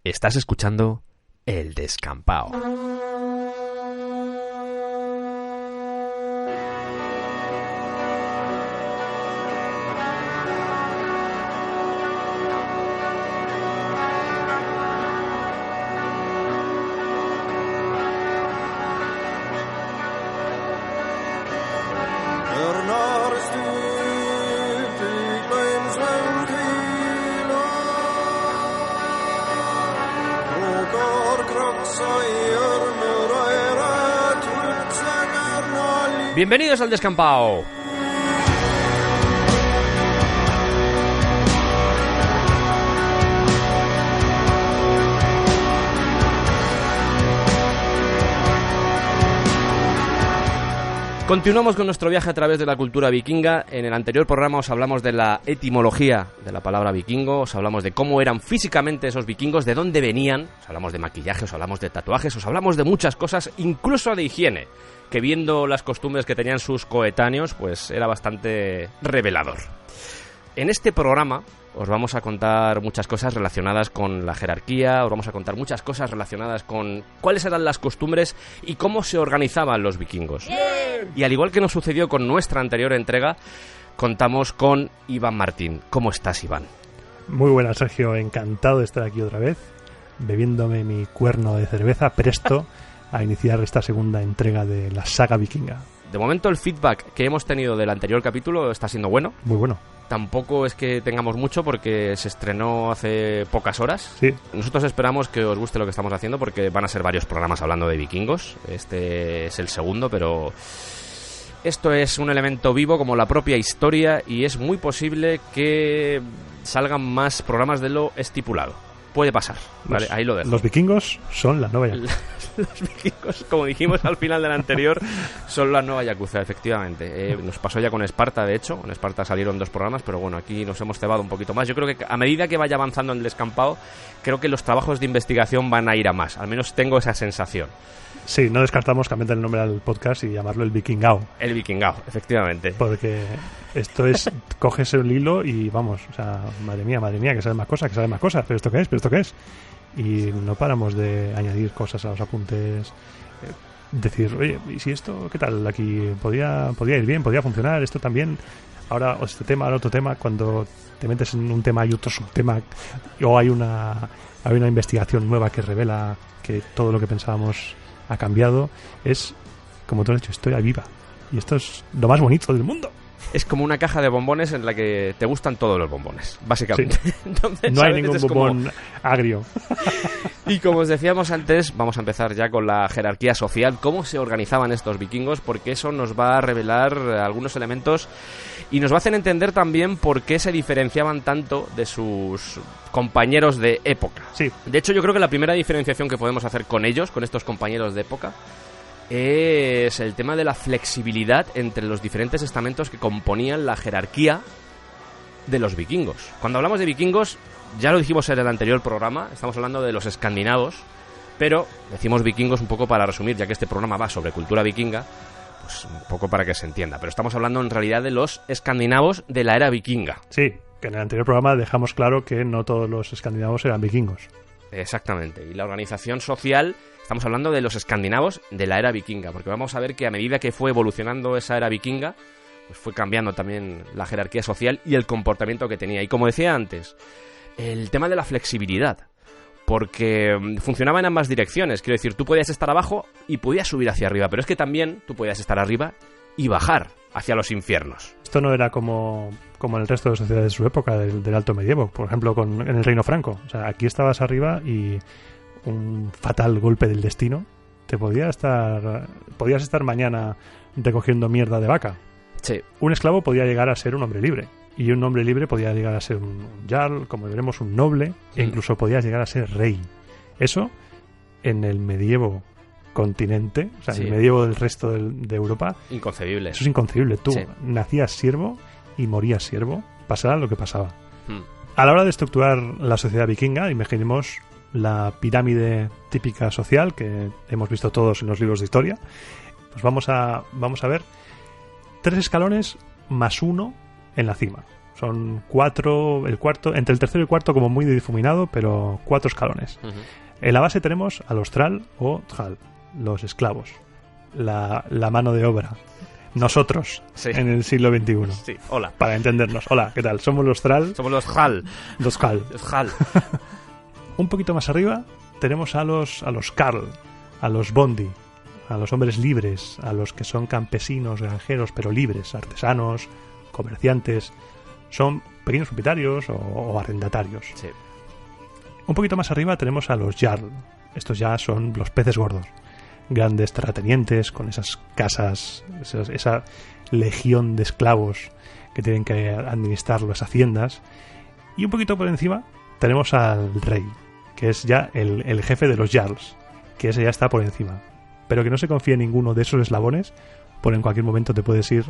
Estás escuchando El Descampao. Bienvenidos al Descampao. Continuamos con nuestro viaje a través de la cultura vikinga. En el anterior programa os hablamos de la etimología de la palabra vikingo, os hablamos de cómo eran físicamente esos vikingos, de dónde venían, os hablamos de maquillaje, os hablamos de tatuajes, os hablamos de muchas cosas, incluso de higiene, que viendo las costumbres que tenían sus coetáneos, pues era bastante revelador. En este programa os vamos a contar muchas cosas relacionadas con la jerarquía, os vamos a contar muchas cosas relacionadas con cuáles eran las costumbres y cómo se organizaban los vikingos. ¡Bien! Y al igual que nos sucedió con nuestra anterior entrega, contamos con Iván Martín. ¿Cómo estás, Iván? Muy buenas, Sergio. Encantado de estar aquí otra vez, bebiéndome mi cuerno de cerveza, presto a iniciar esta segunda entrega de la saga vikinga. De momento el feedback que hemos tenido del anterior capítulo está siendo bueno. Muy bueno. Tampoco es que tengamos mucho porque se estrenó hace pocas horas. Sí. Nosotros esperamos que os guste lo que estamos haciendo porque van a ser varios programas hablando de vikingos. Este es el segundo, pero esto es un elemento vivo como la propia historia y es muy posible que salgan más programas de lo estipulado. Puede pasar, ¿vale? Ahí lo dejo. Los vikingos son la nueva Yakuza. Los vikingos, como dijimos al final del anterior, son la nueva Yakuza, efectivamente. Nos pasó ya con Esparta, de hecho. En Esparta salieron 2 programas, pero bueno, aquí nos hemos cebado un poquito más. Yo creo que a medida que vaya avanzando en el descampado, creo que los trabajos de investigación van a ir a más. Al menos tengo esa sensación. Sí, no descartamos cambiar el nombre al podcast y llamarlo El Vikingao. El Vikingao, efectivamente. Porque esto es, coges el hilo y vamos, o sea, madre mía, que sale más cosas, ¿pero esto qué es? Y no paramos de añadir cosas a los apuntes, decir, oye, ¿y si esto qué tal? Aquí podía ir bien, podía funcionar, esto también, ahora este tema, ahora otro tema, cuando te metes en un tema y otro subtema, o hay una investigación nueva que revela que todo lo que pensábamos ha cambiado, es, como tú has dicho, historia viva. Y esto es lo más bonito del mundo. Es como una caja de bombones en la que te gustan todos los bombones, básicamente. Sí. Entonces, no hay ningún bombón agrio. Y como os decíamos antes, vamos a empezar ya con la jerarquía social, cómo se organizaban estos vikingos, porque eso nos va a revelar algunos elementos y nos va a hacer entender también por qué se diferenciaban tanto de sus compañeros de época. Sí. De hecho, yo creo que la primera diferenciación que podemos hacer con ellos, con estos compañeros de época, es el tema de la flexibilidad entre los diferentes estamentos que componían la jerarquía de los vikingos. Cuando hablamos de vikingos, ya lo dijimos en el anterior programa, estamos hablando de los escandinavos, pero decimos vikingos un poco para resumir, ya que este programa va sobre cultura vikinga, pues un poco para que se entienda, pero estamos hablando en realidad de los escandinavos de la era vikinga. Sí, que en el anterior programa dejamos claro que no todos los escandinavos eran vikingos. Exactamente, y la organización social, estamos hablando de los escandinavos de la era vikinga, porque vamos a ver que a medida que fue evolucionando esa era vikinga, pues fue cambiando también la jerarquía social y el comportamiento que tenía. Y como decía antes, el tema de la flexibilidad, porque funcionaba en ambas direcciones. Quiero decir, tú podías estar abajo y podías subir hacia arriba, pero es que también tú podías estar arriba y bajar hacia los infiernos. Esto no era como en el resto de sociedades de su época, del Alto Medievo, por ejemplo, en el Reino Franco. O sea, aquí estabas arriba y un fatal golpe del destino te podías estar mañana recogiendo mierda de vaca. Sí. Un esclavo podía llegar a ser un hombre libre, y un hombre libre podía llegar a ser un jarl, como veremos, un noble, e incluso podía llegar a ser rey. Eso en el medievo continente, o sea, en el medievo del resto de Europa, inconcebible. Eso es inconcebible. Tú nacías siervo y morías siervo, pasara lo que pasaba. A la hora de estructurar la sociedad vikinga, imaginemos la pirámide típica social que hemos visto todos en los libros de historia. Pues vamos a ver 3 escalones más 1 en la cima. Son 4, entre el tercero y el cuarto como muy difuminado, pero 4 escalones. En la base tenemos a los Thrall o Thrall, los esclavos, la mano de obra. Nosotros, sí, en el siglo XXI. Sí, hola. Para entendernos. Hola, ¿qué tal? Somos los Thrall. Somos los Thrall. Los Thrall. Los Thrall. Un poquito más arriba tenemos a los Carl, a los Bondi, a los hombres libres, a los que son campesinos, granjeros, pero libres, artesanos, comerciantes. Son pequeños propietarios o arrendatarios. Sí. Un poquito más arriba tenemos a los Jarl. Estos ya son los peces gordos. Grandes terratenientes con esas casas, esa legión de esclavos que tienen que administrar las haciendas. Y un poquito por encima tenemos al rey, que es ya el jefe de los Jarls, que ese ya está por encima. Pero que no se confíe en ninguno de esos eslabones, porque en cualquier momento te puedes ir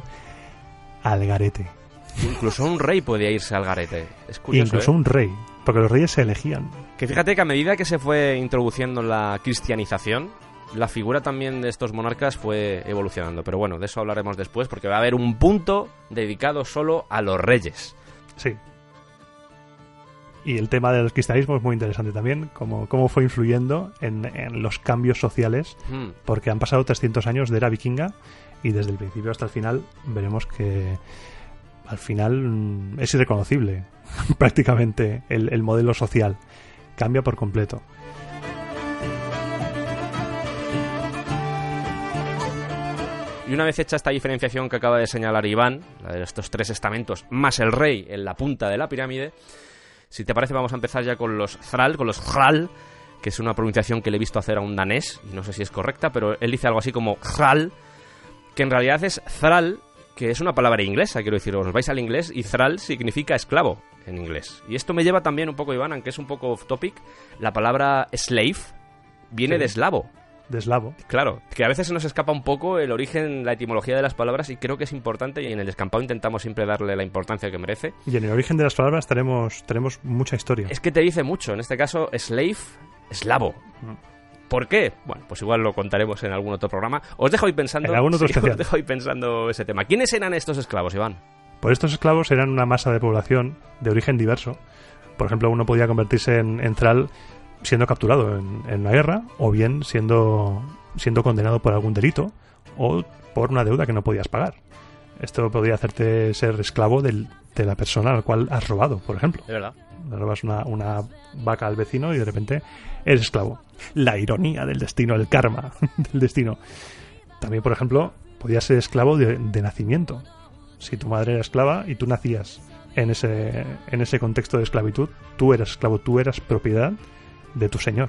al garete. Incluso un rey podía irse al garete. Es curioso, Incluso un rey, porque los reyes se elegían. Que fíjate que a medida que se fue introduciendo la cristianización, la figura también de estos monarcas fue evolucionando. Pero bueno, de eso hablaremos después, porque va a haber un punto dedicado solo a los reyes. Sí. Y el tema del cristianismo es muy interesante también, cómo fue influyendo en los cambios sociales, porque han pasado 300 años de era vikinga y desde el principio hasta el final veremos que al final es irreconocible prácticamente el modelo social. Cambia por completo. Y una vez hecha esta diferenciación que acaba de señalar Iván, la de estos 3 estamentos, más el rey en la punta de la pirámide, si te parece vamos a empezar ya con los Thrall, que es una pronunciación que le he visto hacer a un danés, y no sé si es correcta, pero él dice algo así como Thrall, que en realidad es Thrall, que es una palabra inglesa, quiero decir, os vais al inglés, y Thrall significa esclavo en inglés. Y esto me lleva también un poco, Iván, aunque es un poco off topic, la palabra slave viene de eslavo. De eslavo. Claro, que a veces se nos escapa un poco el origen, la etimología de las palabras, y creo que es importante, y en el descampado intentamos siempre darle la importancia que merece. Y en el origen de las palabras tenemos mucha historia. Es que te dice mucho, en este caso, slave, eslavo. ¿Por qué? Bueno, pues igual lo contaremos en algún otro programa. Os dejo ahí pensando. En algún otro especial. Os dejo ahí pensando ese tema. ¿Quiénes eran estos esclavos, Iván? Pues estos esclavos eran una masa de población de origen diverso. Por ejemplo, uno podía convertirse en Thrall siendo capturado en una guerra, o bien siendo condenado por algún delito, o por una deuda que no podías pagar. Esto podría hacerte ser esclavo de la persona a la cual has robado, por ejemplo. De verdad. Le robas una vaca al vecino y de repente eres esclavo. La ironía del destino, el karma del destino. También, por ejemplo, podías ser esclavo de nacimiento. Si tu madre era esclava y tú nacías en ese contexto de esclavitud, tú eras esclavo, tú eras propiedad de tu señor.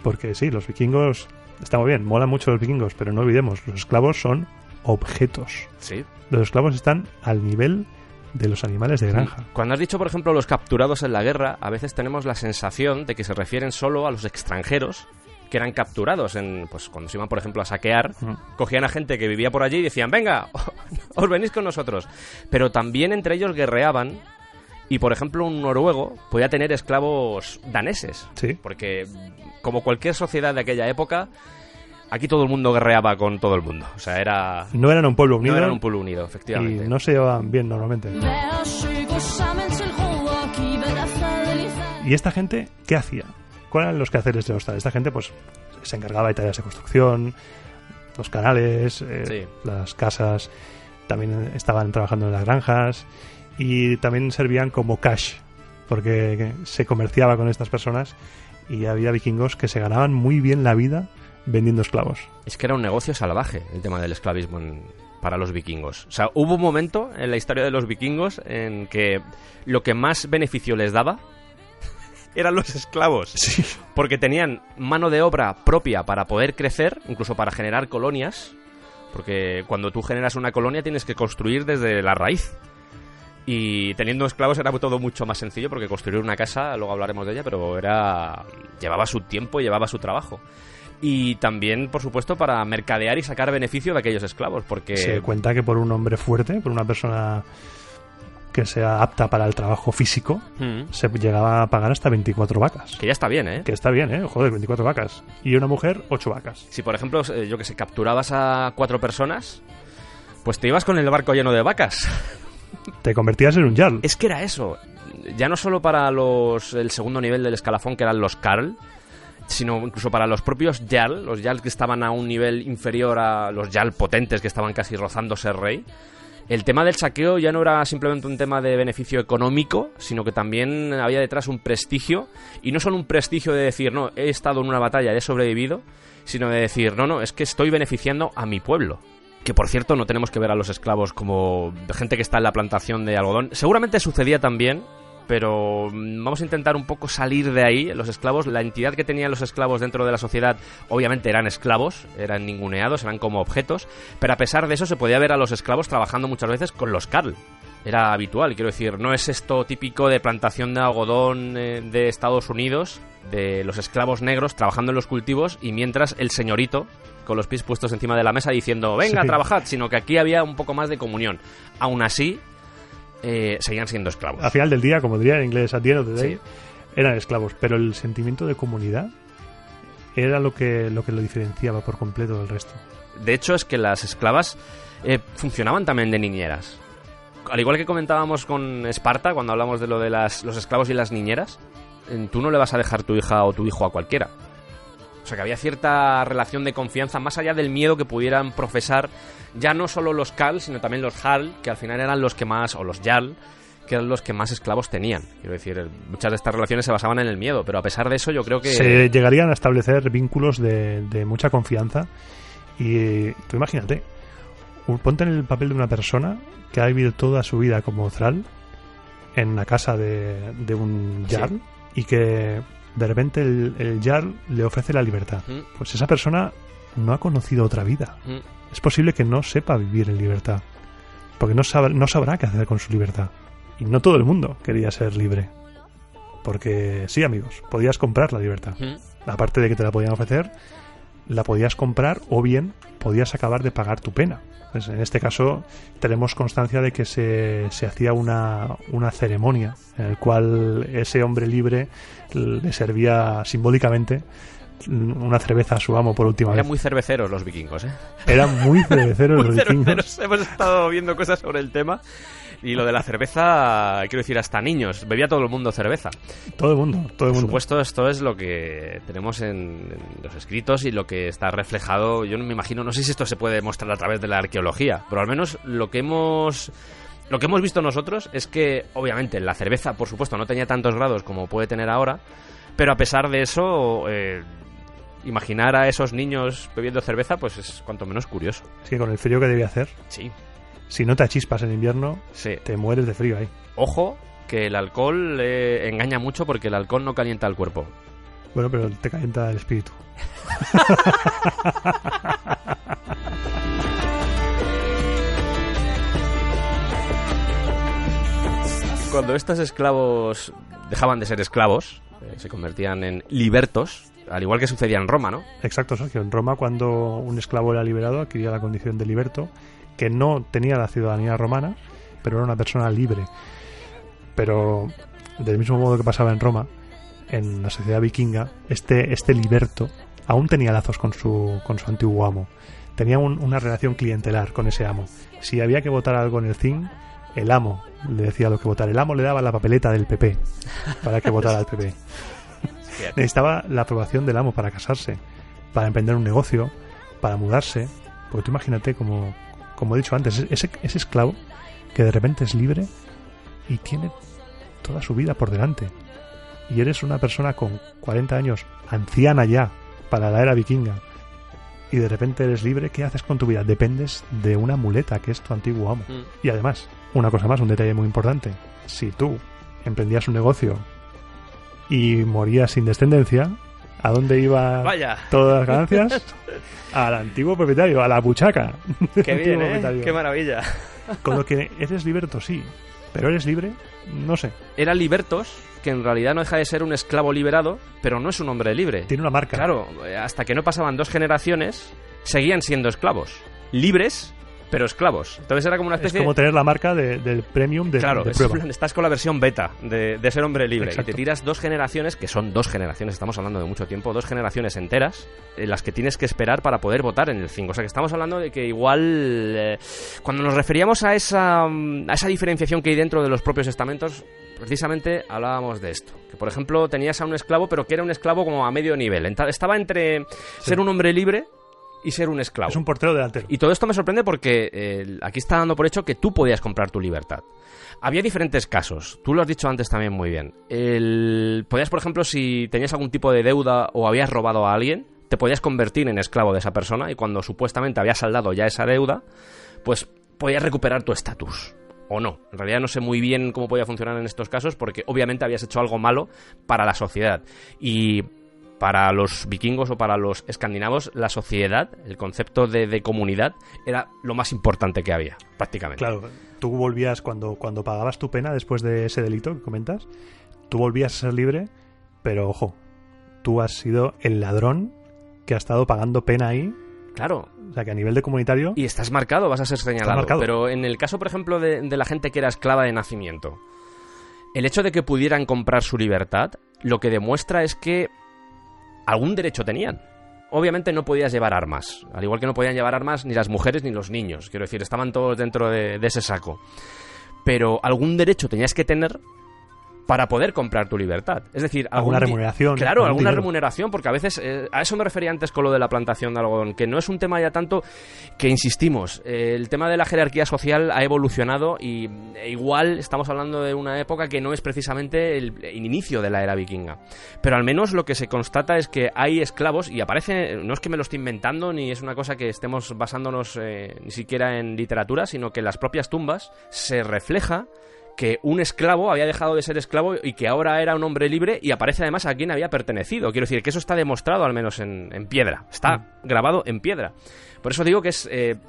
Porque sí, los vikingos, está muy bien, molan mucho los vikingos, pero no olvidemos, los esclavos son objetos. Sí. Los esclavos están al nivel de los animales de granja. Cuando has dicho, por ejemplo, los capturados en la guerra, a veces tenemos la sensación de que se refieren solo a los extranjeros que eran capturados pues cuando se iban, por ejemplo, a saquear, cogían a gente que vivía por allí y decían, venga, os venís con nosotros. Pero también entre ellos guerreaban. Y, por ejemplo, un noruego podía tener esclavos daneses. Sí. Porque, como cualquier sociedad de aquella época, aquí todo el mundo guerreaba con todo el mundo. O sea, no eran un pueblo unido. No eran un pueblo unido, efectivamente. Y no se llevaban bien normalmente. ¿Y esta gente qué hacía? ¿Cuáles eran los quehaceres de los Thrall? Esta gente, pues, se encargaba de tareas de construcción, los canales, las casas. También estaban trabajando en las granjas. Y también servían como cash, porque se comerciaba con estas personas y había vikingos que se ganaban muy bien la vida vendiendo esclavos. Es que era un negocio salvaje el tema del esclavismo para los vikingos. O sea, hubo un momento en la historia de los vikingos en que lo que más beneficio les daba eran los esclavos. Sí. Porque tenían mano de obra propia para poder crecer, incluso para generar colonias, porque cuando tú generas una colonia tienes que construir desde la raíz. Y teniendo esclavos era todo mucho más sencillo, porque construir una casa, luego hablaremos de ella, pero llevaba su tiempo y llevaba su trabajo. Y también, por supuesto, para mercadear y sacar beneficio de aquellos esclavos, porque... Se cuenta que por un hombre fuerte, por una persona que sea apta para el trabajo físico, se llegaba a pagar hasta 24 vacas. Que ya está bien, ¿eh? Que está bien, ¿eh? Joder, 24 vacas. Y una mujer, 8 vacas. Si, por ejemplo, yo que sé, capturabas a 4 personas, pues te ibas con el barco lleno de vacas. Te convertías en un jarl. Es que era eso. Ya no solo para el segundo nivel del escalafón, que eran los Carl, sino incluso para los propios Jarl, los Jarl que estaban a un nivel inferior a los Jarl potentes, que estaban casi rozando ser rey. El tema del saqueo ya no era simplemente un tema de beneficio económico, sino que también había detrás un prestigio, y no solo un prestigio de decir, no, he estado en una batalla y he sobrevivido, sino de decir, no, es que estoy beneficiando a mi pueblo. Que, por cierto, no tenemos que ver a los esclavos como gente que está en la plantación de algodón. Seguramente sucedía también, pero vamos a intentar un poco salir de ahí. Los esclavos, la entidad que tenían los esclavos dentro de la sociedad, obviamente eran esclavos, eran ninguneados, eran como objetos, pero a pesar de eso se podía ver a los esclavos trabajando muchas veces con los Carl. Era habitual, quiero decir, no es esto típico de plantación de algodón de Estados Unidos, de los esclavos negros trabajando en los cultivos y mientras el señorito con los pies puestos encima de la mesa diciendo venga, trabajad, sino que aquí había un poco más de comunión. Aún así, seguían siendo esclavos. Al final del día, como diría en inglés, at the end of the day, Sí. eran esclavos, pero el sentimiento de comunidad era lo que lo diferenciaba por completo del resto. De hecho, es que las esclavas funcionaban también de niñeras. Al igual que comentábamos con Esparta, cuando hablamos de lo de los esclavos y las niñeras, tú no le vas a dejar tu hija o tu hijo a cualquiera. O sea, que había cierta relación de confianza, más allá del miedo que pudieran profesar ya no solo los Khal, sino también los Jarl, que al final eran los que más, o los Jarl, que eran los que más esclavos tenían. Quiero decir, muchas de estas relaciones se basaban en el miedo, pero a pesar de eso yo creo que... Se llegarían a establecer vínculos de mucha confianza. Y tú imagínate, ponte en el papel de una persona que ha vivido toda su vida como Thrall en la casa de un Jarl, Sí. y que de repente el Jarl le ofrece la libertad. Pues esa persona no ha conocido otra vida. Es posible que no sepa vivir en libertad, porque no sabrá qué hacer con su libertad. Y no todo el mundo quería ser libre. Porque sí, amigos, podías comprar la libertad. Aparte de que te la podían ofrecer, la podías comprar o bien podías acabar de pagar tu pena. Pues en este caso tenemos constancia de que se hacía una ceremonia en la cual ese hombre libre le servía simbólicamente una cerveza a su amo por última vez. Eran muy cerveceros los vikingos, ¿eh? Eran muy cerveceros los vikingos. Cerveceros. Hemos estado viendo cosas sobre el tema. Y lo de la cerveza, quiero decir, hasta niños. Bebía todo el mundo cerveza. Todo el mundo. Por supuesto, esto es lo que tenemos en los escritos y lo que está reflejado. Yo no me imagino, no sé si esto se puede mostrar a través de la arqueología, pero al menos lo que hemos visto nosotros es que, obviamente, la cerveza, por supuesto, no tenía tantos grados como puede tener ahora, pero a pesar de eso, imaginar a esos niños bebiendo cerveza, pues es cuanto menos curioso. Es que con el frío que debía hacer, Sí. si no te achispas en invierno, Sí. te mueres de frío ahí. Ojo, que el alcohol engaña mucho porque el alcohol no calienta el cuerpo. Bueno, pero te calienta el espíritu. Cuando estos esclavos dejaban de ser esclavos, se convertían en libertos, al igual que sucedía en Roma, ¿no? Exacto, Sergio. En Roma, cuando un esclavo era liberado, adquiría la condición de liberto, que no tenía la ciudadanía romana, pero era una persona libre. Pero del mismo modo que pasaba en Roma, en la sociedad vikinga, este liberto aún tenía lazos con su antiguo amo. Tenía una relación clientelar con ese amo. Si había que votar algo en el Thing, el amo le decía lo que votar. El amo le daba la papeleta del PP para que votara al PP. Necesitaba la aprobación del amo para casarse, para emprender un negocio, para mudarse. Porque tú imagínate, como he dicho antes, ese esclavo que de repente es libre y tiene toda su vida por delante. Y eres una persona con 40 años, anciana ya, para la era vikinga, y de repente eres libre. ¿Qué haces con tu vida? Dependes de una muleta que es tu antiguo amo. Y además, una cosa más, un detalle muy importante: si tú emprendías un negocio y morías sin descendencia, ¿a dónde iban todas las ganancias? Al antiguo propietario, a la buchaca. Qué bien, ¿eh? Qué maravilla. Con lo que eres liberto, sí, pero eres libre, no sé. Eran libertos, que en realidad no deja de ser un esclavo liberado, pero no es un hombre libre. Tiene una marca. Claro, hasta que no pasaban 2 generaciones, seguían siendo esclavos. Libres, pero esclavos. Entonces era como una especie... Es como tener la marca del premium de Claro, prueba. estás con la versión beta de ser hombre libre. Exacto. Y te tiras 2 generaciones, que son 2 generaciones, estamos hablando de mucho tiempo, 2 generaciones enteras, en las que tienes que esperar para poder votar en el 5. O sea que estamos hablando de que igual, cuando nos referíamos a esa diferenciación que hay dentro de los propios estamentos, precisamente hablábamos de esto. Que, por ejemplo, tenías a un esclavo, pero que era un esclavo como a medio nivel. Estaba entre ser un hombre libre y ser un esclavo. Es un portero delantero. Y todo esto me sorprende porque aquí está dando por hecho que tú podías comprar tu libertad. Había diferentes casos. Tú lo has dicho antes también muy bien. Podías, por ejemplo, si tenías algún tipo de deuda o habías robado a alguien, te podías convertir en esclavo de esa persona y cuando supuestamente habías saldado ya esa deuda, pues podías recuperar tu estatus. O no. En realidad no sé muy bien cómo podía funcionar en estos casos porque obviamente habías hecho algo malo para la sociedad. Y para los vikingos o para los escandinavos, la sociedad, el concepto de comunidad, era lo más importante que había, prácticamente. Claro, tú volvías, cuando pagabas tu pena después de ese delito que comentas, tú volvías a ser libre, pero ojo, tú has sido el ladrón que ha estado pagando pena ahí. Claro. O sea, que a nivel de comunitario... Y estás marcado, vas a ser señalado. Pero en el caso, por ejemplo, de la gente que era esclava de nacimiento, el hecho de que pudieran comprar su libertad, lo que demuestra es que algún derecho tenían. Obviamente no podías llevar armas, al igual que no podían llevar armas ni las mujeres ni los niños. Quiero decir, estaban todos dentro de ese saco. Pero algún derecho tenías que tener para poder comprar tu libertad. Es decir, alguna remuneración. Claro, alguna dinero. remuneración, porque a veces, a eso me refería antes con lo de la plantación de algodón, que no es un tema ya tanto que insistimos. El tema de la jerarquía social ha evolucionado y igual estamos hablando de una época que no es precisamente el inicio de la era vikinga. Pero al menos lo que se constata es que hay esclavos y aparece, no es que me lo esté inventando ni es una cosa que estemos basándonos ni siquiera en literatura, sino que en las propias tumbas se refleja que un esclavo había dejado de ser esclavo y que ahora era un hombre libre y aparece además a quien había pertenecido. Quiero decir que eso está demostrado al menos en piedra, está grabado en piedra. Por eso digo que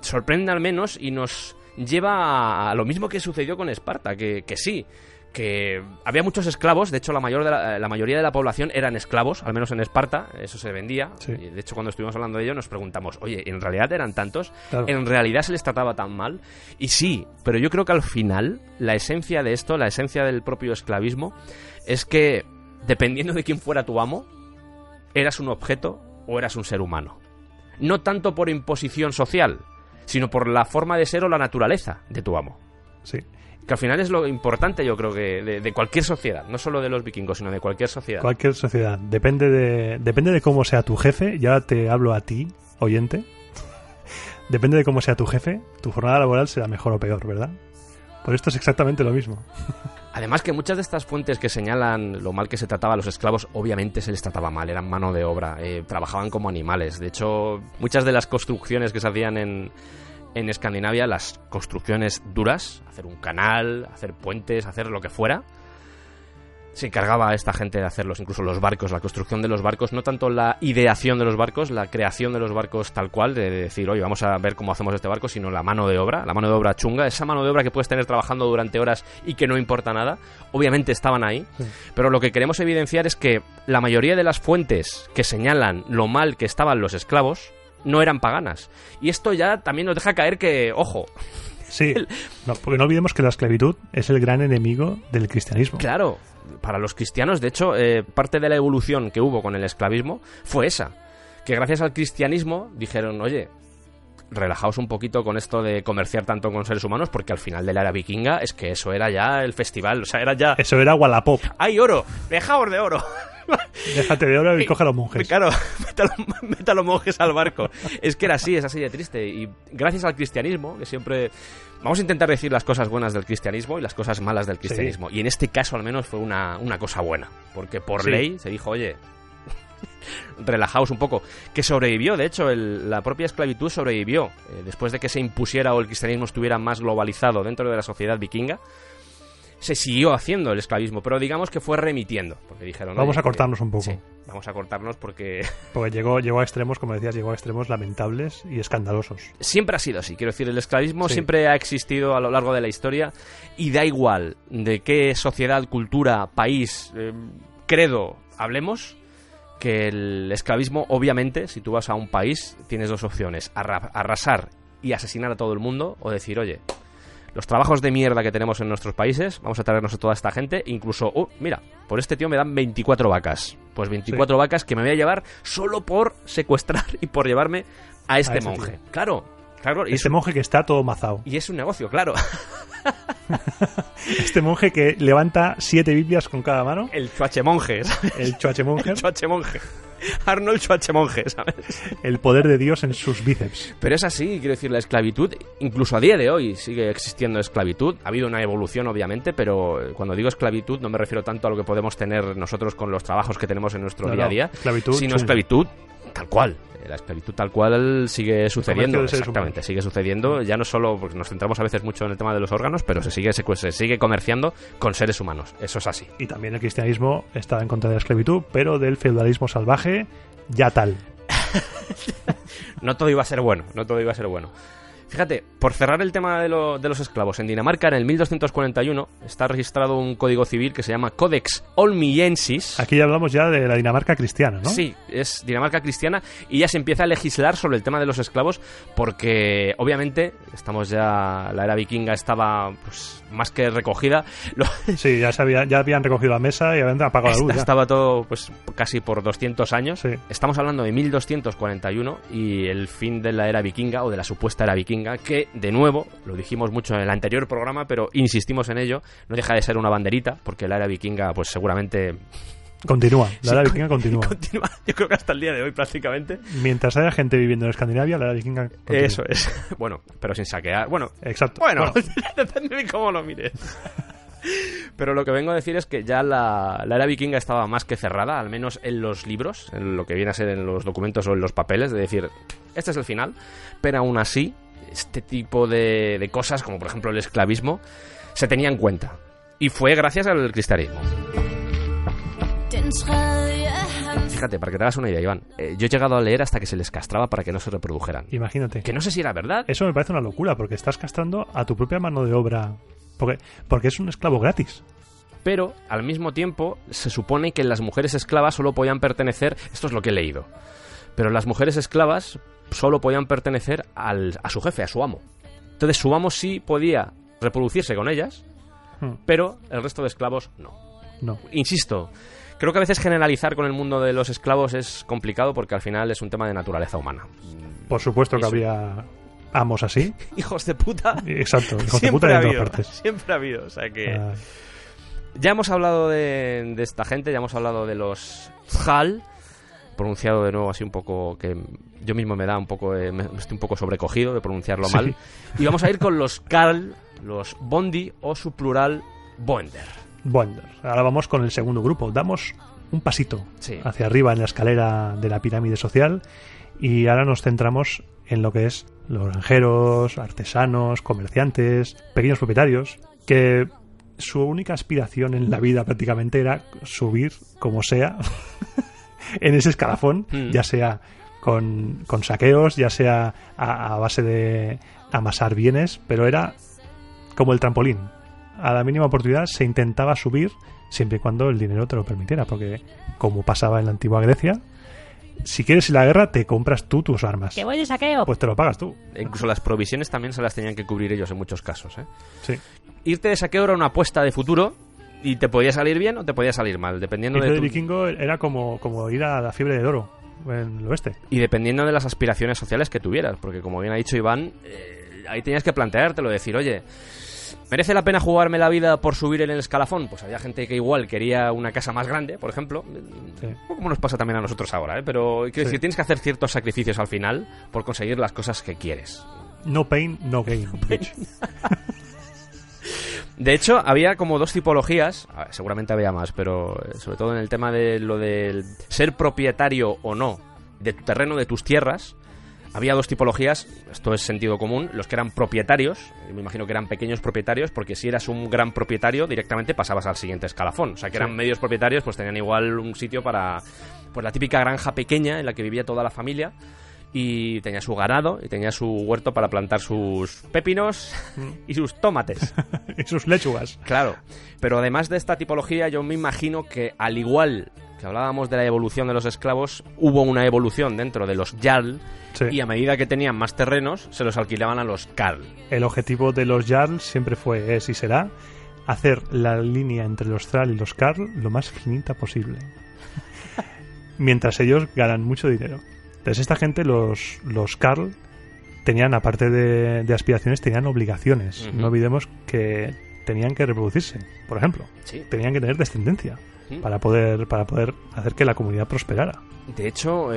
sorprende al menos y nos lleva a lo mismo que sucedió con Esparta, que sí, que había muchos esclavos. De hecho la mayoría de la población eran esclavos, al menos en Esparta, eso se vendía. Sí. Y de hecho cuando estuvimos hablando de ello nos preguntamos, oye, ¿en realidad eran tantos? Claro. ¿En realidad se les trataba tan mal? Y sí, pero yo creo que al final la esencia de esto, la esencia del propio esclavismo, es que dependiendo de quién fuera tu amo, eras un objeto o eras un ser humano. No tanto por imposición social, sino por la forma de ser o la naturaleza de tu amo. Sí. Que al final es lo importante, yo creo, que de cualquier sociedad, no solo de los vikingos, sino de cualquier sociedad. Cualquier sociedad. Depende de cómo sea tu jefe. Ya te hablo a ti, oyente. Depende de cómo sea tu jefe, tu jornada laboral será mejor o peor, ¿verdad? Pues esto es exactamente lo mismo. Además que muchas de estas fuentes que señalan lo mal que se trataba a los esclavos, obviamente se les trataba mal, eran mano de obra, trabajaban como animales. De hecho, muchas de las construcciones que se hacían en Escandinavia, las construcciones duras, hacer un canal, hacer puentes, hacer lo que fuera, se encargaba a esta gente de hacerlos, incluso los barcos, la construcción de los barcos, no tanto la ideación de los barcos, la creación de los barcos tal cual, de decir, oye, vamos a ver cómo hacemos este barco, sino la mano de obra chunga, esa mano de obra que puedes tener trabajando durante horas y que no importa nada, obviamente estaban ahí, sí. Pero lo que queremos evidenciar es que la mayoría de las fuentes que señalan lo mal que estaban los esclavos no eran paganas. Y esto ya también nos deja caer que, ojo... Sí, no, porque no olvidemos que la esclavitud es el gran enemigo del cristianismo. Claro, para los cristianos, de hecho, parte de la evolución que hubo con el esclavismo fue esa. Que gracias al cristianismo dijeron, oye, relajaos un poquito con esto de comerciar tanto con seres humanos, porque al final de la era vikinga es que eso era ya el festival, o sea, era ya... Eso era Wallapop. ¡Hay oro! ¡Dejaos de oro! Déjate de oro y coge a los monjes. Claro, mete a los monjes al barco. Es que era así, es así de triste. Y gracias al cristianismo, que siempre... Vamos a intentar decir las cosas buenas del cristianismo y las cosas malas del cristianismo. Sí. Y en este caso al menos fue una cosa buena. Porque por ley se dijo, oye, relajaos un poco. Que sobrevivió, de hecho, la propia esclavitud sobrevivió. Después de que se impusiera o el cristianismo estuviera más globalizado dentro de la sociedad vikinga, se siguió haciendo el esclavismo, pero digamos que fue remitiendo, porque dijeron... Vamos a cortarnos un poco. Sí, vamos a cortarnos porque... Porque llegó a extremos, como decías, llegó a extremos lamentables y escandalosos. Siempre ha sido así, quiero decir, el esclavismo siempre ha existido a lo largo de la historia y da igual de qué sociedad, cultura, país, credo hablemos, que el esclavismo, obviamente, si tú vas a un país, tienes dos opciones, arrasar y asesinar a todo el mundo, o decir, oye, los trabajos de mierda que tenemos en nuestros países, vamos a traernos a toda esta gente, incluso, mira, por este tío me dan 24 vacas. Pues 24 vacas que me voy a llevar solo por secuestrar y por llevarme a este monje. Tío. Claro. Y este monje que está todo mazao. Y es un negocio, claro. Este monje que levanta 7 Biblias con cada mano. El chuachemonje, ¿sabes? El chuachemonje. El chuachemonje. Arnold Chuachemonje, ¿sabes? El poder de Dios en sus bíceps. Pero es así, quiero decir, la esclavitud, incluso a día de hoy sigue existiendo esclavitud. Ha habido una evolución, obviamente, pero cuando digo esclavitud no me refiero tanto a lo que podemos tener nosotros con los trabajos que tenemos en nuestro día a día, sino esclavitud tal cual. La esclavitud tal cual sigue sucediendo. Exactamente, sigue sucediendo. Ya no solo porque nos centramos a veces mucho en el tema de los órganos, pero se sigue comerciando con seres humanos. Eso es así. Y también el cristianismo estaba en contra de la esclavitud, pero del feudalismo salvaje, ya tal. No todo iba a ser bueno. Fíjate, por cerrar el tema de los esclavos, en Dinamarca en el 1241 está registrado un código civil que se llama Codex Olmiensis. Aquí ya hablamos ya de la Dinamarca cristiana, ¿no? Sí, es Dinamarca cristiana y ya se empieza a legislar sobre el tema de los esclavos porque obviamente la era vikinga estaba pues más que recogida. Sí, ya habían recogido la mesa y habían apagado la luz. Estaba todo pues casi por 200 años. Sí. Estamos hablando de 1241 y el fin de la era vikinga o de la supuesta era vikinga, que de nuevo, lo dijimos mucho en el anterior programa, pero insistimos en ello, no deja de ser una banderita, porque la era vikinga pues seguramente... Continúa, la era vikinga continúa. Yo creo que hasta el día de hoy prácticamente. Mientras haya gente viviendo en Escandinavia, la era vikinga continúa. Eso es. Bueno, pero sin saquear. Bueno, exacto. Bueno. Depende de cómo lo mires. Pero lo que vengo a decir es que ya la era vikinga estaba más que cerrada, al menos en los libros, en lo que viene a ser en los documentos o en los papeles, de decir, este es el final, pero aún así, este tipo de cosas, como por ejemplo el esclavismo, se tenía en cuenta. Y fue gracias al cristianismo. Fíjate, para que te hagas una idea, Iván, yo he llegado a leer hasta que se les castraba para que no se reprodujeran. Imagínate. Que no sé si era verdad. Eso me parece una locura, porque estás castrando a tu propia mano de obra, porque es un esclavo gratis. Pero, al mismo tiempo, se supone que las mujeres esclavas solo podían pertenecer... Esto es lo que he leído. Pero las mujeres esclavas solo podían pertenecer a su jefe, a su amo. Entonces, su amo sí podía reproducirse con ellas, pero el resto de esclavos no. Insisto, creo que a veces generalizar con el mundo de los esclavos es complicado porque al final es un tema de naturaleza humana. Por supuesto que había amos así. Hijos de puta. Exacto, hijos de puta de todas partes. Siempre ha habido, o sea que... Ya hemos hablado de esta gente, ya hemos hablado de los Tjal, pronunciado de nuevo así un poco, que yo mismo me estoy un poco sobrecogido de pronunciarlo mal. Y vamos a ir con los Karl, los Bondi o su plural Boender. Ahora vamos con el segundo grupo. Damos un pasito hacia arriba en la escalera de la pirámide social y ahora nos centramos en lo que es los granjeros, artesanos, comerciantes, pequeños propietarios, que su única aspiración en la vida prácticamente era subir como sea en ese escalafón, ya sea con saqueos, ya sea a base de amasar bienes, pero era como el trampolín. A la mínima oportunidad se intentaba subir siempre y cuando el dinero te lo permitiera, porque como pasaba en la antigua Grecia, si quieres ir a la guerra te compras tú tus armas. Que voy de saqueo. Pues te lo pagas tú. E incluso las provisiones también se las tenían que cubrir ellos en muchos casos, ¿eh? Sí. Irte de saqueo era una apuesta de futuro y te podía salir bien o te podía salir mal, dependiendo de vikingo era como ir a la fiebre de oro en el oeste. Y dependiendo de las aspiraciones sociales que tuvieras, porque como bien ha dicho Iván, ahí tenías que planteártelo, decir, oye, ¿merece la pena jugarme la vida por subir en el escalafón? Pues había gente que igual quería una casa más grande, por ejemplo, como nos pasa también a nosotros ahora, pero quiero decir, tienes que hacer ciertos sacrificios al final por conseguir las cosas que quieres. No pain, no gain. De hecho, había como dos tipologías, seguramente había más, pero sobre todo en el tema de lo del ser propietario o no de tu terreno, de tus tierras. Había dos tipologías, esto es sentido común, los que eran propietarios, me imagino que eran pequeños propietarios, porque si eras un gran propietario directamente pasabas al siguiente escalafón, o sea que eran medios propietarios, pues tenían igual un sitio para pues la típica granja pequeña en la que vivía toda la familia y tenía su ganado y tenía su huerto para plantar sus pepinos y sus tomates. Y sus lechugas. Claro, pero además de esta tipología yo me imagino que al igual que hablábamos de la evolución de los esclavos, hubo una evolución dentro de los Jarl, Sí. y a medida que tenían más terrenos, se los alquilaban a los Karl. El objetivo de los Jarl siempre fue, es y será, hacer la línea entre los Thrall y los Karl lo más finita posible. Mientras ellos ganan mucho dinero. Entonces esta gente, los Karl, tenían, aparte de aspiraciones, tenían obligaciones. Ujú. No olvidemos que tenían que reproducirse, por ejemplo. Sí. Tenían que tener descendencia Ujú. para poder hacer que la comunidad prosperara. De hecho,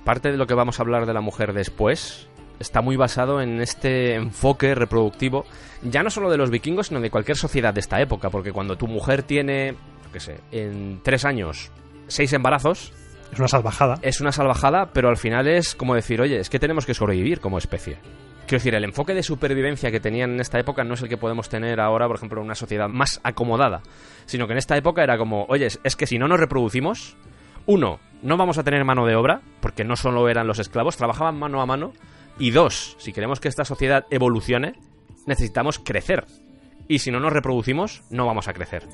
parte de lo que vamos a hablar de la mujer después está muy basado en este enfoque reproductivo, ya no solo de los vikingos, sino de cualquier sociedad de esta época, porque cuando tu mujer tiene, qué sé, en 3 años 6 embarazos, Es una salvajada. es una salvajada, pero al final es como decir, oye, es que tenemos que sobrevivir como especie. Quiero decir, el enfoque de supervivencia que tenían en esta época no es el que podemos tener ahora, por ejemplo, en una sociedad más acomodada, sino que en esta época era como, oye, es que si no nos reproducimos, uno, no vamos a tener mano de obra, porque no solo eran los esclavos, trabajaban mano a mano, y dos, si queremos que esta sociedad evolucione, necesitamos crecer. Y si no nos reproducimos, no vamos a crecer.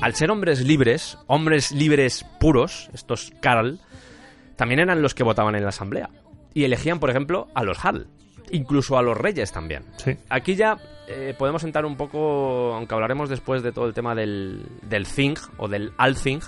Al ser hombres libres puros, estos Karl, también eran los que votaban en la asamblea. Y elegían, por ejemplo, a los Jarl, incluso a los reyes también. Sí. Aquí ya podemos entrar un poco, aunque hablaremos después de todo el tema del Thing o del Althing,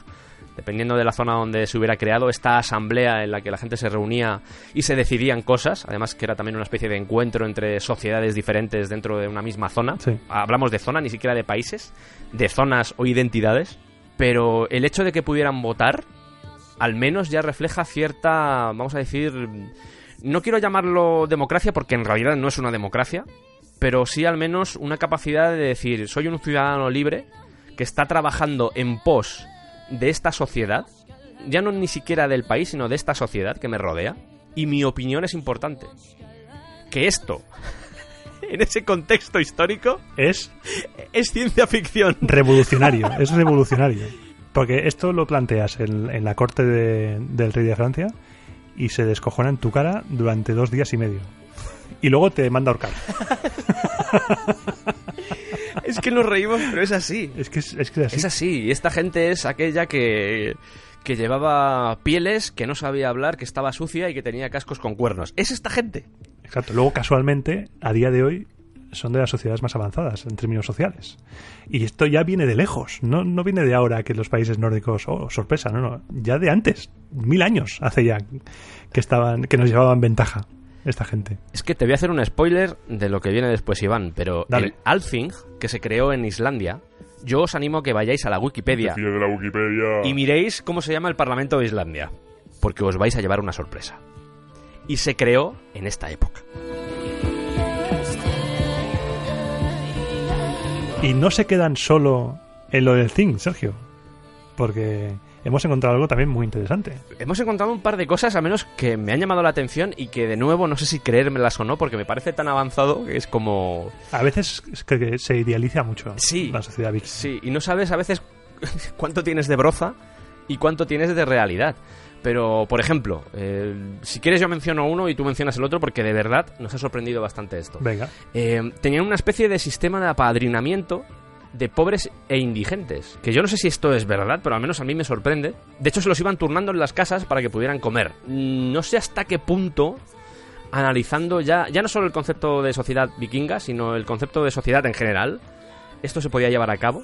dependiendo de la zona donde se hubiera creado esta asamblea en la que la gente se reunía y se decidían cosas, además que era también una especie de encuentro entre sociedades diferentes dentro de una misma zona. Sí. Hablamos de zona, ni siquiera de países, de zonas o identidades, pero el hecho de que pudieran votar al menos ya refleja cierta, vamos a decir, no quiero llamarlo democracia porque en realidad no es una democracia, pero sí al menos una capacidad de decir, soy un ciudadano libre que está trabajando en pos de esta sociedad, ya no ni siquiera del país, sino de esta sociedad que me rodea, y mi opinión es importante. Que esto, en ese contexto histórico, Es es ciencia ficción. revolucionario, es revolucionario. Porque esto lo planteas en la corte del rey de Francia y se descojona en tu cara durante 2 días y medio. Y luego te manda a ahorcar. Es que nos reímos, pero es así. Es que es así. Es así, y esta gente es aquella que llevaba pieles, que no sabía hablar, que estaba sucia y que tenía cascos con cuernos. Es esta gente. Exacto. Luego, casualmente, a día de hoy, son de las sociedades más avanzadas en términos sociales. Y esto ya viene de lejos. No viene de ahora que los países nórdicos, oh, sorpresa, no. Ya de antes. 1000 años hace ya que nos llevaban ventaja esta gente. Es que te voy a hacer un spoiler de lo que viene después, Iván, pero Dale. el Althing, que se creó en Islandia, yo os animo a que vayáis a la Wikipedia Fío de la Wikipedia. y miréis cómo se llama el Parlamento de Islandia, porque os vais a llevar una sorpresa. Y se creó en esta época. Y no se quedan solo en lo del Thing, Sergio. Porque hemos encontrado algo también muy interesante. Hemos encontrado un par de cosas, al menos, que me han llamado la atención y que, de nuevo, no sé si creérmelas o no, porque me parece tan avanzado que es como... A veces es que se idealiza mucho Sí. la sociedad viking. Sí, y no sabes a veces cuánto tienes de broza y cuánto tienes de realidad. Pero, por ejemplo, si quieres yo menciono uno y tú mencionas el otro, porque de verdad nos ha sorprendido bastante esto. Venga. Tenían una especie de sistema de apadrinamiento de pobres e indigentes, que yo no sé si esto es verdad, pero al menos a mí me sorprende. De hecho, se los iban turnando en las casas para que pudieran comer. No sé hasta qué punto, analizando ya no solo el concepto de sociedad vikinga, sino el concepto de sociedad en general, esto se podía llevar a cabo.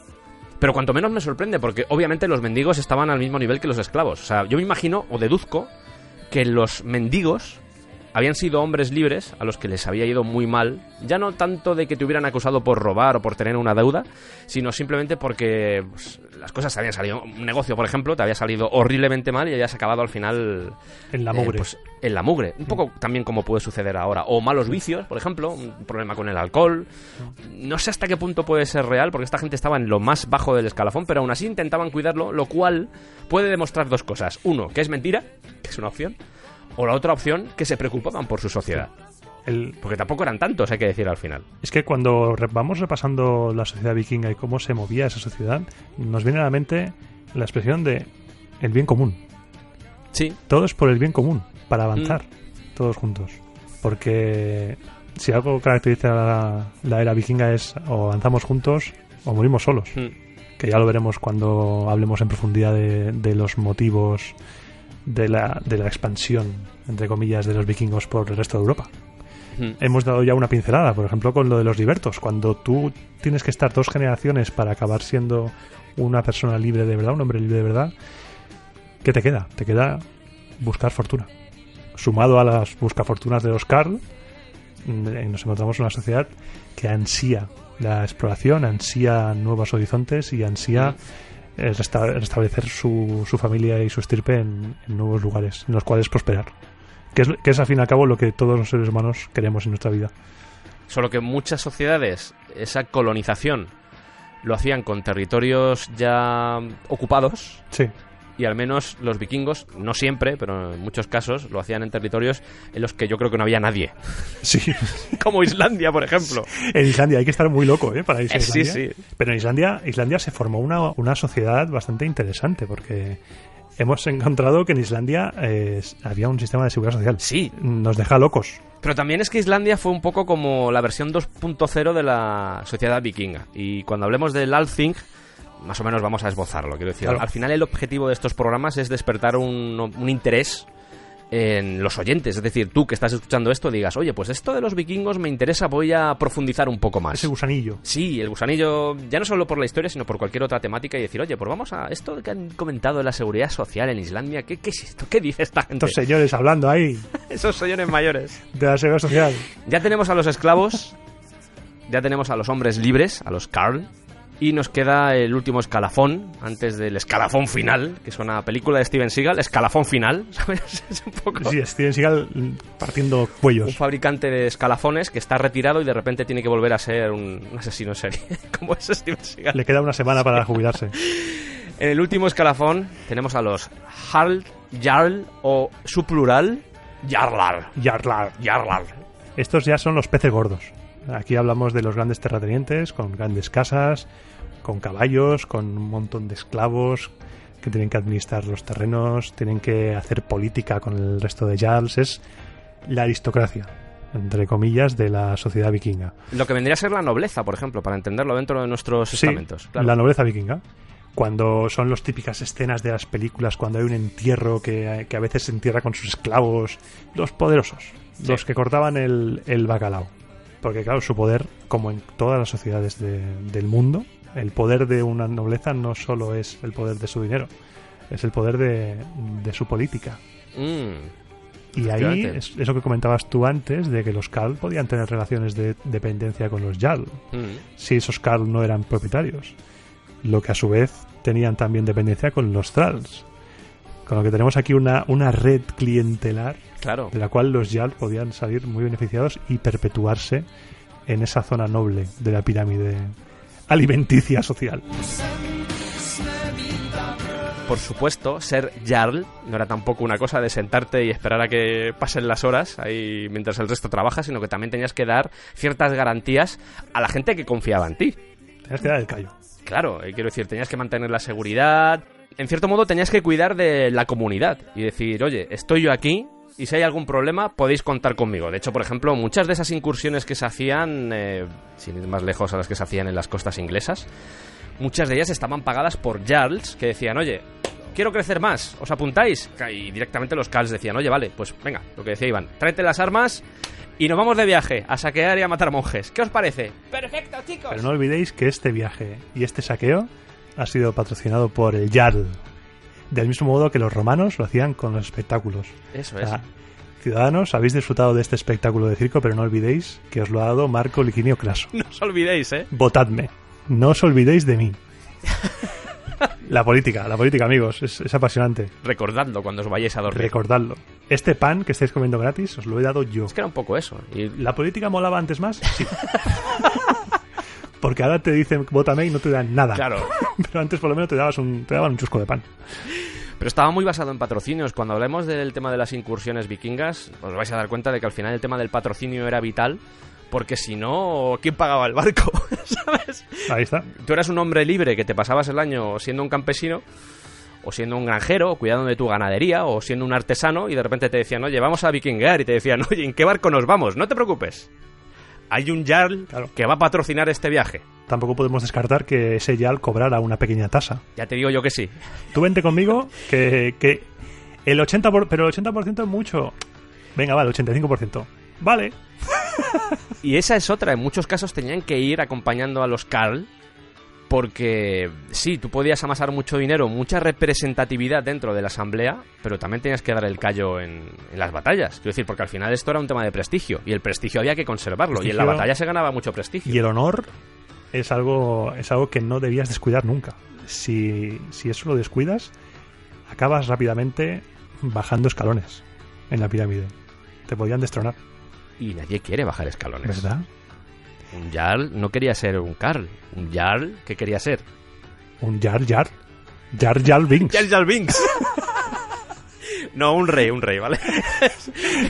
Pero cuanto menos me sorprende, porque obviamente los mendigos estaban al mismo nivel que los esclavos. O sea, yo me imagino o deduzco que los mendigos habían sido hombres libres a los que les había ido muy mal, ya no tanto de que te hubieran acusado por robar o por tener una deuda, sino simplemente porque pues, las cosas habían salido. Un negocio, por ejemplo, te había salido horriblemente mal y habías acabado al final En la mugre. pues, en la mugre. Un poco también como puede suceder ahora. O malos vicios, por ejemplo, un problema con el alcohol. No sé hasta qué punto puede ser real, porque esta gente estaba en lo más bajo del escalafón, pero aún así intentaban cuidarlo, lo cual puede demostrar dos cosas. Uno, que es mentira, que es una opción. O la otra opción, que se preocupaban por su sociedad. Porque tampoco eran tantos, hay que decir al final. Es que cuando vamos repasando la sociedad vikinga y cómo se movía esa sociedad, nos viene a la mente la expresión de el bien común. Sí. Todo es por el bien común, para avanzar todos juntos. Porque si algo caracteriza la era vikinga es o avanzamos juntos o morimos solos. que ya lo veremos cuando hablemos en profundidad de los motivos de la expansión, entre comillas, de los vikingos por el resto de Europa. Hemos dado ya una pincelada, por ejemplo, con lo de los libertos. Cuando tú tienes que estar 2 generaciones para acabar siendo una persona libre de verdad, un hombre libre de verdad, ¿qué te queda? Te queda buscar fortuna. Sumado a las buscafortunas de los Karl, nos encontramos en una sociedad que ansía la exploración, ansía nuevos horizontes y ansía restablecer su familia y su estirpe en nuevos lugares en los cuales prosperar. Que es al fin y al cabo lo que todos los seres humanos queremos en nuestra vida. Solo que muchas sociedades, esa colonización, lo hacían con territorios ya ocupados. Sí. Y al menos los vikingos, no siempre, pero en muchos casos, lo hacían en territorios en los que yo creo que no había nadie. Sí. Como Islandia, por ejemplo. En Islandia hay que estar muy loco, para irse a Islandia. Sí. Pero en Islandia se formó una sociedad bastante interesante, porque hemos encontrado que en Islandia había un sistema de seguridad social. Sí. Nos deja locos. Pero también es que Islandia fue un poco como la versión 2.0 de la sociedad vikinga. Y cuando hablemos del Althing, más o menos vamos a esbozarlo. Quiero decir, claro. Al final el objetivo de estos programas es despertar un interés en los oyentes. Es decir, tú que estás escuchando esto digas, oye, pues esto de los vikingos me interesa, voy a profundizar un poco más. Ese gusanillo. Sí, el gusanillo, ya no solo por la historia, sino por cualquier otra temática y decir, oye, pues vamos a esto que han comentado de la seguridad social en Islandia, ¿qué es esto? ¿Qué dice esta gente? Estos señores hablando ahí. Esos señores mayores. De la seguridad social. Ya tenemos a los esclavos, ya tenemos a los hombres libres, a los Karl, y nos queda el último escalafón, antes del escalafón final, que es una película de Steven Seagal, escalafón final, ¿sabes? Es un poco... Sí, Steven Seagal partiendo cuellos. Un fabricante de escalafones que está retirado y de repente tiene que volver a ser un asesino en serie, como es Steven Seagal. Le queda una semana para jubilarse. En el último escalafón tenemos a los Jarl o su plural, Jarlar. Estos ya son los peces gordos. Aquí hablamos de los grandes terratenientes con grandes casas, con caballos, con un montón de esclavos que tienen que administrar los terrenos, tienen que hacer política con el resto de jarls. Es la aristocracia, entre comillas, de la sociedad vikinga. Lo que vendría a ser la nobleza, por ejemplo, para entenderlo dentro de nuestros estamentos. Claro. La nobleza vikinga. Cuando son las típicas escenas de las películas, cuando hay un entierro que a veces se entierra con sus esclavos, los poderosos, los que cortaban el bacalao. Porque claro, su poder, como en todas las sociedades del mundo, el poder de una nobleza no solo es el poder de su dinero, es el poder de su política. Y ahí es eso que comentabas tú antes, de que los Karl podían tener relaciones de dependencia con los Jarl, si esos Karl no eran propietarios. Lo que a su vez tenían también dependencia con los Thralls. Con lo que tenemos aquí una red clientelar, claro, de la cual los Jarl podían salir muy beneficiados y perpetuarse en esa zona noble de la pirámide alimenticia social. Por supuesto, ser Jarl no era tampoco una cosa de sentarte y esperar a que pasen las horas ahí mientras el resto trabaja, sino que también tenías que dar ciertas garantías a la gente que confiaba en ti. Tenías que dar el callo. Claro, quiero decir, tenías que mantener la seguridad. En cierto modo tenías que cuidar de la comunidad y decir, oye, estoy yo aquí y si hay algún problema podéis contar conmigo. De hecho, por ejemplo, muchas de esas incursiones que se hacían, sin ir más lejos a las que se hacían en las costas inglesas, muchas de ellas estaban pagadas por jarls que decían, oye, quiero crecer más, ¿os apuntáis? Y directamente los Karls decían, oye, vale, pues venga, lo que decía Iván, tráete las armas y nos vamos de viaje a saquear y a matar monjes. ¿Qué os parece? ¡Perfecto, chicos! Pero no olvidéis que este viaje y este saqueo ha sido patrocinado por el Jarl, del mismo modo que los romanos lo hacían con los espectáculos. Eso es. Ciudadanos, habéis disfrutado de este espectáculo de circo, pero no olvidéis que os lo ha dado Marco Licinio Craso. No os olvidéis, Votadme. No os olvidéis de mí. La política, amigos, es apasionante. Recordadlo cuando os vayáis a dormir. Recordadlo. Este pan que estáis comiendo gratis os lo he dado yo. Es que era un poco eso. ¿Y la política molaba antes más? Sí. Porque ahora te dicen vótame y no te dan nada. Claro. Pero antes por lo menos te daban un chusco de pan. Pero estaba muy basado en patrocinios. Cuando hablemos del tema de las incursiones vikingas, os vais a dar cuenta de que al final el tema del patrocinio era vital, porque si no, ¿quién pagaba el barco? ¿Sabes? Ahí está. Tú eras un hombre libre que te pasabas el año siendo un campesino, o siendo un granjero, cuidando de tu ganadería, o siendo un artesano, y de repente te decían, oye, vamos a vikinguear, y te decían, oye, ¿en qué barco nos vamos? No te preocupes. hay un Jarl que va a patrocinar este viaje. Tampoco podemos descartar que ese Jarl cobrara una pequeña tasa. Ya te digo yo que sí. Tú vente conmigo, que el 80%, pero el 80% es mucho. Venga, vale, el 85%. Vale. Y esa es otra. En muchos casos tenían que ir acompañando a los Carl, porque sí, tú podías amasar mucho dinero, mucha representatividad dentro de la asamblea, pero también tenías que dar el callo en las batallas. Quiero decir, porque al final esto era un tema de prestigio, y el prestigio había que conservarlo, y en la batalla se ganaba mucho prestigio. Y el honor es algo que no debías descuidar nunca. Si eso lo descuidas, acabas rápidamente bajando escalones en la pirámide. Te podían destronar. Y nadie quiere bajar escalones. ¿Verdad? Un Jarl no quería ser un Carl. Un Jarl, ¿qué quería ser? Un Jar Jar Binks. Jar Jar Binks. No, un rey, ¿vale?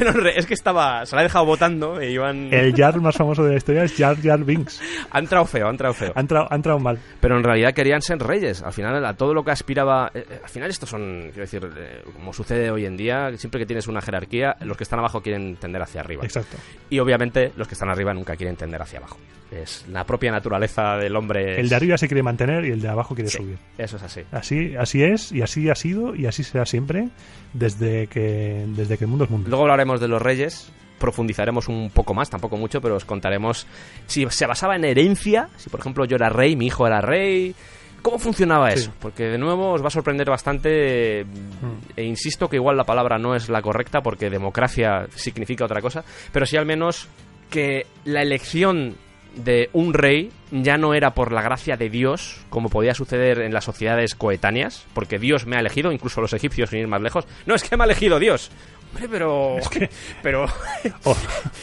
No, un rey. Es que se la ha dejado votando e iban... El Jar más famoso de la historia es Jar Jar Binks. Ha entrado feo. Ha entrado mal. Pero en realidad querían ser reyes. Al final, a todo lo que aspiraba... al final estos son, quiero decir, como sucede hoy en día, siempre que tienes una jerarquía, los que están abajo quieren tender hacia arriba. Exacto. Y obviamente los que están arriba nunca quieren tender hacia abajo. Es la propia naturaleza del hombre. El de arriba se quiere mantener y el de abajo quiere subir. Eso es así. Así es, y así ha sido, y así será siempre, desde que el mundo es mundo. Luego hablaremos de los reyes, profundizaremos un poco más, tampoco mucho, pero os contaremos si se basaba en herencia, si por ejemplo yo era rey, mi hijo era rey, cómo funcionaba eso, porque de nuevo os va a sorprender bastante, e insisto que igual la palabra no es la correcta, porque democracia significa otra cosa, pero sí al menos que la elección de un rey ya no era por la gracia de Dios, como podía suceder en las sociedades coetáneas, porque Dios me ha elegido, incluso los egipcios, sin ir más lejos. No, es que me ha elegido Dios. Hombre, pero... Es que... pero...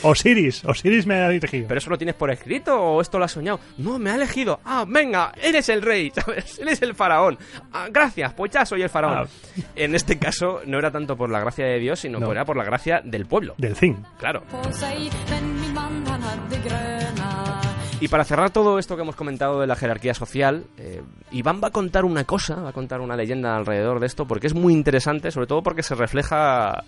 Osiris me ha elegido. ¿Pero eso lo tienes por escrito o esto lo has soñado? No, me ha elegido. Ah, venga, eres el rey, ¿sabes? Eres el faraón. Ah, gracias, pues ya soy el faraón. En este caso no era tanto por la gracia de Dios, sino era por la gracia del pueblo. Del Thing. Claro. Y para cerrar todo esto que hemos comentado de la jerarquía social, Iván va a contar una cosa, va a contar una leyenda alrededor de esto, porque es muy interesante, sobre todo porque se refleja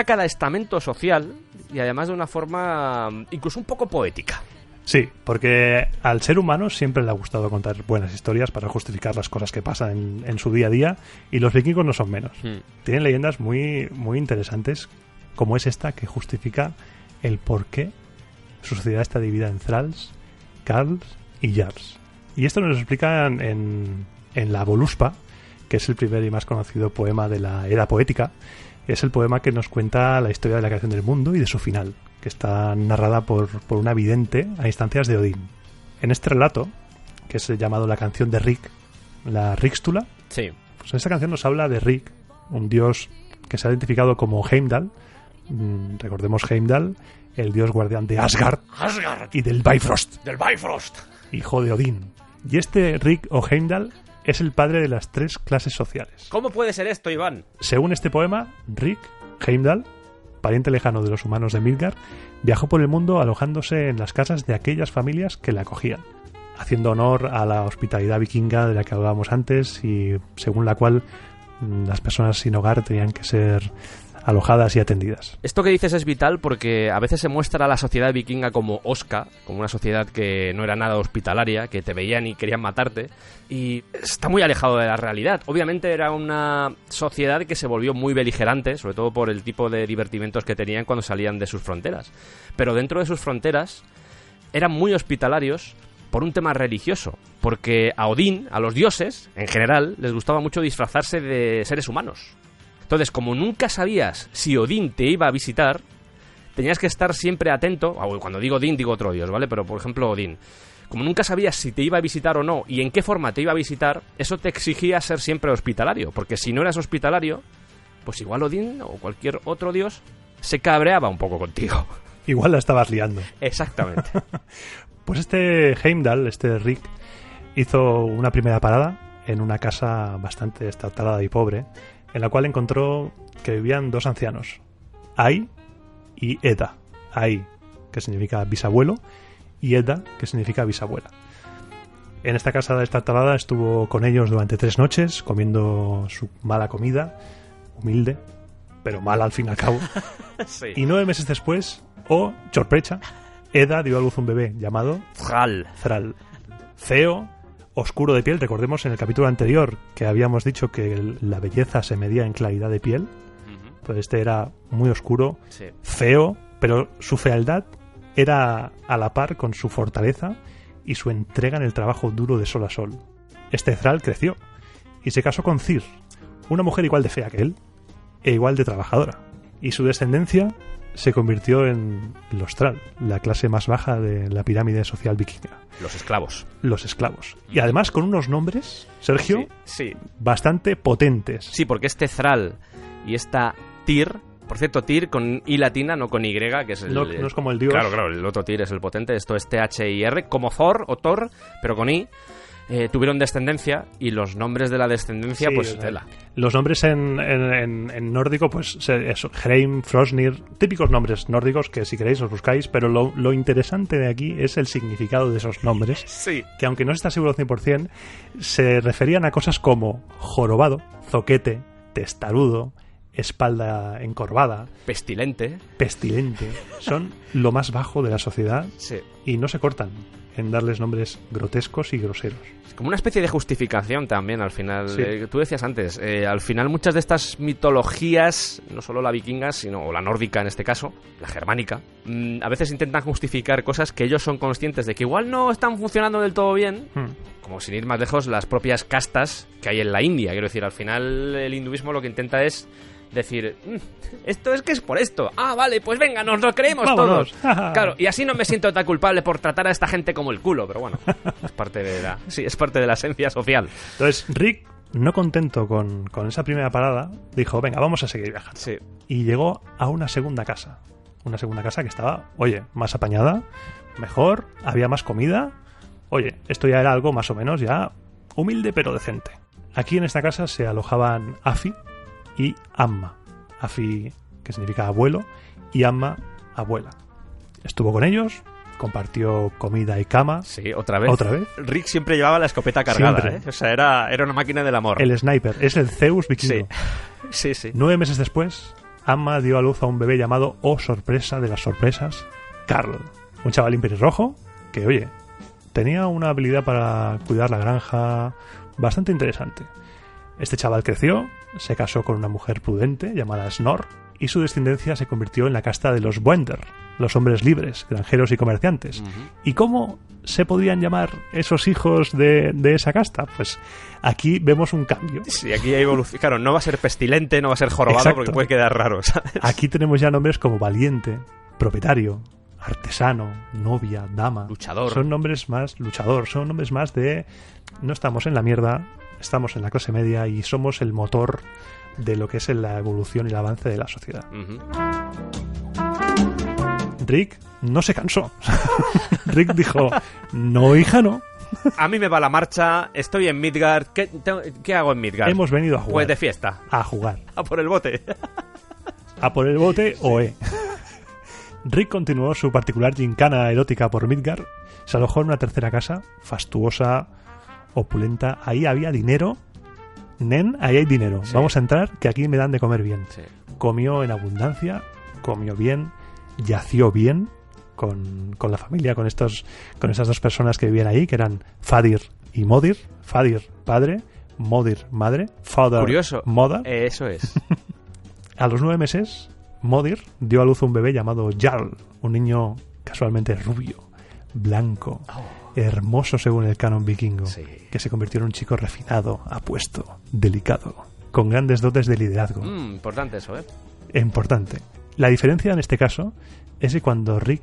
cada estamento social, y además de una forma incluso un poco poética. Sí, porque al ser humano siempre le ha gustado contar buenas historias para justificar las cosas que pasan en su día a día, y los vikingos no son menos. Tienen leyendas muy, muy interesantes, como es esta que justifica el por qué su sociedad está dividida en thralls, carls y jarls. Y esto nos lo explican en la Voluspa, que es el primer y más conocido poema de la Edda Poética. Es el poema que nos cuenta la historia de la creación del mundo y de su final, que está narrada por una vidente a instancias de Odín. En este relato, que es llamado la canción de Rig, la Ríxtula, sí. Pues en esta canción nos habla de Rig, un dios que se ha identificado como Heimdall. Recordemos Heimdall, el dios guardián de Asgard y del Bifrost. Hijo de Odín. Y este Rig o Heimdall es el padre de las 3 clases sociales. ¿Cómo puede ser esto, Iván? Según este poema, Rig, Heimdall, pariente lejano de los humanos de Midgard, viajó por el mundo alojándose en las casas de aquellas familias que le acogían, haciendo honor a la hospitalidad vikinga de la que hablábamos antes, y según la cual las personas sin hogar tenían que ser alojadas y atendidas. Esto que dices es vital porque a veces se muestra a la sociedad vikinga como osca, como una sociedad que no era nada hospitalaria, que te veían y querían matarte, y está muy alejado de la realidad. Obviamente era una sociedad que se volvió muy beligerante, sobre todo por el tipo de divertimentos que tenían cuando salían de sus fronteras. Pero dentro de sus fronteras eran muy hospitalarios por un tema religioso, porque a Odín, a los dioses, en general, les gustaba mucho disfrazarse de seres humanos. Entonces, como nunca sabías si Odín te iba a visitar, tenías que estar siempre atento. Cuando digo Odín, digo otro dios, ¿vale? Pero, por ejemplo, Odín. Como nunca sabías si te iba a visitar o no y en qué forma te iba a visitar, eso te exigía ser siempre hospitalario. Porque si no eras hospitalario, pues igual Odín o cualquier otro dios se cabreaba un poco contigo. Igual la estabas liando. Exactamente. Pues este Heimdall, este Rig, hizo una primera parada en una casa bastante estartalada y pobre, en la cual encontró que vivían 2 ancianos, Ai y Edda. Ai, que significa bisabuelo, y Edda, que significa bisabuela. En esta casa destartalada estuvo con ellos durante 3 noches, comiendo su mala comida, humilde, pero mala al fin y al cabo. Sí. Y 9 meses después, sorpresa, Eda dio a luz un bebé llamado Thrall. Feo, oscuro de piel. Recordemos en el capítulo anterior que habíamos dicho que la belleza se medía en claridad de piel. Pues este era muy oscuro, Sí. feo, pero su fealdad era a la par con su fortaleza y su entrega en el trabajo duro de sol a sol. Este Thrall creció y se casó con Cyr, una mujer igual de fea que él e igual de trabajadora. Y su descendencia se convirtió en los Thrall, la clase más baja de la pirámide social vikinga, Los esclavos. los esclavos. Y además con unos nombres, Sergio, Sí. bastante potentes. Sí, porque este Thrall y esta Tyr, por cierto, Tyr con I latina, no con Y, que es el... No es como el dios. Claro, el otro Tyr es el potente, esto es THIR, como Thor o Thor, pero con I. Tuvieron descendencia y los nombres de la descendencia, Sí, pues tela. Los nombres en nórdico, pues eso, Hreim, Frosnir, típicos nombres nórdicos que si queréis os buscáis, pero lo interesante de aquí es el significado de esos nombres, Sí. que aunque no está seguro al 100%, se referían a cosas como jorobado, zoquete, testarudo, espalda encorvada, Pestilente. pestilente. Son lo más bajo de la sociedad Sí. y no se cortan en darles nombres grotescos y groseros. Como una especie de justificación también al final. Sí. Tú decías antes, al final muchas de estas mitologías, no solo la vikinga, sino o la nórdica en este caso, la germánica, a veces intentan justificar cosas que ellos son conscientes de que igual no están funcionando del todo bien, como sin ir más lejos las propias castas que hay en la India. Quiero decir, al final el hinduismo lo que intenta es decir, esto es que es por esto. Ah, vale, pues venga, nos lo creemos Vámonos. todos. Claro, y así no me siento tan culpable por tratar a esta gente como el culo, pero bueno, es parte de la esencia social. Entonces, Rick, no contento con esa primera parada, dijo, venga, vamos a seguir viajando. Sí. Y llegó a una segunda casa. Una segunda casa que estaba, oye, más apañada, mejor, había más comida. Oye, esto ya era algo más o menos ya humilde pero decente. Aquí en esta casa se alojaban Afi y Amma. Afi, que significa abuelo, y Amma, abuela. Estuvo con ellos, compartió comida y cama. Sí, otra vez. ¿Otra vez? Rick siempre llevaba la escopeta cargada, Siempre. ¿eh? O sea, era una máquina del amor. El sniper, es el Zeus vikingo. Sí, sí. 9 meses después, Amma dio a luz a un bebé llamado, oh sorpresa de las sorpresas, Carl. Un chavalín pelirrojo que, oye, tenía una habilidad para cuidar la granja bastante interesante. Este chaval creció, se casó con una mujer prudente llamada Snor y su descendencia se convirtió en la casta de los Buender, los hombres libres, granjeros y comerciantes. ¿Y cómo se podrían llamar esos hijos de esa casta? Pues aquí vemos un cambio. Sí, aquí hay evolución. Claro, no va a ser pestilente, no va a ser jorobado. Exacto. Porque puede quedar raro, ¿sabes? Aquí tenemos ya nombres como valiente, propietario, artesano, novia, dama. Luchador. Son nombres más luchador, son nombres más de no estamos en la mierda, estamos en la clase media y somos el motor de lo que es la evolución y el avance de la sociedad. Rick no se cansó. Rick dijo, no, hija, no. A mí me va la marcha, estoy en Midgard. ¿Qué hago en Midgard? Hemos venido a jugar. Pues de fiesta. A jugar. A por el bote. A por el bote OE. Rick continuó su particular gincana erótica por Midgard. Se alojó en una tercera casa, fastuosa, opulenta. Ahí había dinero. Nen, ahí hay dinero. Sí. Vamos a entrar, que aquí me dan de comer bien. Sí. Comió en abundancia, comió bien, yació bien con la familia, con estas dos personas que vivían ahí, que eran Fadir y Modir. Fadir, padre, Modir, madre. Father, Curioso. mother. Eso es. A los 9 meses, Modir dio a luz un bebé llamado Jarl, un niño casualmente rubio, blanco, hermoso según el canon vikingo, Sí. que se convirtió en un chico refinado, apuesto, delicado, con grandes dotes de liderazgo. Importante eso, ¿eh? Importante. La diferencia en este caso es que cuando Rick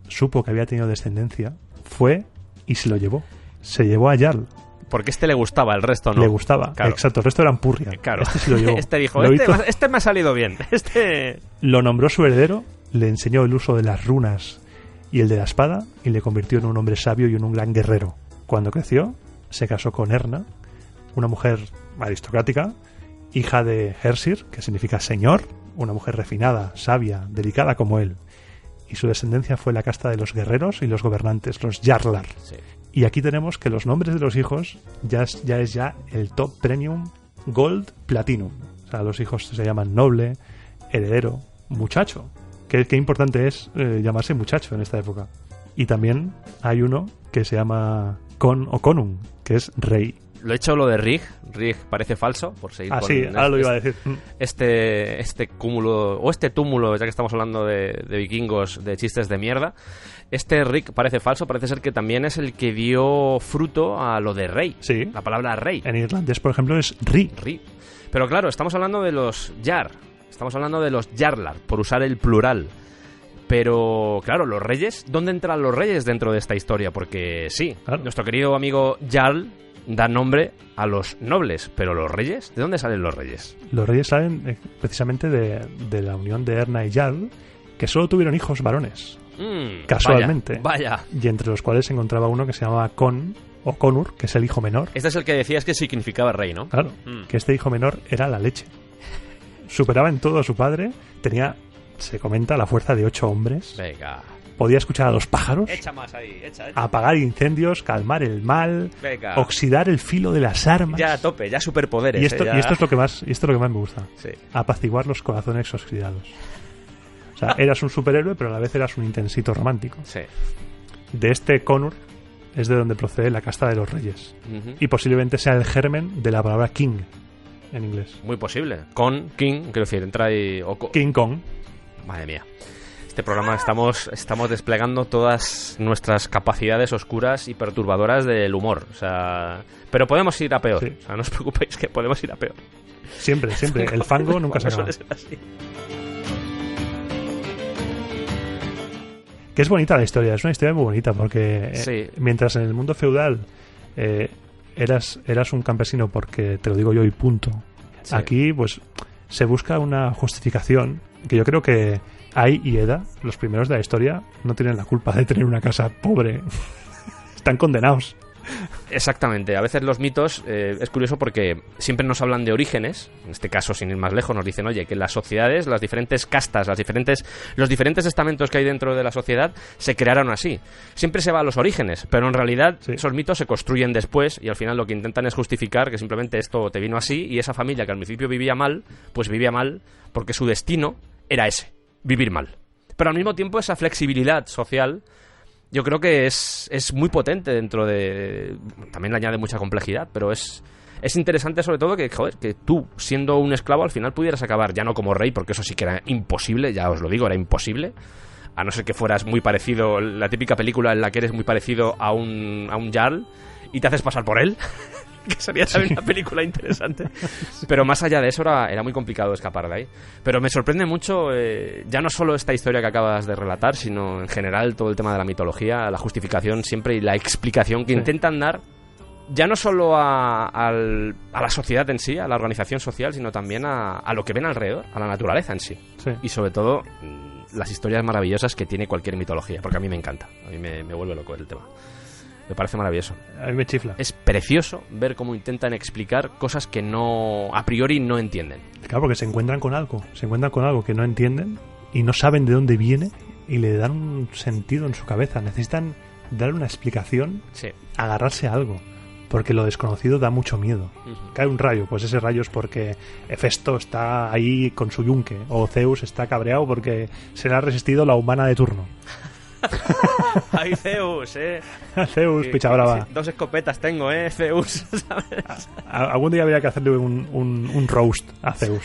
supo que había tenido descendencia, fue y se lo llevó. Se llevó a Jarl. Porque este le gustaba, el resto no. Le gustaba. Claro. Exacto, el resto eran purria. Claro. Este se lo llevó. Este dijo, Lo hizo- este me ha salido bien. Este... Lo nombró su heredero, le enseñó el uso de las runas y el de la espada y le convirtió en un hombre sabio y en un gran guerrero. Cuando creció, se casó con Erna, una mujer aristocrática, hija de Hersir, que significa señor, una mujer refinada, sabia, delicada como él. Y su descendencia fue la casta de los guerreros y los gobernantes, los Jarlar. Sí. Y aquí tenemos que los nombres de los hijos ya es el top premium Gold Platinum. O sea, los hijos se llaman noble, heredero, muchacho, qué importante es llamarse muchacho en esta época. Y también hay uno que se llama Con o Conung, que es rey. Lo he hecho lo de Rig parece falso, por seguir con sí, ahora lo iba a decir. Este cúmulo, o este túmulo, ya que estamos hablando de vikingos, de chistes de mierda. Este Rig parece falso, parece ser que también es el que dio fruto a lo de rey. Sí. La palabra rey. En irlandés, por ejemplo, es ri. Pero claro, estamos hablando de los jar, estamos hablando de los jarlar, por usar el plural. Pero, claro, los reyes, ¿dónde entran los reyes dentro de esta historia? Porque sí, claro, nuestro querido amigo Jarl da nombre a los nobles, pero los reyes, ¿de dónde salen los reyes? Los reyes salen precisamente de la unión de Erna y Jarl, que solo tuvieron hijos varones, casualmente. Vaya. Y entre los cuales se encontraba uno que se llamaba Con o Conur, que es el hijo menor. Este es el que decías que significaba rey, ¿no? Claro, que este hijo menor era la leche. Superaba en todo a su padre, tenía, se comenta, la fuerza de 8 hombres. Venga. Podía escuchar a los pájaros, echa más ahí, echa. apagar incendios, calmar el mal, venga, oxidar el filo de las armas. Ya a tope, ya superpoderes. Y esto es lo que más me gusta. Sí. Apaciguar los corazones oxidados. O sea, eras un superhéroe, pero a la vez eras un intensito romántico. Sí. De este Conur es de donde procede la casta de los reyes. Y posiblemente sea el germen de la palabra king en inglés. Muy posible. Con, king, quiero decir, entra ahí... King Kong. Madre mía. Este programa estamos desplegando todas nuestras capacidades oscuras y perturbadoras del humor. O sea, pero podemos ir a peor. Sí. O sea, no os preocupéis que podemos ir a peor. Siempre. El fango nunca se acaba. Que es bonita la historia. Es una historia muy bonita porque sí, mientras en el mundo feudal eras un campesino porque te lo digo yo y punto. Sí. Aquí pues se busca una justificación que yo creo que Ai y Eda, los primeros de la historia, no tienen la culpa de tener una casa pobre. Están condenados. Exactamente. A veces los mitos, es curioso porque siempre nos hablan de orígenes. En este caso, sin ir más lejos, nos dicen, oye, que las sociedades, las diferentes castas, los diferentes estamentos que hay dentro de la sociedad se crearon así. Siempre se va a los orígenes, pero en realidad sí, esos mitos se construyen después y al final lo que intentan es justificar que simplemente esto te vino así y esa familia que al principio vivía mal, pues vivía mal porque su destino era ese, vivir mal. Pero al mismo tiempo esa flexibilidad social yo creo que es muy potente dentro de... También le añade mucha complejidad, pero es interesante sobre todo que, joder, que tú, siendo un esclavo, al final pudieras acabar ya no como rey, porque eso sí que era imposible, ya os lo digo, era imposible, a no ser que fueras muy parecido, la típica película en la que eres muy parecido a un jarl y te haces pasar por él, que sería también una película interesante. Pero más allá de eso era muy complicado escapar de ahí. Pero me sorprende mucho, ya no solo esta historia que acabas de relatar, sino en general todo el tema de la mitología, la justificación siempre y la explicación que intentan dar, ya no solo a la sociedad en sí, a la organización social, sino también a lo que ven alrededor, a la naturaleza en sí. Y sobre todo las historias maravillosas que tiene cualquier mitología, porque a mí me encanta, a mí me vuelve loco el tema. Me parece maravilloso. A mí me chifla. Es precioso ver cómo intentan explicar cosas que a priori no entienden. Claro, porque se encuentran con algo que no entienden y no saben de dónde viene y le dan un sentido en su cabeza. Necesitan dar una explicación, sí, agarrarse a algo, porque lo desconocido da mucho miedo. Cae un rayo, pues ese rayo es porque Hefesto está ahí con su yunque, o Zeus está cabreado porque se le ha resistido la humana de turno. ¡Ay, Zeus, Zeus, picha brava! 2 escopetas tengo, Zeus, ¿sabes? Algún día habría que hacerle un roast a Zeus.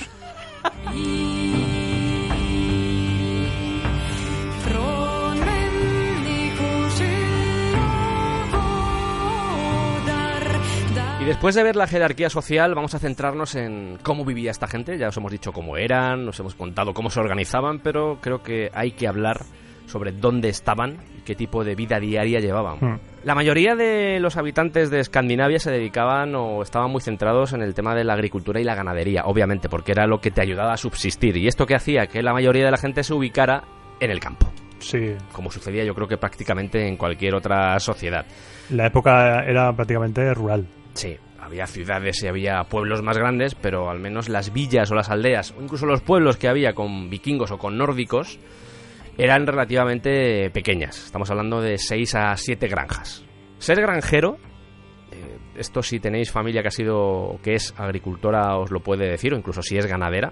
Y después de ver la jerarquía social, vamos a centrarnos en cómo vivía esta gente. Ya os hemos dicho cómo eran, nos hemos contado cómo se organizaban, pero creo que hay que hablar sobre dónde estaban y qué tipo de vida diaria llevaban. La mayoría de los habitantes de Escandinavia se dedicaban o estaban muy centrados en el tema de la agricultura y la ganadería, obviamente, porque era lo que te ayudaba a subsistir. Y esto que hacía que la mayoría de la gente se ubicara en el campo. Sí. Como sucedía yo creo que prácticamente en cualquier otra sociedad. La época era prácticamente rural. Sí. Había ciudades y había pueblos más grandes, pero al menos las villas o las aldeas, o incluso los pueblos que había con vikingos o con nórdicos, eran relativamente pequeñas. Estamos hablando de 6 a 7 granjas. Ser granjero esto si tenéis familia que es agricultora os lo puede decir, o incluso si es ganadera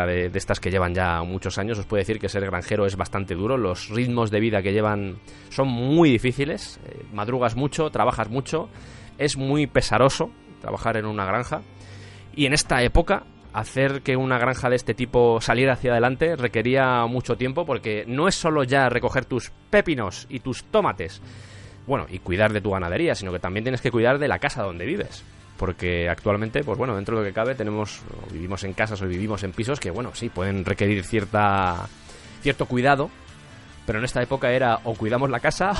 de estas que llevan ya muchos años, os puede decir que ser granjero es bastante duro. Los ritmos de vida que llevan son muy difíciles, madrugas mucho, trabajas mucho, es muy pesaroso trabajar en una granja, y en esta época hacer que una granja de este tipo saliera hacia adelante requería mucho tiempo, porque no es solo ya recoger tus pepinos y tus tomates, bueno, y cuidar de tu ganadería, sino que también tienes que cuidar de la casa donde vives. Porque actualmente, pues bueno, dentro de lo que cabe, vivimos en casas o vivimos en pisos que, bueno, sí, pueden requerir cierto cuidado, pero en esta época era o cuidamos la casa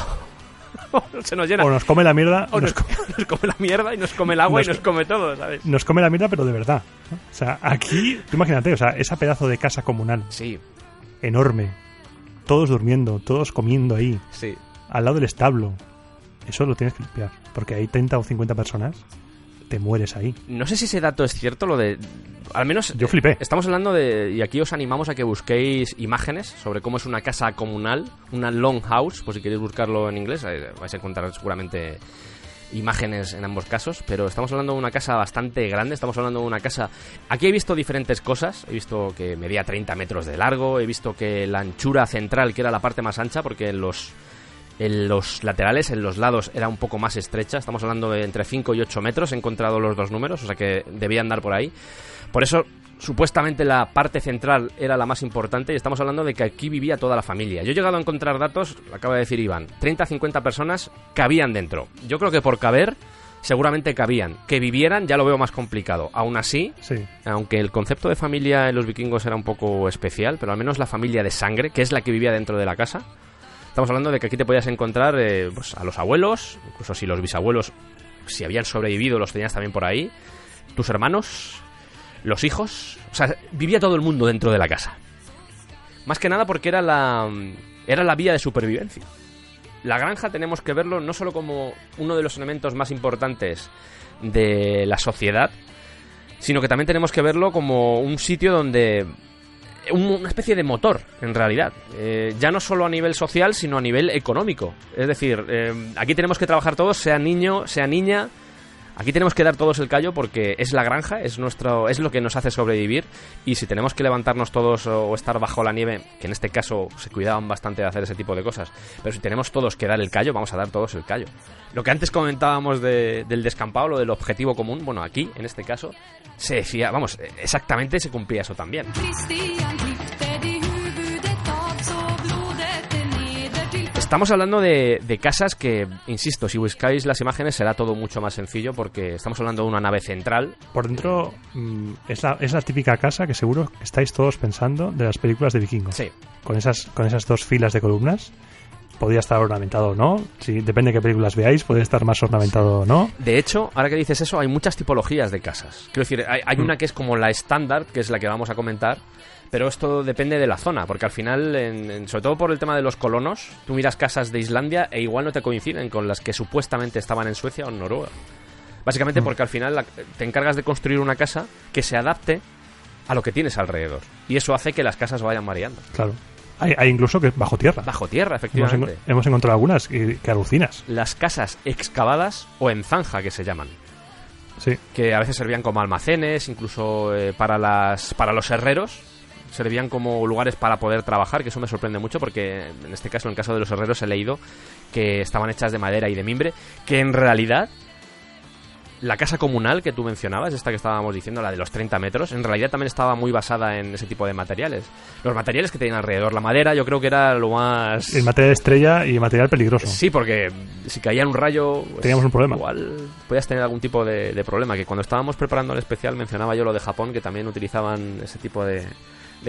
o se nos llena. O nos come la mierda. O nos come la mierda y nos come el agua y nos come todo, ¿sabes? Nos come la mierda, pero de verdad, ¿no? O sea, aquí, tú imagínate, o sea, esa pedazo de casa comunal. Sí. Enorme. Todos durmiendo, todos comiendo ahí. Sí. Al lado del establo. Eso lo tienes que limpiar. Porque hay 30 o 50 personas. Te mueres ahí. No sé si ese dato es cierto, lo de... Al menos... Yo flipé. Estamos hablando de... Y aquí os animamos a que busquéis imágenes sobre cómo es una casa comunal, una longhouse, por si queréis buscarlo en inglés, vais a encontrar seguramente imágenes en ambos casos, pero estamos hablando de una casa bastante grande, estamos hablando de una casa... Aquí he visto diferentes cosas, he visto que medía 30 metros de largo, he visto que la anchura central, que era la parte más ancha, porque en los laterales, en los lados, era un poco más estrecha. Estamos hablando de entre 5 y 8 metros. He encontrado los dos números, o sea que debía andar por ahí. Por eso, supuestamente la parte central era la más importante, y estamos hablando de que aquí vivía toda la familia. Yo he llegado a encontrar datos, lo acaba de decir Iván, 30-50 personas cabían dentro. Yo creo que por caber, seguramente cabían. Que vivieran ya lo veo más complicado. Aún así, sí, aunque el concepto de familia en los vikingos era un poco especial, pero al menos la familia de sangre, que es la que vivía dentro de la casa... Estamos hablando de que aquí te podías encontrar pues a los abuelos, incluso si los bisabuelos, si habían sobrevivido, los tenías también por ahí, tus hermanos, los hijos, o sea, vivía todo el mundo dentro de la casa. Más que nada porque era la vía de supervivencia. La granja tenemos que verlo no solo como uno de los elementos más importantes de la sociedad, sino que también tenemos que verlo como un sitio donde... una especie de motor, en realidad. Ya no solo a nivel social, sino a nivel económico. Es decir, aquí tenemos que trabajar todos, sea niño, sea niña. Aquí tenemos que dar todos el callo porque es la granja, es lo que nos hace sobrevivir. Y si tenemos que levantarnos todos o estar bajo la nieve, que en este caso se cuidaban bastante de hacer ese tipo de cosas, pero si tenemos todos que dar el callo, vamos a dar todos el callo. Lo que antes comentábamos del descampado, lo del objetivo común, bueno, aquí, en este caso, se decía, vamos, exactamente se cumplía eso también. Estamos hablando de casas que, insisto, si buscáis las imágenes será todo mucho más sencillo porque estamos hablando de una nave central. Por dentro es la típica casa que seguro que estáis todos pensando de las películas de vikingos. Sí. Con esas dos filas de columnas. Podría estar ornamentado o no. Sí, depende de qué películas veáis, puede estar más ornamentado o no. De hecho, ahora que dices eso, hay muchas tipologías de casas. Quiero decir, hay una que es como la estándar, que es la que vamos a comentar, pero esto depende de la zona, porque al final, sobre todo por el tema de los colonos, tú miras casas de Islandia e igual no te coinciden con las que supuestamente estaban en Suecia o en Noruega. Básicamente porque al final te encargas de construir una casa que se adapte a lo que tienes alrededor. Y eso hace que las casas vayan variando. Claro. Hay incluso que bajo tierra. Bajo tierra, efectivamente. Hemos encontrado algunas que alucinas. Las casas excavadas o en zanja, que se llaman. Sí. Que a veces servían como almacenes, incluso para los herreros. Servían como lugares para poder trabajar, que eso me sorprende mucho porque en este caso, en el caso de los herreros, he leído que estaban hechas de madera y de mimbre, que en realidad la casa comunal que tú mencionabas, esta que estábamos diciendo, la de los 30 metros, en realidad también estaba muy basada en ese tipo de materiales. Los materiales que tenían alrededor, la madera, yo creo que era lo más... El material estrella y material peligroso. Sí, porque si caía un rayo... Pues, teníamos un problema. Igual podías tener algún tipo de problema, que cuando estábamos preparando el especial mencionaba yo lo de Japón, que también utilizaban ese tipo de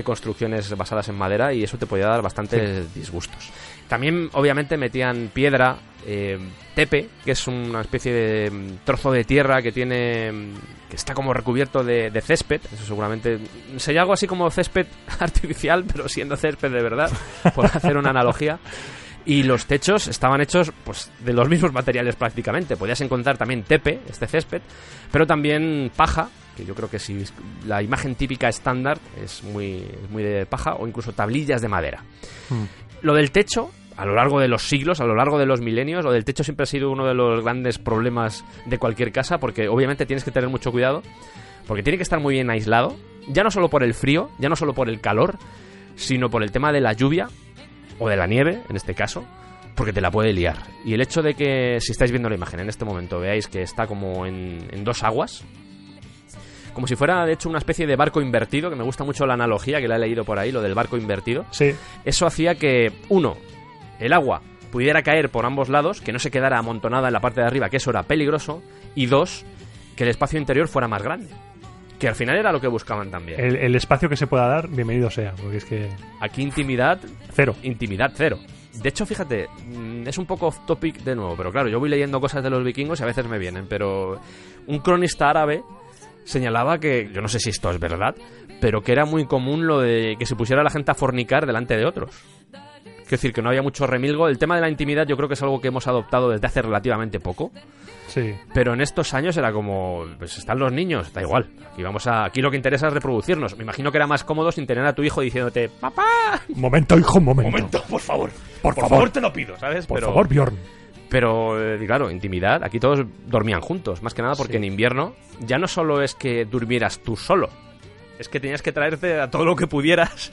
construcciones basadas en madera y eso te podía dar bastantes disgustos. También, obviamente, metían piedra, tepe, que es una especie de trozo de tierra que está como recubierto de césped. Eso seguramente sería algo así como césped artificial, pero siendo césped de verdad, por hacer una analogía. Y los techos estaban hechos pues de los mismos materiales prácticamente. Podías encontrar también tepe, este césped, pero también paja, que yo creo que si la imagen típica estándar es muy de paja, o incluso tablillas de madera. Lo del techo, a lo largo de los siglos, a lo largo de los milenios. Lo del techo siempre ha sido uno de los grandes problemas de cualquier casa, porque obviamente tienes que tener mucho cuidado, porque tiene que estar muy bien aislado, ya no solo por el frío, ya no solo por el calor, sino por el tema de la lluvia, o de la nieve, en este caso, porque te la puede liar. Y el hecho de que, si estáis viendo la imagen en este momento, veáis que está como en dos aguas, como si fuera, de hecho, una especie de barco invertido, que me gusta mucho la analogía, que la he leído por ahí, lo del barco invertido. Sí. Eso hacía que, uno, el agua pudiera caer por ambos lados, que no se quedara amontonada en la parte de arriba, que eso era peligroso, y dos, que el espacio interior fuera más grande, que al final era lo que buscaban también. El espacio que se pueda dar, bienvenido sea, porque es que... Aquí intimidad cero. Intimidad cero. De hecho, fíjate, es un poco off topic de nuevo, pero claro, yo voy leyendo cosas de los vikingos y a veces me vienen, pero un cronista árabe señalaba que, yo no sé si esto es verdad, pero que era muy común lo de que se pusiera la gente a fornicar delante de otros. Quiero decir, que no había mucho remilgo. El tema de la intimidad yo creo que es algo que hemos adoptado desde hace relativamente poco. Sí. Pero en estos años era como, pues están los niños, da igual. Aquí lo que interesa es reproducirnos. Me imagino que era más cómodo sin tener a tu hijo diciéndote, ¡papá! Momento, hijo, momento. Momento, por favor. Por favor te lo pido, ¿sabes? Por favor, Bjorn. Pero, claro, intimidad. Aquí todos dormían juntos, más que nada porque en invierno ya no solo es que durmieras tú solo, es que tenías que traerte a todo lo que pudieras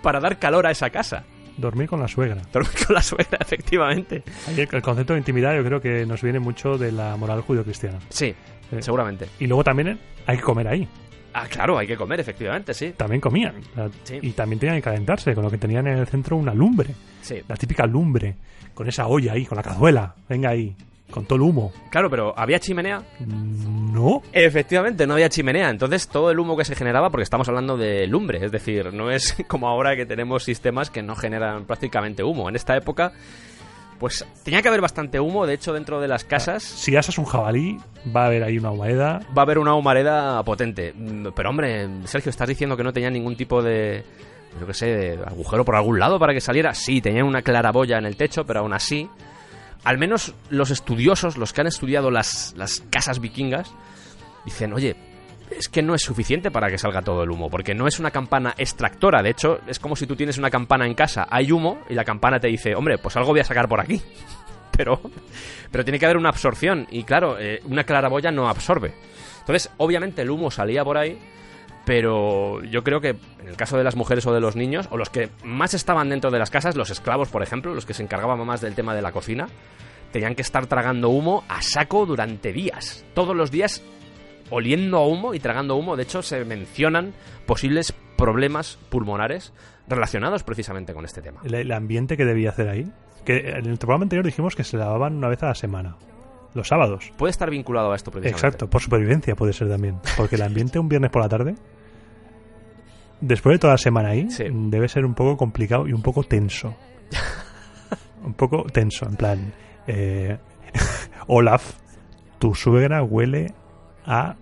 para dar calor a esa casa. Dormir con la suegra. Dormir con la suegra, efectivamente. Ahí el concepto de intimidad yo creo que nos viene mucho de la moral judio-cristiana. Sí, seguramente. Y luego también hay que comer ahí. Ah, claro, hay que comer, efectivamente, sí. También comían. Sí. Y también tenían que calentarse, con lo que tenían en el centro una lumbre. Sí. La típica lumbre, con esa olla ahí, con la cazuela. Venga ahí, con todo el humo. Claro, pero ¿había chimenea? No. Efectivamente, no había chimenea. Entonces todo el humo que se generaba, porque estamos hablando de lumbre, es decir, no es como ahora que tenemos sistemas que no generan prácticamente humo. En esta época, pues tenía que haber bastante humo. De hecho, dentro de las casas, Si asas un jabalí, va a haber ahí una humareda. va a haber una humareda potente. Pero hombre, Sergio, ¿estás diciendo que no tenía ningún tipo de, yo qué sé, de agujero por algún lado para que saliera? Sí, tenían una claraboya en el techo, pero aún así, al menos los estudiosos, los que han estudiado las casas vikingas, dicen, oye, es que no es suficiente para que salga todo el humo, porque no es una campana extractora. De hecho, es como si tú tienes una campana en casa, hay humo, y la campana te dice, hombre, pues algo voy a sacar por aquí. Pero tiene que haber una absorción, y claro, una claraboya no absorbe. Entonces, obviamente el humo salía por ahí, pero yo creo que en el caso de las mujeres o de los niños, o los que más estaban dentro de las casas, los esclavos, por ejemplo, los que se encargaban más del tema de la cocina, tenían que estar tragando humo a saco durante días. Todos los días oliendo a humo y tragando humo. De hecho, se mencionan posibles problemas pulmonares relacionados precisamente con este tema. El ambiente que debía hacer ahí. Que en el programa anterior dijimos que se lavaban una vez a la semana. Los sábados. Puede estar vinculado a esto precisamente. Exacto, por supervivencia puede ser también. Porque el ambiente un viernes por la tarde, después de toda la semana ahí, sí, debe ser un poco complicado y un poco tenso. Un poco tenso, en plan... Olaf, tu suegra huele a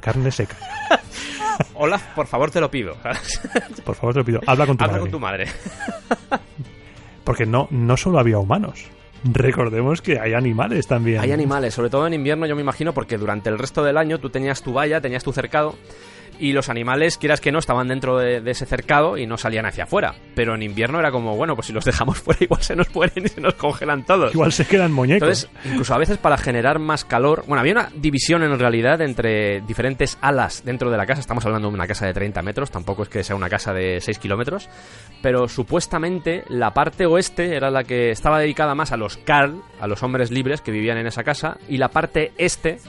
carne seca. Olaf, por favor te lo pido. Por favor te lo pido, habla con tu madre. Habla con tu madre. Porque no solo había humanos. Recordemos que hay animales también. Hay animales, sobre todo en invierno, yo me imagino, porque durante el resto del año tú tenías tu valla, tenías tu cercado, y los animales, quieras que no, estaban dentro de ese cercado y no salían hacia afuera. Pero en invierno era como, bueno, pues si los dejamos fuera igual se nos mueren y se nos congelan todos. Igual se quedan muñecos. Entonces, incluso a veces para generar más calor... Bueno, había una división en realidad entre diferentes alas dentro de la casa. Estamos hablando de una casa de 30 metros, tampoco es que sea una casa de 6 kilómetros. Pero supuestamente la parte oeste era la que estaba dedicada más a los Karl, a los hombres libres que vivían en esa casa. Y la parte este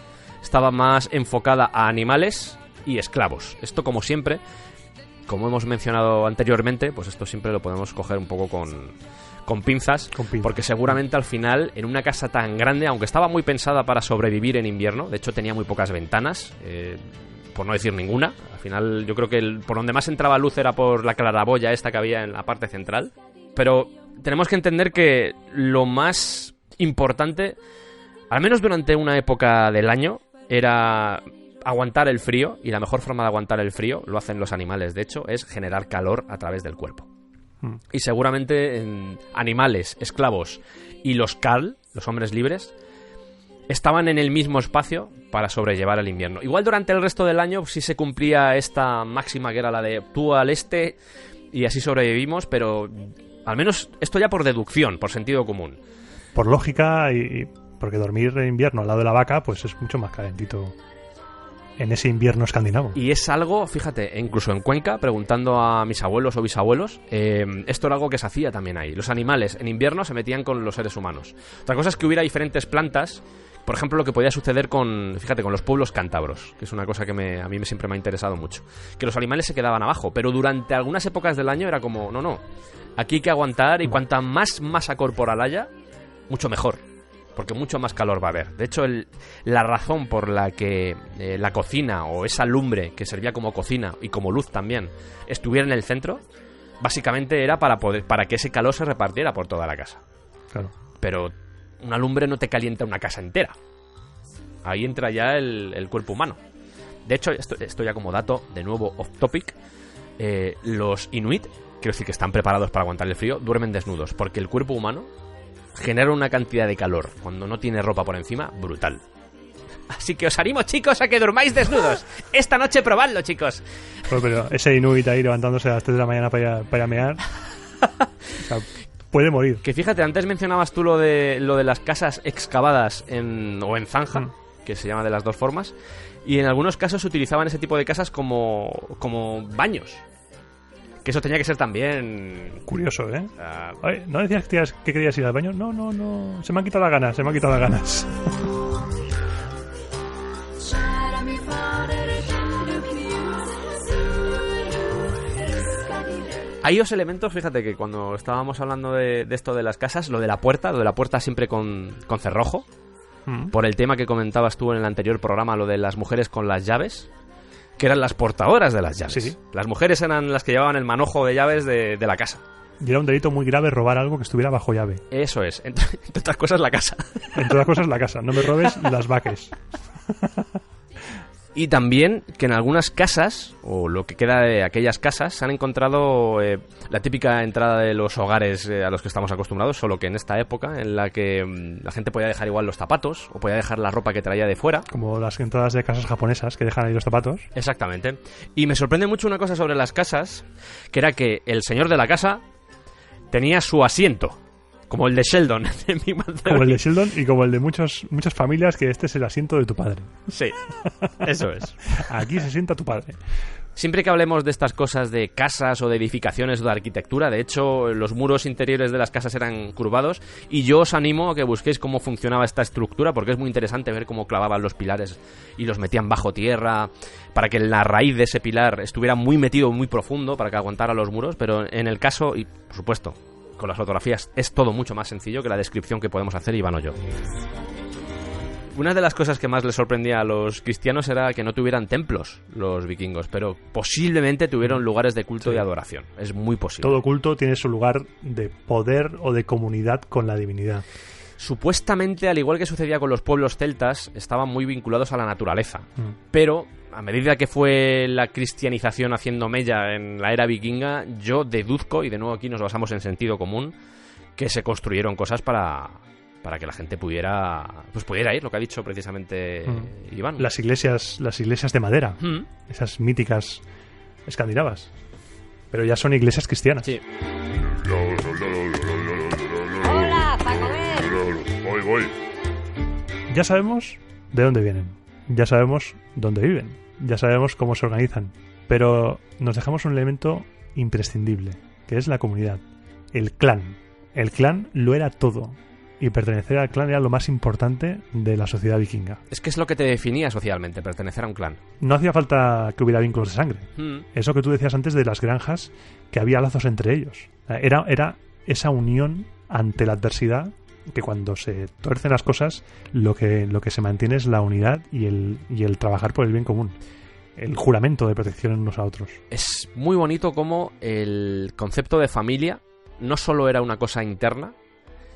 estaba más enfocada a animales y esclavos. Esto, como siempre, como hemos mencionado anteriormente, pues esto siempre lo podemos coger un poco con pinzas, porque seguramente al final, en una casa tan grande, aunque estaba muy pensada para sobrevivir en invierno, de hecho tenía muy pocas ventanas, por no decir ninguna, al final yo creo que por donde más entraba luz era por la claraboya esta que había en la parte central, pero tenemos que entender que lo más importante, al menos durante una época del año, era aguantar el frío, y la mejor forma de aguantar el frío, lo hacen los animales, de hecho, es generar calor a través del cuerpo. Y seguramente animales, esclavos y los Karl, los hombres libres, estaban en el mismo espacio para sobrellevar el invierno. Igual durante el resto del año sí se cumplía esta máxima que era la de tú al este y así sobrevivimos, pero Al menos esto ya por deducción, por sentido común. Por lógica y porque dormir en invierno al lado de la vaca pues es mucho más calentito en ese invierno escandinavo. Y es algo, fíjate, incluso en Cuenca, preguntando a mis abuelos o bisabuelos, esto era algo que se hacía también ahí. Los animales en invierno se metían con los seres humanos. Otra cosa es que hubiera diferentes plantas. Por ejemplo, lo que podía suceder con los pueblos cántabros, que es una cosa que a mí siempre me ha interesado mucho. Que los animales se quedaban abajo, pero durante algunas épocas del año era como, no, aquí hay que aguantar y cuanta más masa corporal haya, mucho mejor, porque mucho más calor va a haber. De hecho, la razón por la que la cocina o esa lumbre que servía como cocina y como luz también estuviera en el centro, básicamente era para que ese calor se repartiera por toda la casa. Claro. Pero una lumbre no te calienta una casa entera. Ahí entra ya el cuerpo humano. De hecho, esto ya como dato, de nuevo off topic, los inuit, quiero decir que están preparados para aguantar el frío, duermen desnudos, porque el cuerpo humano genera una cantidad de calor cuando no tiene ropa por encima brutal. Así que os animo, chicos, a que durmáis desnudos. Esta noche probadlo, chicos. Bueno, pero ese inuit ahí levantándose a las 3 de la mañana para ir a mear, o sea, puede morir. Que fíjate, antes mencionabas tú lo de las casas excavadas o en zanja, que se llama de las dos formas, y en algunos casos se utilizaban ese tipo de casas como baños. Que eso tenía que ser también... Curioso, ¿eh? Oye, ¿no decías que querías ir al baño? No. Se me han quitado las ganas. Hay dos elementos, fíjate que cuando estábamos hablando de esto de las casas, lo de la puerta siempre con cerrojo, por el tema que comentabas tú en el anterior programa, lo de las mujeres con las llaves, que eran las portadoras de las llaves. Sí. Las mujeres eran las que llevaban el manojo de llaves de la casa. Y era un delito muy grave robar algo que estuviera bajo llave. Eso es, entre otras cosas la casa. Entre otras cosas la casa, no me robes las vaques. Y también que en algunas casas, o lo que queda de aquellas casas, se han encontrado la típica entrada de los hogares a los que estamos acostumbrados, solo que en esta época en la que la gente podía dejar igual los zapatos, o podía dejar la ropa que traía de fuera. Como las entradas de casas japonesas que dejan ahí los zapatos. Exactamente. Y me sorprende mucho una cosa sobre las casas, que era que el señor de la casa tenía su asiento. Como el de Sheldon. Como el de Sheldon y como el de muchas familias, que este es el asiento de tu padre. Sí, eso es. Aquí se sienta tu padre. Siempre que hablemos de estas cosas de casas o de edificaciones o de arquitectura, de hecho, los muros interiores de las casas eran curvados, y yo os animo a que busquéis cómo funcionaba esta estructura, porque es muy interesante ver cómo clavaban los pilares y los metían bajo tierra, para que la raíz de ese pilar estuviera muy metido, muy profundo, para que aguantara los muros, pero en el caso, y por supuesto, con las fotografías es todo mucho más sencillo que la descripción que podemos hacer Iván o yo. Una de las cosas que más les sorprendía a los cristianos era que no tuvieran templos los vikingos, pero posiblemente tuvieron lugares de culto y adoración. Es muy posible. Todo culto tiene su lugar de poder o de comunidad con la divinidad. Supuestamente, al igual que sucedía con los pueblos celtas, estaban muy vinculados a la naturaleza. Pero a medida que fue la cristianización haciendo mella en la era vikinga, yo deduzco, y de nuevo aquí nos basamos en sentido común, que se construyeron cosas para que la gente pudiera ir, lo que ha dicho precisamente Iván. Las iglesias de madera, esas míticas escandinavas, pero ya son iglesias cristianas. Sí. Hola, para comer. Voy. Ya sabemos de dónde vienen, ya sabemos dónde viven, ya sabemos cómo se organizan, pero nos dejamos un elemento imprescindible, que es la comunidad, el clan. El clan lo era todo, y pertenecer al clan era lo más importante de la sociedad vikinga. Es que es lo que te definía socialmente, pertenecer a un clan. No hacía falta que hubiera vínculos de sangre. Eso que tú decías antes de las granjas, que había lazos entre ellos. Era esa unión ante la adversidad, que cuando se tuercen las cosas, lo que se mantiene es la unidad y el trabajar por el bien común. El juramento de protección unos a otros. Es muy bonito cómo el concepto de familia no solo era una cosa interna,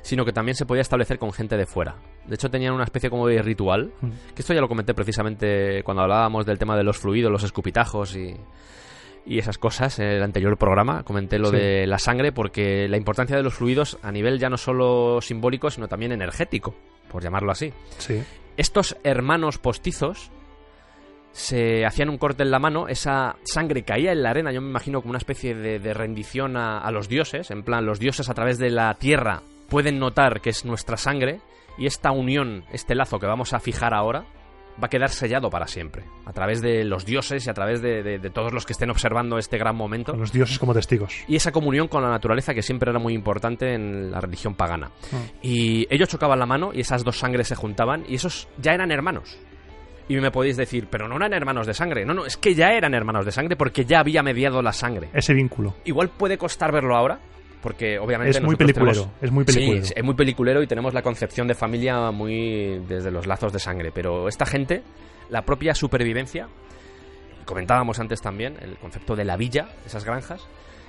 sino que también se podía establecer con gente de fuera. De hecho, tenían una especie como de ritual, que esto ya lo comenté precisamente cuando hablábamos del tema de los fluidos, los escupitajos y esas cosas en el anterior programa. Comenté lo de la sangre, porque la importancia de los fluidos a nivel ya no solo simbólico, sino también energético, por llamarlo así. Sí. Estos hermanos postizos se hacían un corte en la mano, esa sangre caía en la arena, yo me imagino como una especie de rendición a los dioses, en plan, los dioses a través de la tierra pueden notar que es nuestra sangre, y esta unión, este lazo que vamos a fijar ahora, va a quedar sellado para siempre, a través de los dioses y a través de todos los que estén observando este gran momento. Con los dioses como testigos. Y esa comunión con la naturaleza que siempre era muy importante en la religión pagana. Y ellos chocaban la mano y esas dos sangres se juntaban y esos ya eran hermanos. Y me podéis decir, pero no eran hermanos de sangre. No, es que ya eran hermanos de sangre porque ya había mediado la sangre. Ese vínculo. Igual puede costar verlo ahora, porque obviamente es muy peliculero, es muy peliculero. Sí, es muy peliculero y tenemos la concepción de familia muy desde los lazos de sangre, pero esta gente, la propia supervivencia, comentábamos antes también el concepto de la villa, esas granjas,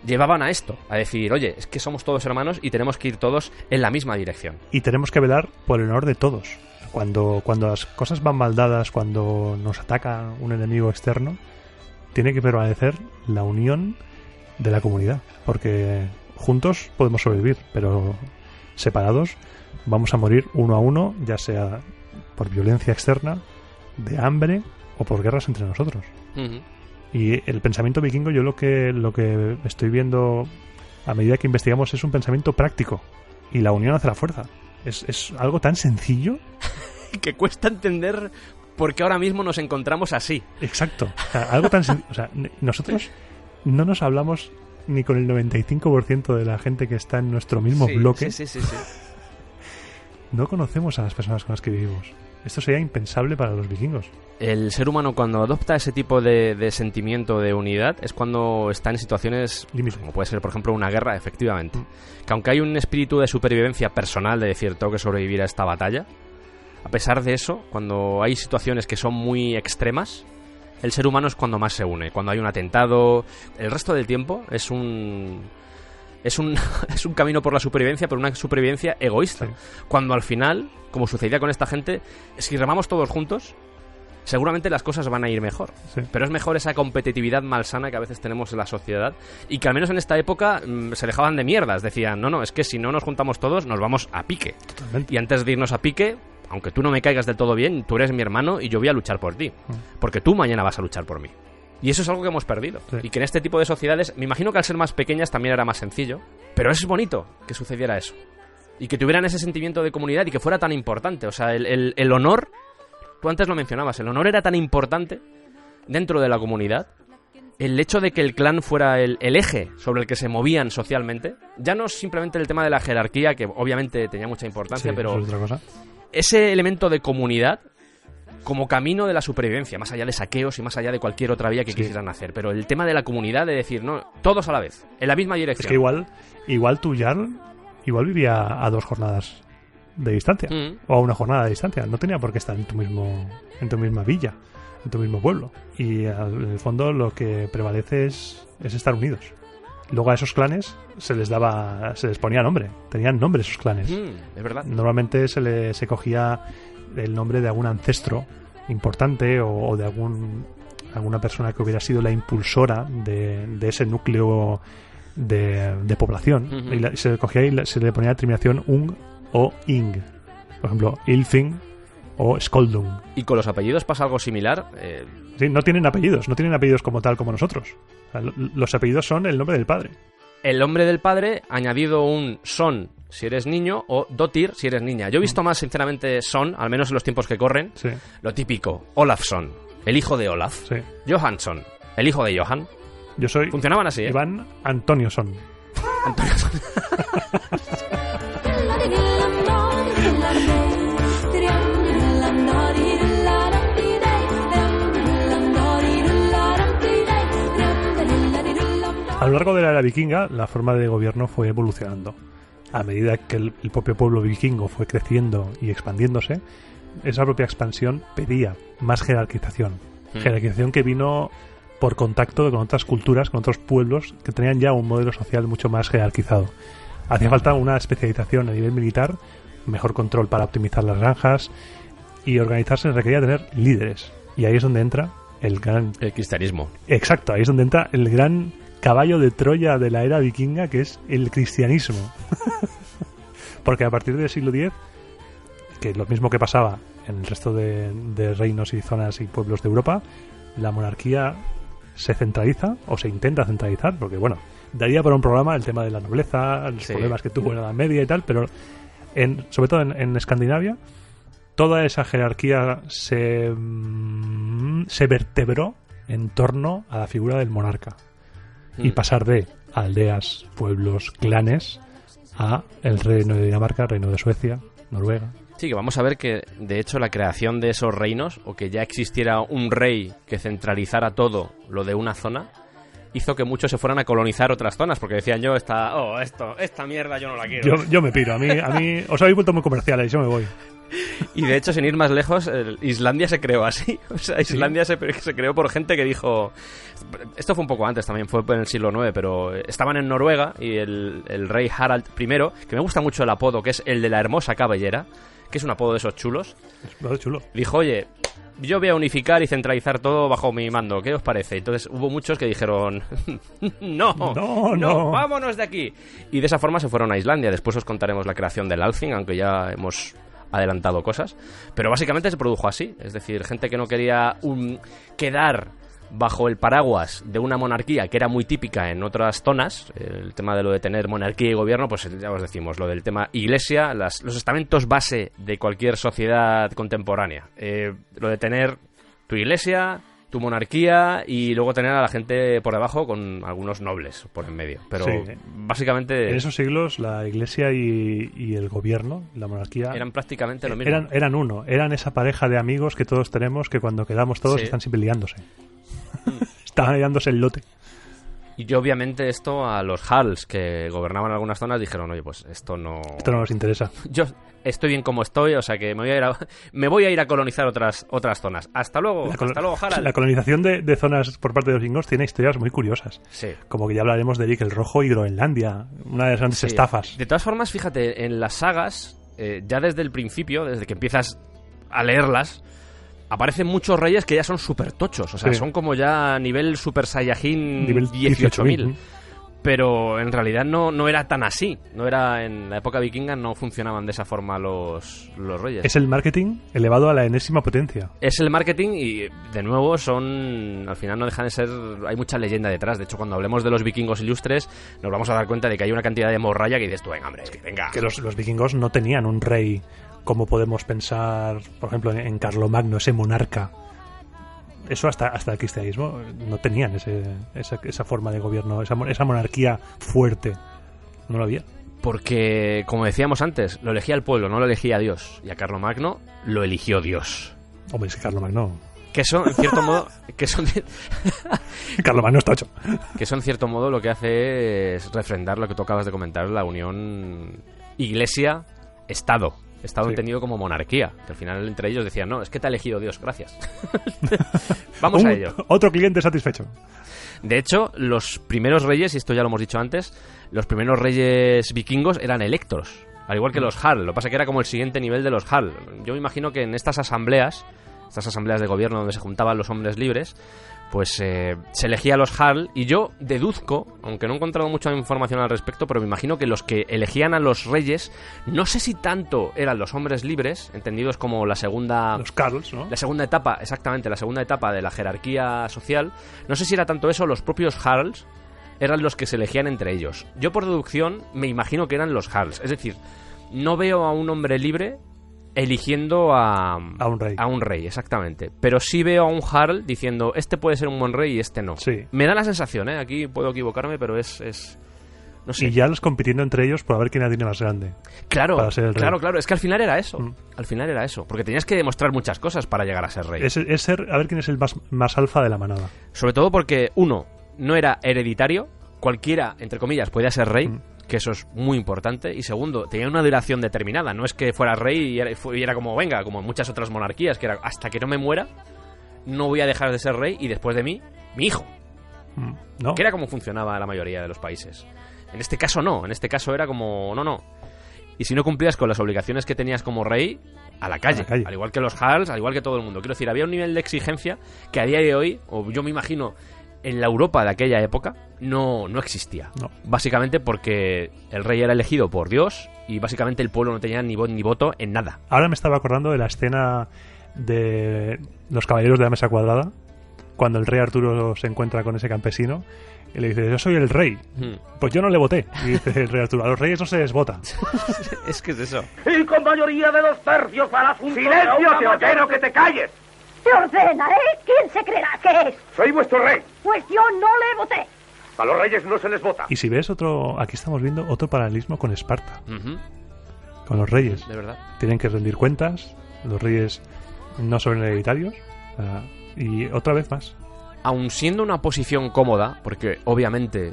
llevaban a esto, a decir, oye, es que somos todos hermanos y tenemos que ir todos en la misma dirección. Y tenemos que velar por el honor de todos. Cuando las cosas van mal dadas, cuando nos ataca un enemigo externo, tiene que prevalecer la unión de la comunidad, porque juntos podemos sobrevivir, pero separados vamos a morir uno a uno, ya sea por violencia externa, de hambre o por guerras entre nosotros. Y el pensamiento vikingo, yo lo que estoy viendo a medida que investigamos es un pensamiento práctico, y la unión hace la fuerza. Es algo tan sencillo que cuesta entender por qué ahora mismo nos encontramos así. Exacto. O sea, algo tan sencillo. O sea, nosotros no nos hablamos ni con el 95% de la gente que está en nuestro mismo bloque. Sí. No conocemos a las personas con las que vivimos. Esto sería impensable para los vikingos. El ser humano, cuando adopta ese tipo de sentimiento de unidad, es cuando está en situaciones límite, como puede ser, por ejemplo, una guerra, efectivamente. Que aunque hay un espíritu de supervivencia personal, de decir, tengo que sobrevivir a esta batalla, a pesar de eso, cuando hay situaciones que son muy extremas, el ser humano es cuando más se une. Cuando hay un atentado, el resto del tiempo es un camino por la supervivencia, pero una supervivencia egoísta. Sí. Cuando al final, como sucedía con esta gente, si remamos todos juntos, seguramente las cosas van a ir mejor. Sí. Pero es mejor esa competitividad malsana que a veces tenemos en la sociedad y que al menos en esta época se dejaban de mierdas. Decían, no, es que si no nos juntamos todos nos vamos a pique. Totalmente. Y antes de irnos a pique, aunque tú no me caigas del todo bien, tú eres mi hermano y yo voy a luchar por ti. Porque tú mañana vas a luchar por mí. Y eso es algo que hemos perdido. Sí. Y que en este tipo de sociedades, me imagino que al ser más pequeñas también era más sencillo. Pero es bonito que sucediera eso. Y que tuvieran ese sentimiento de comunidad y que fuera tan importante. O sea, el honor, tú antes lo mencionabas, el honor era tan importante dentro de la comunidad. El hecho de que el clan fuera el eje sobre el que se movían socialmente. Ya no es simplemente el tema de la jerarquía, que obviamente tenía mucha importancia, Sí, pero eso es otra cosa. Ese elemento de comunidad como camino de la supervivencia, más allá de saqueos y más allá de cualquier otra vía que quisieran hacer. Pero el tema de la comunidad, de decir, no, todos a la vez, en la misma dirección. Es que igual tu Jarl vivía a 2 jornadas de distancia, o a 1 jornada de distancia. No tenía por qué estar en tu misma villa, en tu mismo pueblo. Y en el fondo lo que prevalece es estar unidos. Luego a esos clanes se les ponía nombre, tenían nombre esos clanes. Es verdad. Normalmente se cogía el nombre de algún ancestro importante o de alguna persona que hubiera sido la impulsora de ese núcleo de población. Y se cogía y se le ponía la terminación ung o ing. Por ejemplo, Ilfing o Skoldung. Y con los apellidos pasa algo similar. Sí, no tienen apellidos como tal como nosotros. O sea, los apellidos son el nombre del padre. El nombre del padre añadido un son si eres niño o dotir si eres niña. Yo he visto más, sinceramente, son, al menos en los tiempos que corren, Sí. lo típico. Olafsson, el hijo de Olaf. Sí. Johansson, el hijo de Johan. Yo soy Funcionaban así, ¿eh? Iván Antoniosson. Antonio. A lo largo de la era vikinga, la forma de gobierno fue evolucionando. A medida que el propio pueblo vikingo fue creciendo y expandiéndose, esa propia expansión pedía más jerarquización. Jerarquización que vino por contacto con otras culturas, con otros pueblos que tenían ya un modelo social mucho más jerarquizado. Hacía falta una especialización a nivel militar, mejor control para optimizar las granjas, y organizarse requería tener líderes. Y ahí es donde entra el cristianismo. Exacto, ahí es donde entra el gran caballo de Troya de la era vikinga, que es el cristianismo. Porque a partir del siglo X, que es lo mismo que pasaba en el resto de reinos y zonas y pueblos de Europa, la monarquía se centraliza o se intenta centralizar, porque bueno, daría para un programa el tema de la nobleza, los problemas que tuvo en la Edad Media y tal, pero sobre todo en Escandinavia, toda esa jerarquía se vertebró en torno a la figura del monarca. Y pasar de aldeas, pueblos, clanes a el reino de Dinamarca, reino de Suecia, Noruega. Sí, que vamos a ver que, de hecho, la creación de esos reinos, o que ya existiera un rey que centralizara todo lo de una zona, hizo que muchos se fueran a colonizar otras zonas, porque decían esta mierda yo no la quiero. Yo me piro, a mí os habéis vuelto muy comerciales, yo me voy. Y de hecho, sin ir más lejos, Islandia se creó así. O sea, Islandia se creó por gente que dijo... Esto fue un poco antes también, fue en el siglo IX, pero estaban en Noruega y el rey Harald I, que me gusta mucho el apodo, que es el de la hermosa cabellera, que es un apodo de esos chulos. Es chulo. Dijo, oye, yo voy a unificar y centralizar todo bajo mi mando, ¿qué os parece? Entonces hubo muchos que dijeron, no, vámonos de aquí. Y de esa forma se fueron a Islandia. Después os contaremos la creación del Althing, aunque ya hemos adelantado cosas, pero básicamente se produjo así, es decir, gente que no quería quedar bajo el paraguas de una monarquía que era muy típica en otras zonas, el tema de lo de tener monarquía y gobierno, pues ya os decimos, lo del tema iglesia, los estamentos base de cualquier sociedad contemporánea, lo de tener tu iglesia, tu monarquía y luego tener a la gente por debajo con algunos nobles por en medio. Pero básicamente... En esos siglos la iglesia y el gobierno, la monarquía... Eran prácticamente lo mismo. Eran uno. Eran esa pareja de amigos que todos tenemos que cuando quedamos todos están siempre liándose. Están liándose el lote. Y obviamente esto a los Jarls que gobernaban algunas zonas dijeron, oye, pues esto no nos interesa. Yo estoy bien como estoy, o sea que me voy a ir a colonizar otras zonas. Hasta luego Harald. La colonización de zonas por parte de los vikingos tiene historias muy curiosas. Sí. Como que ya hablaremos de Eric el Rojo y Groenlandia, una de las grandes estafas. De todas formas, fíjate, en las sagas, ya desde el principio, desde que empiezas a leerlas, aparecen muchos reyes que ya son súper tochos. O sea, son como ya nivel Super Saiyajin nivel 18.000. Pero en realidad no era tan así. No era en la época vikinga, no funcionaban de esa forma los reyes. Es el marketing elevado a la enésima potencia. Es el marketing y, de nuevo, al final no dejan de ser... Hay mucha leyenda detrás. De hecho, cuando hablemos de los vikingos ilustres, nos vamos a dar cuenta de que hay una cantidad de morralla que dices tú, venga, hombre, venga. Que los vikingos no tenían un rey como podemos pensar, por ejemplo, en Carlomagno, ese monarca. Eso hasta el cristianismo no tenían esa forma de gobierno, esa monarquía fuerte. No lo había. Porque, como decíamos antes, lo elegía el pueblo, no lo elegía Dios. Y a Carlomagno lo eligió Dios. Hombre, ese Carlomagno... Que eso, en cierto modo... Carlomagno está hecho. Que eso, en cierto modo, lo que hace es refrendar lo que tú acabas de comentar, la unión iglesia-estado. Estado entendido como monarquía, que al final entre ellos decían, no, es que te ha elegido Dios, gracias. Vamos a ello. Otro cliente satisfecho. De hecho, los primeros reyes, y esto ya lo hemos dicho antes, los primeros reyes vikingos eran electos, al igual que los Jarl. Lo que pasa que era como el siguiente nivel de los Jarl. Yo me imagino que en estas asambleas de gobierno donde se juntaban los hombres libres, pues se elegía a los Jarl, y yo deduzco, aunque no he encontrado mucha información al respecto, pero me imagino que los que elegían a los reyes, no sé si tanto eran los hombres libres, entendidos como la segunda... Los Jarls, ¿no? La segunda etapa, exactamente, la segunda etapa de la jerarquía social. No sé si era tanto eso, los propios Jarls eran los que se elegían entre ellos. Yo por deducción me imagino que eran los Jarls, es decir, no veo a un hombre libre eligiendo a un rey, exactamente. Pero sí veo a un Jarl diciendo, este puede ser un buen rey y este no. Sí. Me da la sensación, aquí puedo equivocarme, pero es no sé. Y ya los compitiendo entre ellos por ver quién la tiene más grande. Claro, claro. Es que al final era eso. Al final era eso. Porque tenías que demostrar muchas cosas para llegar a ser rey. Es ser, a ver quién es el más alfa de la manada. Sobre todo porque, uno, no era hereditario. Cualquiera, entre comillas, podía ser rey. Que eso es muy importante. Y segundo, tenía una duración determinada. No es que fuera rey y era como, venga, como en muchas otras monarquías, que era hasta que no me muera, no voy a dejar de ser rey, y después de mí, mi hijo. ¿No? Que era como funcionaba la mayoría de los países. En este caso no, en este caso era como, no. Y si no cumplías con las obligaciones que tenías como rey, a la calle. Al igual que los Jarls, al igual que todo el mundo. Quiero decir, había un nivel de exigencia que a día de hoy, o yo me imagino, en la Europa de aquella época no existía. No. Básicamente porque el rey era elegido por Dios y básicamente el pueblo no tenía ni voz ni voto en nada. Ahora me estaba acordando de la escena de los caballeros de la mesa cuadrada, cuando el rey Arturo se encuentra con ese campesino y le dice: yo soy el rey. Pues yo no le voté. Y dice el rey Arturo: a los reyes no se les vota. Es que es eso. Y con mayoría de 2 tercios al asunto. ¡Silencio, te ordeno que te calles! Te ordena, ¿eh? ¿Quién se creerá que es? Soy vuestro rey. Pues yo no le voté. A los reyes no se les vota. Y si ves aquí estamos viendo otro paralelismo con Esparta, con los reyes. De verdad. Tienen que rendir cuentas, los reyes no son hereditarios, y otra vez más. Aun siendo una posición cómoda, porque obviamente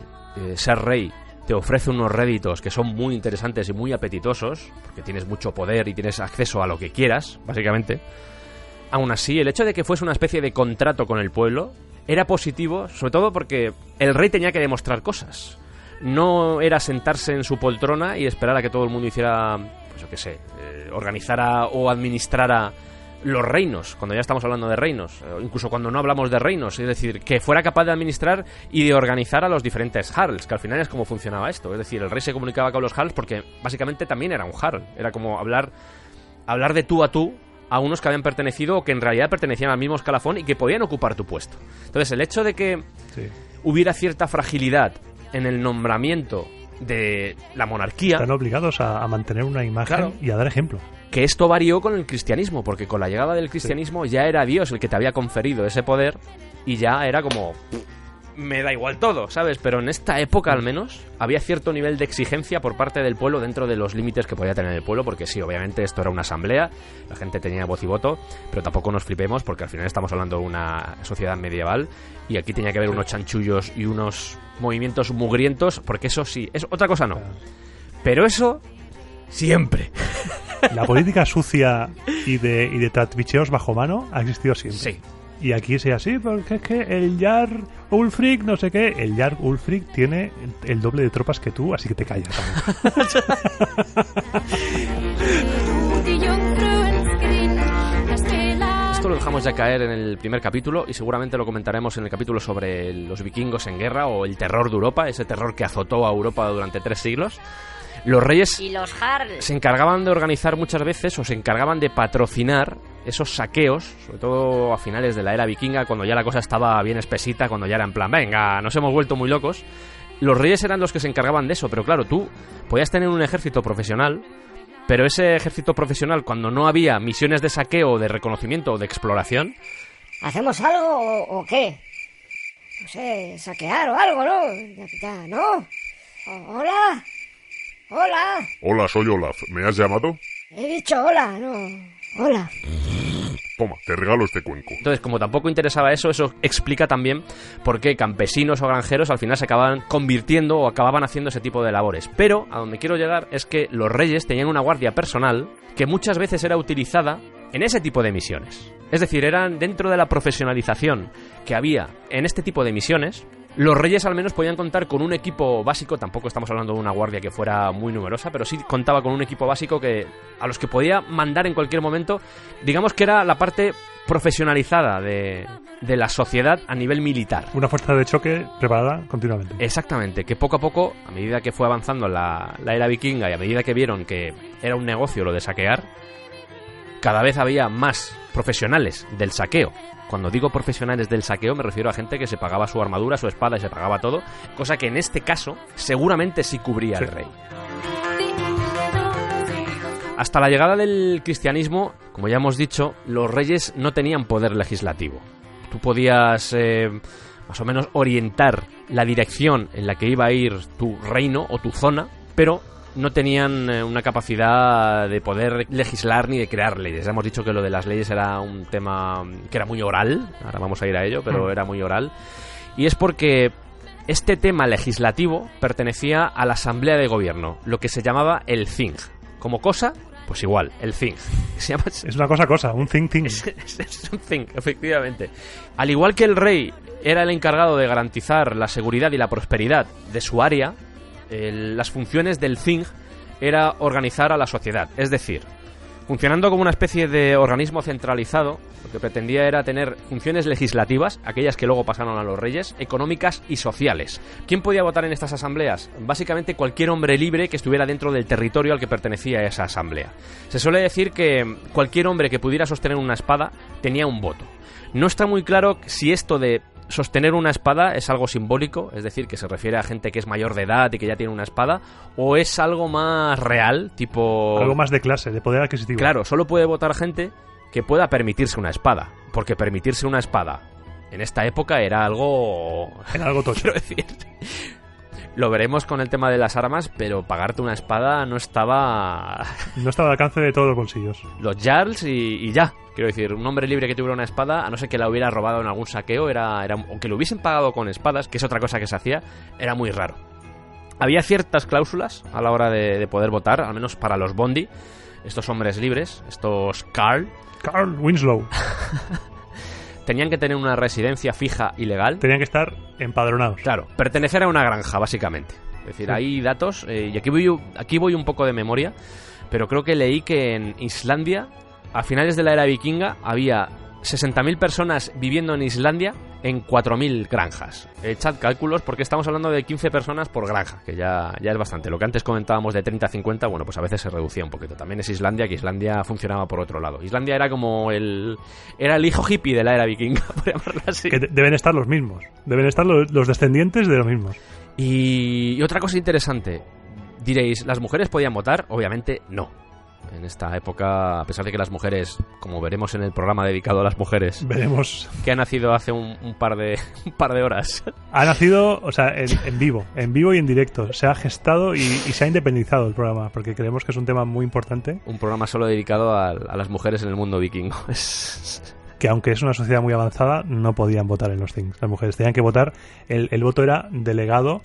ser rey te ofrece unos réditos que son muy interesantes y muy apetitosos, porque tienes mucho poder y tienes acceso a lo que quieras, básicamente. Aún así, el hecho de que fuese una especie de contrato con el pueblo era positivo, sobre todo porque el rey tenía que demostrar cosas. No era sentarse en su poltrona y esperar a que todo el mundo hiciera, pues yo qué sé, organizara o administrara los reinos, cuando ya estamos hablando de reinos, incluso cuando no hablamos de reinos, es decir, que fuera capaz de administrar y de organizar a los diferentes jarls, que al final es como funcionaba esto. Es decir, el rey se comunicaba con los jarls porque básicamente también era un jarl, era como hablar de tú a tú a unos que habían pertenecido o que en realidad pertenecían al mismo escalafón y que podían ocupar tu puesto. Entonces, el hecho de que hubiera cierta fragilidad en el nombramiento de la monarquía... Están obligados a mantener una imagen y a dar ejemplo. Que esto varió con el cristianismo, porque con la llegada del cristianismo ya era Dios el que te había conferido ese poder y ya era como... me da igual todo, ¿sabes? Pero en esta época al menos había cierto nivel de exigencia por parte del pueblo dentro de los límites que podía tener el pueblo, porque sí, obviamente esto era una asamblea, la gente tenía voz y voto, pero tampoco nos flipemos porque al final estamos hablando de una sociedad medieval y aquí tenía que haber unos chanchullos y unos movimientos mugrientos, porque eso sí, es otra cosa no. Pero eso siempre. La política sucia y de trapicheos bajo mano ha existido siempre. Sí. Y aquí sea así, porque es que el Jarl Ulfric, no sé qué, el Jarl Ulfric tiene el doble de tropas que tú, así que te callas. Esto lo dejamos ya caer en el primer capítulo y seguramente lo comentaremos en el capítulo sobre los vikingos en guerra o el terror de Europa, ese terror que azotó a Europa durante 3 siglos. Los reyes Y los jarls. se encargaban de organizar muchas veces o se encargaban de patrocinar esos saqueos, sobre todo a finales de la era vikinga, cuando ya la cosa estaba bien espesita, cuando ya era en plan, venga, nos hemos vuelto muy locos. Los reyes eran los que se encargaban de eso, pero claro, tú podías tener un ejército profesional, pero ese ejército profesional, cuando no había misiones de saqueo, de reconocimiento o de exploración... ¿Hacemos algo o qué? No sé, saquear o algo, ¿no? Ya, ¿no? ¿Hola? ¿Hola? Hola, soy Olaf. ¿Me has llamado? He dicho hola, no. Hola. Toma, te regalo este cuenco. Entonces, como tampoco interesaba eso explica también por qué campesinos o granjeros al final se acababan convirtiendo o acababan haciendo ese tipo de labores. Pero a donde quiero llegar es que los reyes tenían una guardia personal que muchas veces era utilizada en ese tipo de misiones. Es decir, eran dentro de la profesionalización que había en este tipo de misiones. Los reyes al menos podían contar con un equipo básico, tampoco estamos hablando de una guardia que fuera muy numerosa, pero sí contaba con un equipo básico a los que podía mandar en cualquier momento. Digamos que era la parte profesionalizada de la sociedad a nivel militar. Una fuerza de choque preparada continuamente. Exactamente, que poco a poco, a medida que fue avanzando la era vikinga y a medida que vieron que era un negocio lo de saquear, cada vez había más profesionales del saqueo. Cuando digo profesionales del saqueo me refiero a gente que se pagaba su armadura, su espada y se pagaba todo, cosa que en este caso seguramente sí cubría el rey. Hasta la llegada del cristianismo, como ya hemos dicho, los reyes no tenían poder legislativo. Tú podías más o menos orientar la dirección en la que iba a ir tu reino o tu zona, pero no tenían una capacidad de poder legislar ni de crear leyes. Hemos dicho que lo de las leyes era un tema que era muy oral, ahora vamos a ir a ello, pero era muy oral. Y es porque este tema legislativo pertenecía a la asamblea de gobierno, lo que se llamaba el Thing. Como cosa, pues igual, el Thing. Es una cosa, un thing. Es un Thing, efectivamente. Al igual que el rey era el encargado de garantizar la seguridad y la prosperidad de su área, las funciones del Thing era organizar a la sociedad. Es decir, Funcionando como una especie de organismo centralizado, lo que pretendía era tener funciones legislativas, aquellas que luego pasaron a los reyes, económicas y sociales. ¿Quién podía votar en estas asambleas? Básicamente cualquier hombre libre que estuviera dentro del territorio al que pertenecía esa asamblea. Se suele decir que cualquier hombre que pudiera sostener una espada tenía un voto. No está muy claro si esto de sostener una espada es algo simbólico, es decir, que se refiere a gente que es mayor de edad y que ya tiene una espada, o es algo más real, tipo... Algo más de clase, de poder adquisitivo. Claro, solo puede votar gente que pueda permitirse una espada, porque permitirse una espada en esta época era algo... Era algo tocho. Quiero decir... Lo veremos con el tema de las armas, pero pagarte una espada no estaba... No estaba al alcance de todos los bolsillos. Los jarls y ya. Quiero decir, un hombre libre que tuviera una espada, a no ser que la hubiera robado en algún saqueo, era aunque lo hubiesen pagado con espadas, que es otra cosa que se hacía, era muy raro. Había ciertas cláusulas a la hora de poder votar, al menos para los bondi, estos hombres libres, estos Carl Winslow. Tenían que tener una residencia fija y legal. Tenían que estar empadronados. Claro, pertenecer a una granja, básicamente. Es decir, Sí. hay datos, y aquí voy un poco de memoria, pero creo que leí que en Islandia, a finales de la era vikinga, había 60.000 personas viviendo en Islandia en 4.000 granjas. Echad cálculos porque estamos hablando de 15 personas por granja, que ya es bastante. Lo que antes comentábamos de 30 a 50, bueno, pues a veces se reducía un poquito. También es Islandia, que Islandia funcionaba por otro lado. Islandia era como era el hijo hippie de la era vikinga, por llamarlo así. Que deben estar los mismos. Deben estar los descendientes de los mismos. Y otra cosa interesante, diréis, ¿las mujeres podían votar? Obviamente no. En esta época, a pesar de que las mujeres, como veremos en el programa dedicado a las mujeres, Veremos. que ha nacido hace un par de horas, Ha nacido, o sea, en vivo y en directo. Se ha gestado y se ha independizado el programa, porque creemos que es un tema muy importante. un programa solo dedicado a las mujeres en el mundo vikingo. Que aunque es una sociedad muy avanzada, no podían votar en los things. Las mujeres tenían que votar. El voto era delegado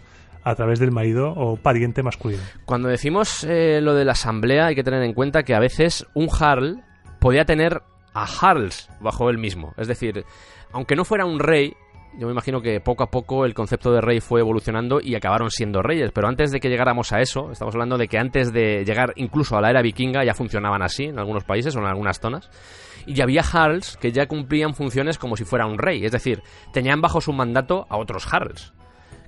a través del marido o pariente masculino. Cuando decimos lo de la asamblea, hay que tener en cuenta que a veces un jarl podía tener a jarls bajo él mismo. Es decir, aunque no fuera un rey, yo me imagino que poco a poco el concepto de rey fue evolucionando y acabaron siendo reyes. Pero antes de que llegáramos a eso, estamos hablando de que antes de llegar incluso a la era vikinga ya funcionaban así en algunos países o en algunas zonas. Y había jarls que ya cumplían funciones como si fuera un rey. Es decir, tenían bajo su mandato a otros jarls.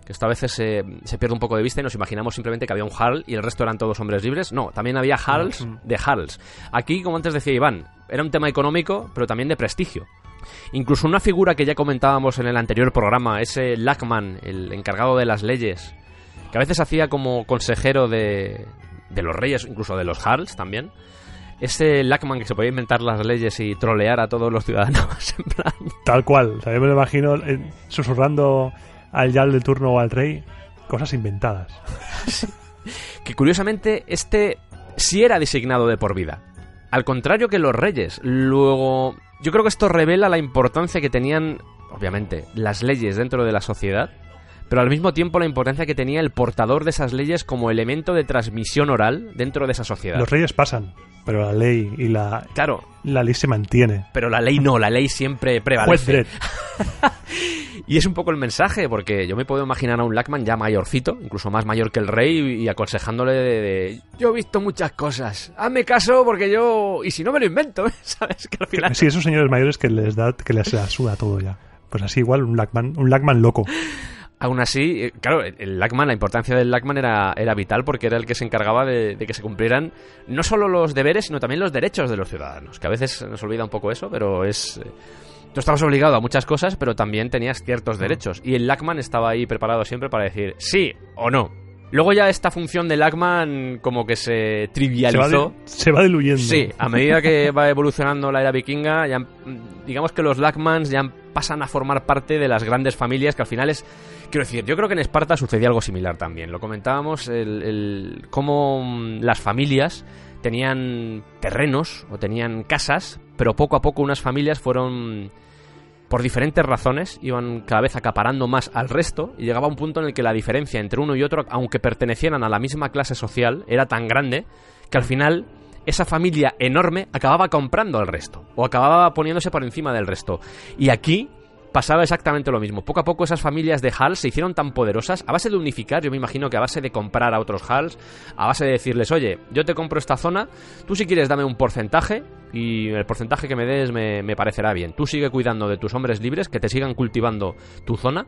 Que esto a veces se pierde un poco de vista y nos imaginamos simplemente que había un jarl y el resto eran todos hombres libres. No, también había jarls de jarls. Aquí, como antes decía Iván, era un tema económico, pero también de prestigio. Incluso una figura que ya comentábamos en el anterior programa, ese Lagman, el encargado de las leyes, que a veces hacía como consejero de los reyes, incluso de los jarls también. Ese Lagman que se podía inventar las leyes y trolear a todos los ciudadanos, en plan... Tal cual. O sea, yo me lo imagino susurrando al Jarl de turno o al rey cosas inventadas. Que curiosamente este sí era designado de por vida, al contrario que los reyes. Luego, yo creo que esto revela la importancia que tenían, obviamente, las leyes dentro de la sociedad, pero al mismo tiempo la importancia que tenía el portador de esas leyes como elemento de transmisión oral dentro de esa sociedad. Los reyes pasan, pero la ley y Claro, la ley se mantiene. pero la ley no, la ley siempre Juez prevalece. Dredd. Y es un poco el mensaje, porque yo me puedo imaginar a un Lagman ya mayorcito, incluso más mayor que el rey, y aconsejándole de yo he visto muchas cosas, hazme caso porque yo... Y si no me lo invento, ¿sabes? Que al final... Sí, esos señores mayores que les la suda todo ya. Pues así igual un Lagman loco. Aún así, claro, el Lagman, la importancia del Lagman era vital porque era el que se encargaba de que se cumplieran no solo los deberes, sino también los derechos de los ciudadanos, que a veces nos olvida un poco eso, pero es... Tú estabas obligado a muchas cosas, pero también tenías ciertos derechos. Y el Lagman estaba ahí preparado siempre para decir sí o no. Luego ya esta función del Lagman como que se trivializó. Se va diluyendo. Sí, a medida que va evolucionando la era vikinga, ya, digamos que los Lagmans ya pasan a formar parte de las grandes familias, que al final es... Quiero decir, yo creo que en Esparta sucedía algo similar también. Lo comentábamos, cómo las familias tenían terrenos o tenían casas, pero poco a poco unas familias fueron... Por diferentes razones, iban cada vez acaparando más al resto y llegaba un punto en el que la diferencia entre uno y otro, aunque pertenecieran a la misma clase social, era tan grande que al final esa familia enorme acababa comprando al resto o acababa poniéndose por encima del resto. Y aquí pasaba exactamente lo mismo. Poco a poco esas familias de HAL se hicieron tan poderosas, a base de unificar, yo me imagino que a base de comprar a otros HALs, a base de decirles, oye, yo te compro esta zona, tú si quieres dame un porcentaje, y el porcentaje que me des me parecerá bien. Tú sigue cuidando de tus hombres libres, que te sigan cultivando tu zona,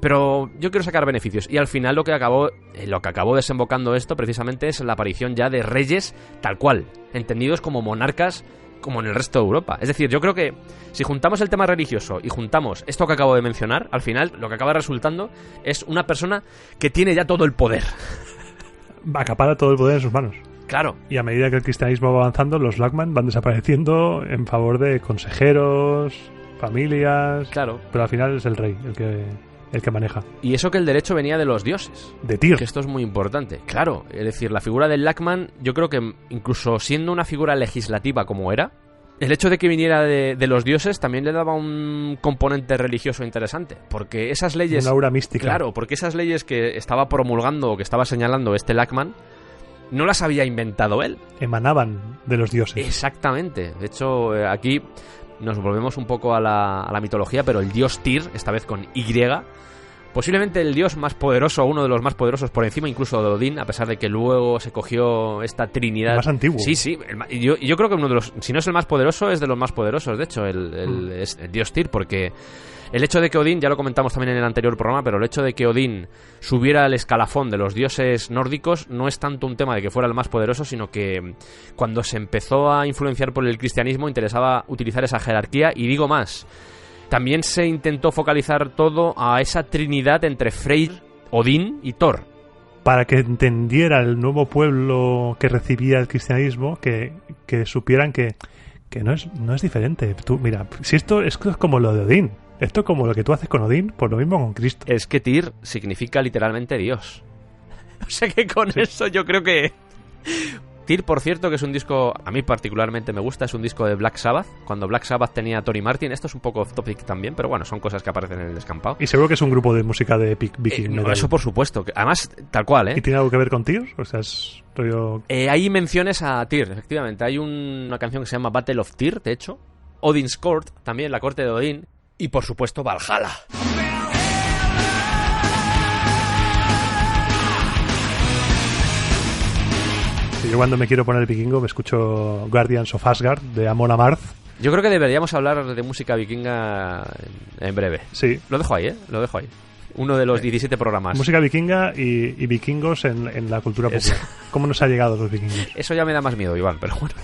pero yo quiero sacar beneficios. Y al final lo que acabó desembocando esto precisamente es la aparición ya de reyes tal cual, entendidos como monarcas, como en el resto de Europa. Es decir, yo creo que si juntamos el tema religioso y juntamos esto que acabo de mencionar, al final lo que acaba resultando es una persona que tiene ya todo el poder. Acapara todo el poder en sus manos. Claro. Y a medida que el cristianismo va avanzando, los Blackman van desapareciendo en favor de consejeros, familias... Claro. Pero al final es el rey el que maneja. Y eso que el derecho venía de los dioses. De Tyr. Que esto es muy importante. Claro, es decir, la figura del Lackman, yo creo que incluso siendo una figura legislativa como era, el hecho de que viniera de los dioses también le daba un componente religioso interesante. Porque esas leyes... Una aura mística. Claro, porque esas leyes que estaba promulgando o que estaba señalando este Lackman, no las había inventado él. Emanaban de los dioses. Exactamente. De hecho, aquí nos volvemos un poco a la mitología, pero el dios Tyr, esta vez con Y, posiblemente el dios más poderoso, uno de los más poderosos por encima incluso de Odín, a pesar de que luego se cogió esta trinidad. El más antiguo. Sí. Yo creo que uno de los, si no es el más poderoso, es de los más poderosos, de hecho, es el dios Tyr, porque el hecho de que Odín, ya lo comentamos también en el anterior programa, pero el hecho de que Odín subiera al escalafón de los dioses nórdicos no es tanto un tema de que fuera el más poderoso, sino que cuando se empezó a influenciar por el cristianismo interesaba utilizar esa jerarquía, y digo más, también se intentó focalizar todo a esa trinidad entre Freyr, Odín y Thor. Para que entendiera el nuevo pueblo que recibía el cristianismo, que supieran que no es diferente. Tú, mira, si esto es como lo de Odín, esto es como lo que tú haces con Odín, pues lo mismo con Cristo. Es que Tyr significa literalmente Dios. O sea que con eso yo creo que... Tyr, por cierto, que es un disco, a mí particularmente me gusta, es un disco de Black Sabbath, cuando Black Sabbath tenía a Tony Martin. Esto es un poco off topic también, pero bueno, son cosas que aparecen en el descampado. Y seguro que es un grupo de música de Viking. No, eso por supuesto, que además, tal cual, ¿eh? ¿Y tiene algo que ver con Tyr? O sea, es rollo... Hay menciones a Tyr, efectivamente. Hay una canción que se llama Battle of Tyr, de hecho. Odin's Court, también, la corte de Odín. Y por supuesto, Valhalla. Yo cuando me quiero poner vikingo me escucho Guardians of Asgard de Amon Amarth. Yo creo que deberíamos hablar de música vikinga en breve. Sí. Lo dejo ahí, ¿eh? Lo dejo ahí. Uno de los 17 programas. Música vikinga y vikingos en la cultura popular. ¿Cómo nos ha llegado los vikingos? Eso ya me da más miedo, Iván, pero bueno.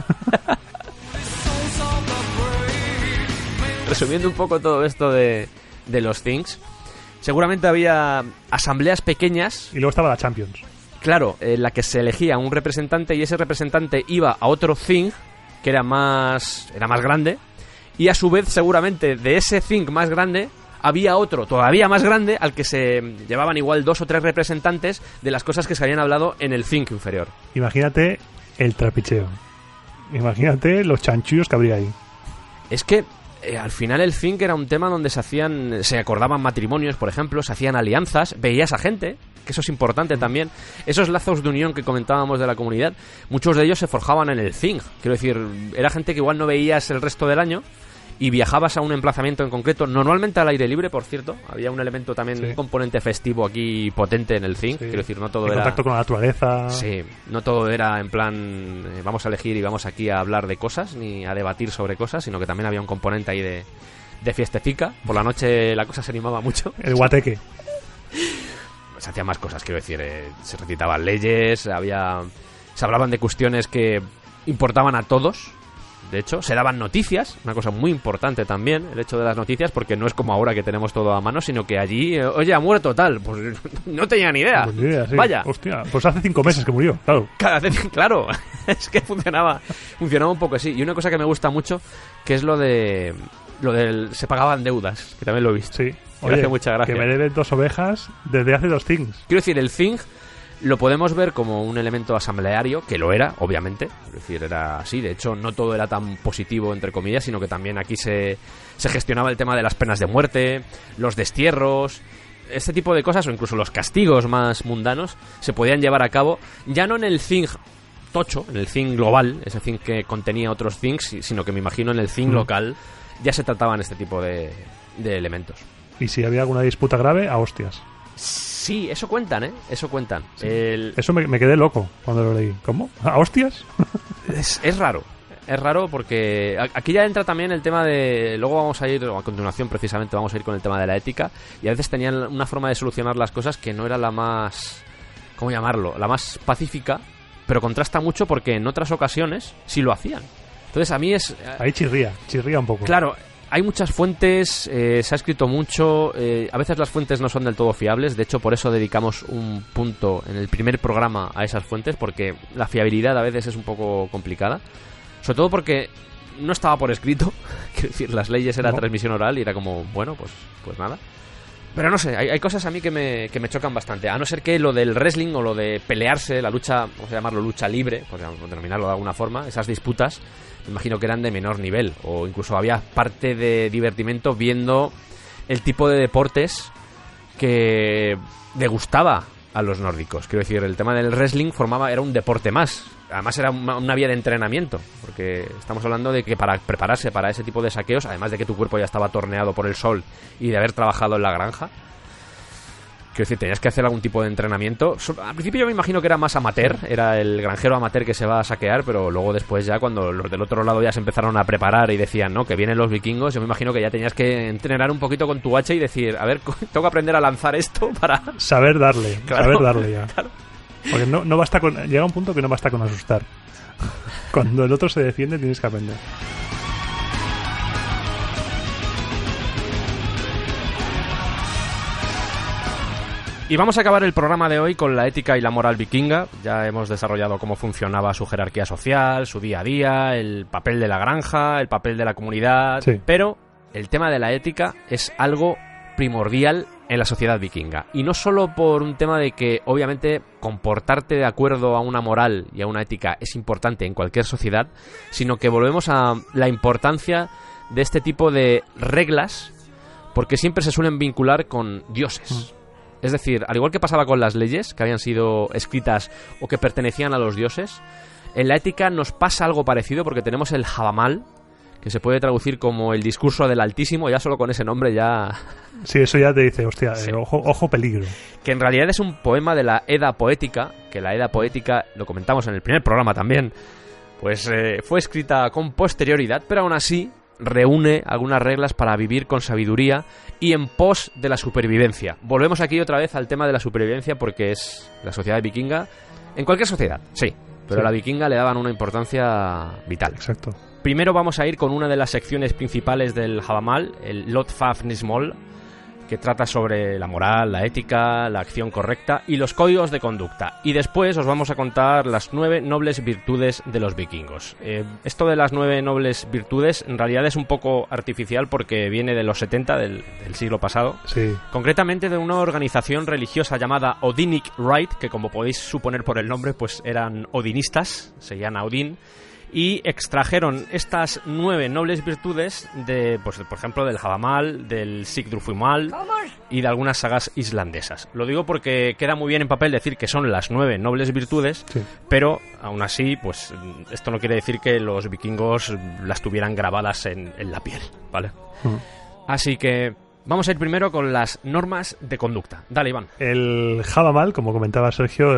Resumiendo un poco todo esto de los Things, seguramente había asambleas pequeñas. Y luego estaba la Champions. Claro, en la que se elegía un representante y ese representante iba a otro Thing que era más grande, y a su vez seguramente de ese Thing más grande había otro todavía más grande al que se llevaban igual 2 o 3 representantes de las cosas que se habían hablado en el Thing inferior. Imagínate el trapicheo. Imagínate los chanchullos que habría ahí. Es que al final el Thing era un tema donde se acordaban matrimonios, por ejemplo, se hacían alianzas, veías a gente, que eso es importante también. Esos lazos de unión que comentábamos de la comunidad, muchos de ellos se forjaban en el Thing. Quiero decir, era gente que igual no veías el resto del año y viajabas a un emplazamiento en concreto, normalmente al aire libre, por cierto. Había un elemento también, un componente festivo aquí potente en el Thing. Quiero decir, no todo en era... contacto con la naturaleza. Sí, no todo era en plan vamos a elegir y vamos aquí a hablar de cosas, ni a debatir sobre cosas, sino que también había un componente ahí de fiestecica. Por la noche la cosa se animaba mucho. El guateque. Se hacían más cosas, quiero decir, se recitaban leyes, se hablaban de cuestiones que importaban a todos. De hecho, se daban noticias, una cosa muy importante también, el hecho de las noticias, porque no es como ahora que tenemos todo a mano, sino que allí, oye, ha muerto tal, pues no tenía ni idea. Pues ni idea, sí. Vaya. Hostia, pues hace 5 meses que murió, claro. Claro, es que funcionaba un poco así. Y una cosa que me gusta mucho, que es lo del se pagaban deudas, que también lo he visto. Sí. Me hace mucha gracia. Que me deben 2 ovejas desde hace 2 Things. Quiero decir, el Thing lo podemos ver como un elemento asambleario, que lo era, obviamente. Es decir, era así. De hecho, no todo era tan positivo, entre comillas, sino que también aquí se gestionaba el tema de las penas de muerte, los destierros, este tipo de cosas, o incluso los castigos más mundanos, se podían llevar a cabo, ya no en el Thing tocho, en el Thing global, ese Thing que contenía otros Things, sino que me imagino en el Thing local ya se trataban este tipo de de elementos. Y si había alguna disputa grave, a hostias. Sí, eso cuentan, ¿eh? Eso cuentan. Sí. Eso me quedé loco cuando lo leí. ¿Cómo? ¿A hostias? Es raro. Es raro porque aquí ya entra también el tema de... Luego vamos a ir, a continuación precisamente, vamos a ir con el tema de la ética. Y a veces tenían una forma de solucionar las cosas que no era la más... ¿Cómo llamarlo? La más pacífica, pero contrasta mucho porque en otras ocasiones sí lo hacían. Entonces a mí es... Ahí chirría un poco. Claro, hay muchas fuentes, se ha escrito mucho, a veces las fuentes no son del todo fiables, de hecho por eso dedicamos un punto en el primer programa a esas fuentes, porque la fiabilidad a veces es un poco complicada, sobre todo porque no estaba por escrito, quiero decir, las leyes era transmisión oral y era como, bueno, pues nada. Pero no sé, hay cosas a mí que me chocan bastante, a no ser que lo del wrestling o lo de pelearse, la lucha, vamos a llamarlo lucha libre, podríamos denominarlo de alguna forma, esas disputas, me imagino que eran de menor nivel, o incluso había parte de divertimento viendo el tipo de deportes que le gustaba a los nórdicos. Quiero decir, el tema del wrestling era un deporte más. Además era una vía de entrenamiento, porque estamos hablando de que para prepararse para ese tipo de saqueos, además de que tu cuerpo ya estaba torneado por el sol y de haber trabajado en la granja, quiero decir, tenías que hacer algún tipo de entrenamiento. Al principio yo me imagino que era más amateur, era el granjero amateur que se va a saquear, pero luego después ya cuando los del otro lado ya se empezaron a preparar y decían, no, que vienen los vikingos, yo me imagino que ya tenías que entrenar un poquito con tu hacha y decir, a ver, tengo que aprender a lanzar esto para... Saber darle, claro, saber darle ya. Claro. Porque no basta con... Llega un punto que no basta con asustar. Cuando el otro se defiende tienes que aprender. Y vamos a acabar el programa de hoy con la ética y la moral vikinga. Ya hemos desarrollado cómo funcionaba su jerarquía social, su día a día, el papel de la granja, el papel de la comunidad... Sí. Pero el tema de la ética es algo primordial en la sociedad vikinga. Y no solo por un tema de que, obviamente, comportarte de acuerdo a una moral y a una ética es importante en cualquier sociedad, sino que volvemos a la importancia de este tipo de reglas, porque siempre se suelen vincular con dioses. Es decir, al igual que pasaba con las leyes, que habían sido escritas o que pertenecían a los dioses, en la ética nos pasa algo parecido porque tenemos el Havamal, que se puede traducir como el discurso del Altísimo, ya solo con ese nombre ya... Sí, eso ya te dice, hostia, sí. Ojo peligro. Que en realidad es un poema de la Edda Poética, que la Edda Poética, lo comentamos en el primer programa también, pues fue escrita con posterioridad, pero aún así reúne algunas reglas para vivir con sabiduría y en pos de la supervivencia. Volvemos aquí otra vez al tema de la supervivencia porque es la sociedad vikinga, en cualquier sociedad, sí, pero a la vikinga le daban una importancia vital. Exacto. Primero vamos a ir con una de las secciones principales del Havamal, el Lotfafnismol, que trata sobre la moral, la ética, la acción correcta y los códigos de conducta. Y después os vamos a contar las 9 nobles virtudes de los vikingos. Esto de las 9 nobles virtudes en realidad es un poco artificial porque viene de los 70 del siglo pasado. Sí. Concretamente de una organización religiosa llamada Odinic Rite, que como podéis suponer por el nombre, pues eran odinistas, seguían a Odín. Y extrajeron estas 9 nobles virtudes de, pues, por ejemplo, del Havamal, del Sigdrúfumal y de algunas sagas islandesas. Lo digo porque queda muy bien en papel decir que son las 9 nobles virtudes, sí, pero aún así, pues esto no quiere decir que los vikingos las tuvieran grabadas en la piel, ¿vale? Así que vamos a ir primero con las normas de conducta. Dale, Iván. El Havamal, como comentaba Sergio,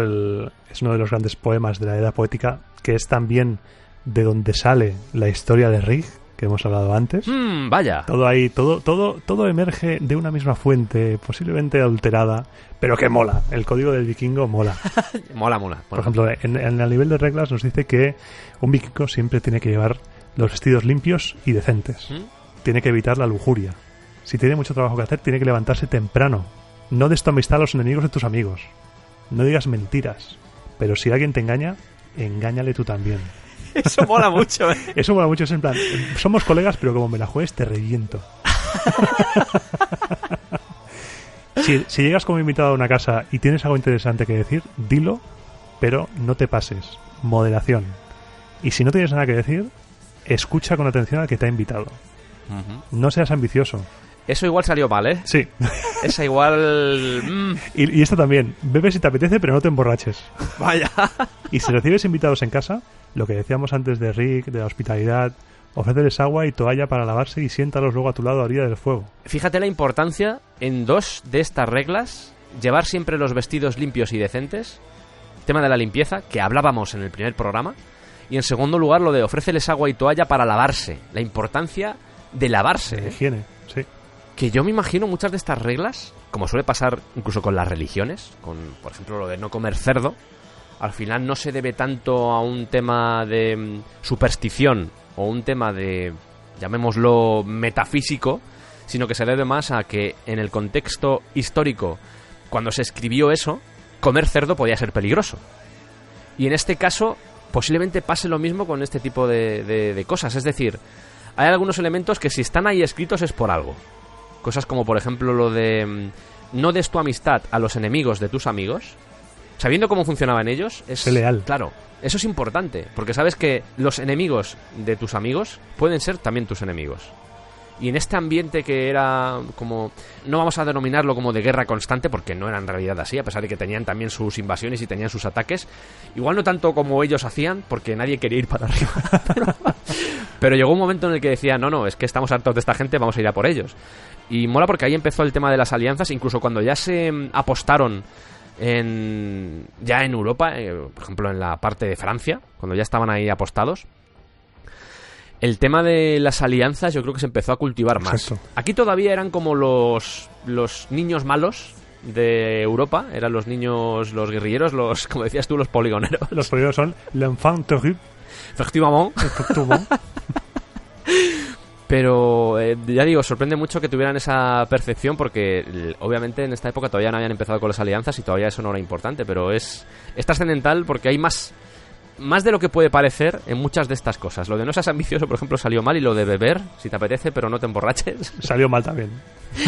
es uno de los grandes poemas de la Edda Poética, que es también de donde sale la historia de Rig, que hemos hablado antes. Vaya. Todo emerge de una misma fuente, posiblemente adulterada, pero que mola. El código del vikingo mola. mola. Por ejemplo, en el nivel de reglas nos dice que un vikingo siempre tiene que llevar los vestidos limpios y decentes. Tiene que evitar la lujuria. Si tiene mucho trabajo que hacer, tiene que levantarse temprano. No des tu amistad a los enemigos de tus amigos. No digas mentiras. Pero si alguien te engaña, engáñale tú también. Eso mola mucho, ¿eh? Eso mola mucho, es en plan, somos colegas, pero como me la juegues te reviento. Si llegas como invitado a una casa y tienes algo interesante que decir, dilo, pero no te pases. Moderación. Y si no tienes nada que decir, escucha con atención al que te ha invitado. No seas ambicioso. Eso igual salió mal, ¿eh? Sí. Esa igual... Y esto también. Bebe si te apetece, pero no te emborraches. Vaya. Y si recibes invitados en casa, lo que decíamos antes de Rick, de la hospitalidad, Ofréceles agua y toalla para lavarse y siéntalos luego a tu lado a orilla del fuego. Fíjate la importancia en 2 de estas reglas: llevar siempre los vestidos limpios y decentes, tema de la limpieza, que hablábamos en el primer programa, y en segundo lugar lo de ofréceles agua y toalla para lavarse, la importancia de lavarse, De higiene, sí. Que yo me imagino muchas de estas reglas, como suele pasar incluso con las religiones, con, por ejemplo, lo de no comer cerdo, al final no se debe tanto a un tema de superstición o un tema de, llamémoslo, metafísico, sino que se debe más a que en el contexto histórico, cuando se escribió eso, comer cerdo podía ser peligroso. Y en este caso, posiblemente pase lo mismo con este tipo de cosas. Es decir, hay algunos elementos que si están ahí escritos es por algo. Cosas como, por ejemplo, lo de no des tu amistad a los enemigos de tus amigos. Sabiendo cómo funcionaban ellos, es Sé leal. Claro, eso es importante, porque sabes que los enemigos de tus amigos pueden ser también tus enemigos. Y en este ambiente que era como, no vamos a denominarlo como de guerra constante, porque no era en realidad así, a pesar de que tenían también sus invasiones y tenían sus ataques, igual no tanto como ellos hacían, porque nadie quería ir para arriba. Pero llegó un momento en el que decían, no, es que estamos hartos de esta gente, vamos a ir a por ellos. Y mola porque ahí empezó el tema de las alianzas, incluso cuando ya se apostaron ya en Europa, por ejemplo en la parte de Francia, cuando ya estaban ahí apostados, el tema de las alianzas yo creo que se empezó a cultivar más. Exacto. Aquí todavía eran como los niños malos de Europa, eran los niños, los guerrilleros, los, como decías tú, los poligoneros. Los polígonos son l'enfant terrible. Efectivamente. Pero ya digo, sorprende mucho que tuvieran esa percepción porque obviamente en esta época todavía no habían empezado con las alianzas y todavía eso no era importante, pero es trascendental porque hay más de lo que puede parecer en muchas de estas cosas. Lo de no seas ambicioso, por ejemplo, salió mal, y lo de beber, si te apetece, pero no te emborraches, Salió mal también.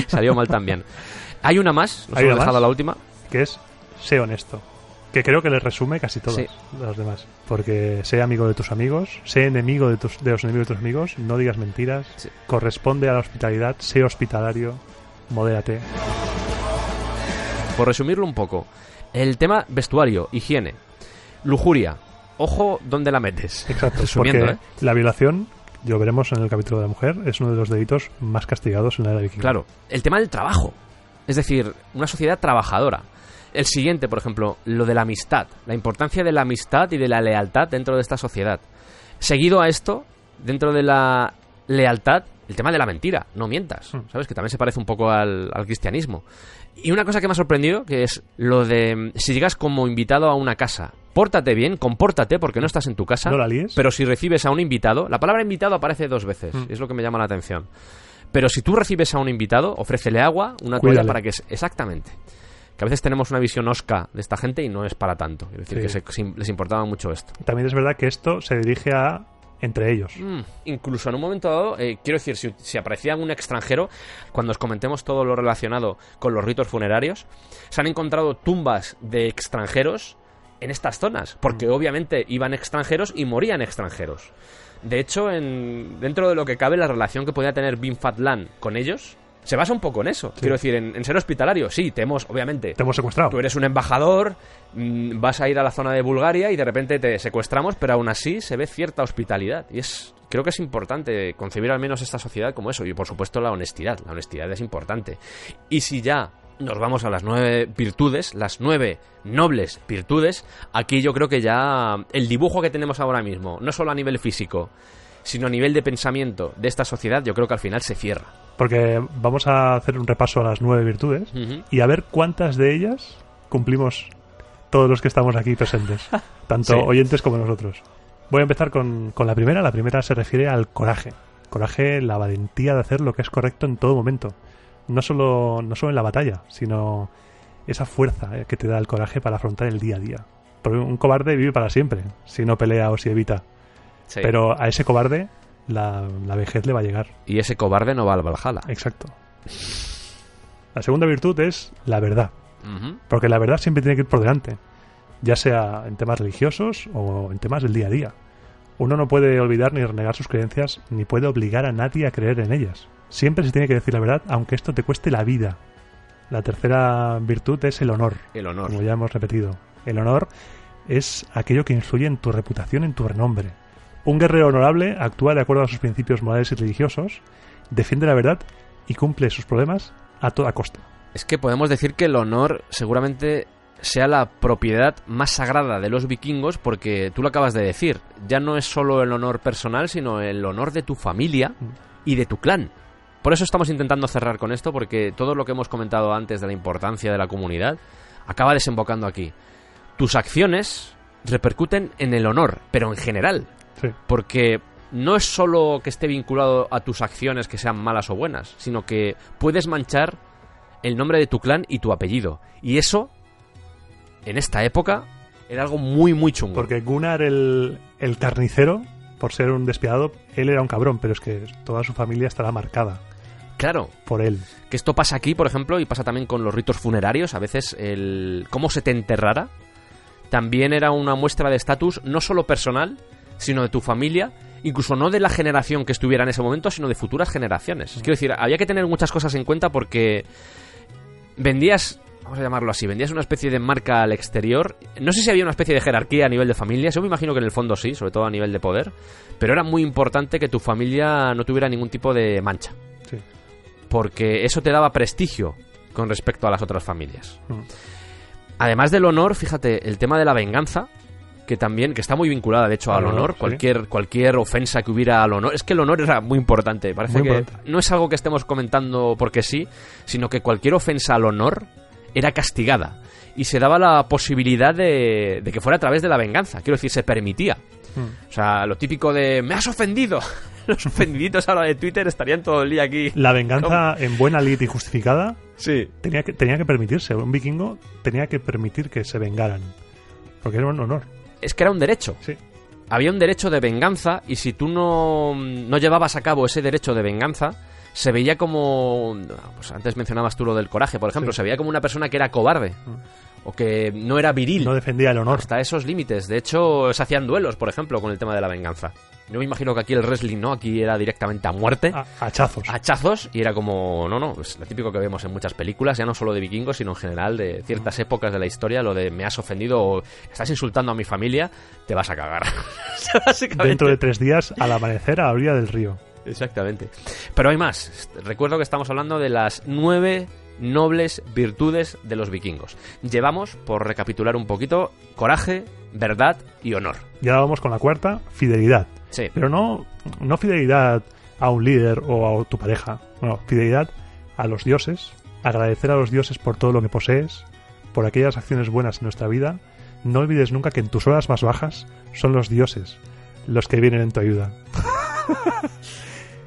salió mal también. Hay una más, nos ¿Hay hemos una dejado más? la última. Que es sé honesto. Que creo que le resume casi todas Sí. las demás. Porque sé amigo de tus amigos, sé enemigo de los enemigos de tus amigos, no digas mentiras, Sí. corresponde a la hospitalidad, sé hospitalario, modérate. Por resumirlo un poco, el tema vestuario, higiene, lujuria, ojo dónde la metes. Exacto, Resumiendo, porque la violación, lo veremos en el capítulo de la mujer, es uno de los delitos más castigados en la era vikinga. Claro, el tema del trabajo, es decir, una sociedad trabajadora. El siguiente, por ejemplo, lo de la amistad, la importancia de la amistad y de la lealtad dentro de esta sociedad. Seguido a esto, dentro de la lealtad, el tema de la mentira, no mientas, ¿sabes? Que también se parece un poco al cristianismo. Y una cosa que me ha sorprendido, que es lo de si llegas como invitado a una casa, pórtate bien, compórtate porque no estás en tu casa, No la líes. pero si recibes a un invitado, la palabra invitado aparece 2 veces, es lo que me llama la atención. Pero si tú recibes a un invitado, ofrécele agua, una toalla Cuídale. para que... Exactamente. Que a veces tenemos una visión osca de esta gente y no es para tanto. Es decir, Sí. que les importaba mucho esto. También es verdad que esto se dirige a entre ellos. Incluso en un momento dado, quiero decir, si aparecía un extranjero, cuando os comentemos todo lo relacionado con los ritos funerarios, se han encontrado tumbas de extranjeros en estas zonas, porque obviamente iban extranjeros y morían extranjeros. De hecho, dentro de lo que cabe, la relación que podía tener Bin Fatlan con ellos se basa un poco en eso. Sí. Quiero decir, en ser hospitalario. Sí, obviamente, Te hemos secuestrado. tú eres un embajador, vas a ir a la zona de Bulgaria y de repente te secuestramos, pero aún así se ve cierta hospitalidad. Y creo que es importante concebir al menos esta sociedad como eso. Y por supuesto la honestidad. La honestidad es importante. Y si ya nos vamos a las 9 virtudes, las 9 nobles virtudes, aquí yo creo que ya el dibujo que tenemos ahora mismo, no solo a nivel físico, sino a nivel de pensamiento de esta sociedad, yo creo que al final se cierra. Porque vamos a hacer un repaso a las 9 virtudes Ujú. y a ver cuántas de ellas cumplimos todos los que estamos aquí presentes, tanto Sí. oyentes como nosotros. Voy a empezar con la primera. La primera se refiere al coraje. Coraje, la valentía de hacer lo que es correcto en todo momento. No solo en la batalla, sino esa fuerza que te da el coraje para afrontar el día a día. Porque un cobarde vive para siempre, si no pelea o si evita. Sí. Pero a ese cobarde la vejez le va a llegar. Y ese cobarde no va al Valhalla. Exacto. La segunda virtud es la verdad. Ujú. Porque la verdad siempre tiene que ir por delante, ya sea en temas religiosos o en temas del día a día. Uno no puede olvidar ni renegar sus creencias, ni puede obligar a nadie a creer en ellas. Siempre se tiene que decir la verdad, aunque esto te cueste la vida. La tercera virtud es el honor, El honor. como ya hemos repetido. El honor es aquello que influye en tu reputación, en tu renombre. Un guerrero honorable actúa de acuerdo a sus principios morales y religiosos, defiende la verdad y cumple sus problemas a toda costa. Es que podemos decir que el honor seguramente sea la propiedad más sagrada de los vikingos, porque tú lo acabas de decir, ya no es solo el honor personal, sino el honor de tu familia y de tu clan. Por eso estamos intentando cerrar con esto, porque todo lo que hemos comentado antes de la importancia de la comunidad acaba desembocando aquí. Tus acciones repercuten en el honor, pero en general. Sí. Porque no es solo que esté vinculado a tus acciones que sean malas o buenas, sino que puedes manchar el nombre de tu clan y tu apellido. Y eso, en esta época, era algo muy, muy chungo. Porque Gunnar el carnicero, por ser un despiadado, él era un cabrón, pero es que toda su familia estará marcada. Claro. Por él. Que esto pasa aquí, por ejemplo, y pasa también con los ritos funerarios. A veces el cómo se te enterrara también era una muestra de estatus, no solo personal, sino de tu familia, incluso no de la generación que estuviera en ese momento, sino de futuras generaciones. Quiero decir, había que tener muchas cosas en cuenta porque vendías, vamos a llamarlo así, vendías una especie de marca al exterior. No sé si había una especie de jerarquía a nivel de familias, yo me imagino que en el fondo sí, sobre todo a nivel de poder, pero era muy importante que tu familia no tuviera ningún tipo de mancha. Sí. Porque eso te daba prestigio con respecto a las otras familias. Además del honor, fíjate, el tema de la venganza, que también, que está muy vinculada de hecho al honor, sí. Cualquier ofensa que hubiera al honor, es que el honor era muy importante, parece muy que importante. no es algo que estemos comentando porque sí, sino que cualquier ofensa al honor era castigada y se daba la posibilidad de que fuera a través de la venganza, quiero decir, se permitía. O sea, lo típico de ¡me has ofendido! Los ofendiditos ahora de Twitter estarían todo el día aquí. La venganza en buena lid y justificada Sí. tenía que permitirse. Un vikingo tenía que permitir que se vengaran. Porque era un honor. Es que era un derecho. Sí. Había un derecho de venganza y si tú no llevabas a cabo ese derecho de venganza, se veía como... Pues antes mencionabas tú lo del coraje, por ejemplo. Sí. Se veía como una persona que era cobarde o que no era viril. No defendía el honor. Hasta esos límites. De hecho, se hacían duelos, por ejemplo, con el tema de la venganza. Yo me imagino que aquí el wrestling, ¿no? Aquí era directamente a muerte. Hachazos. Hachazos, y era como... No, es lo típico que vemos en muchas películas, ya no solo de vikingos, sino en general de ciertas épocas de la historia, lo de me has ofendido o estás insultando a mi familia, te vas a cagar. Básicamente. Dentro de 3 días, al amanecer, a la orilla del río. Exactamente. Pero hay más. Recuerdo que estamos hablando de las 9 nobles virtudes de los vikingos. Llevamos, por recapitular un poquito, coraje, verdad y honor. Y ahora vamos con la cuarta, fidelidad. Sí. Pero no fidelidad a un líder o a tu pareja. No, fidelidad a los dioses, agradecer a los dioses por todo lo que posees, por aquellas acciones buenas en nuestra vida. No olvides nunca que en tus horas más bajas son los dioses los que vienen en tu ayuda.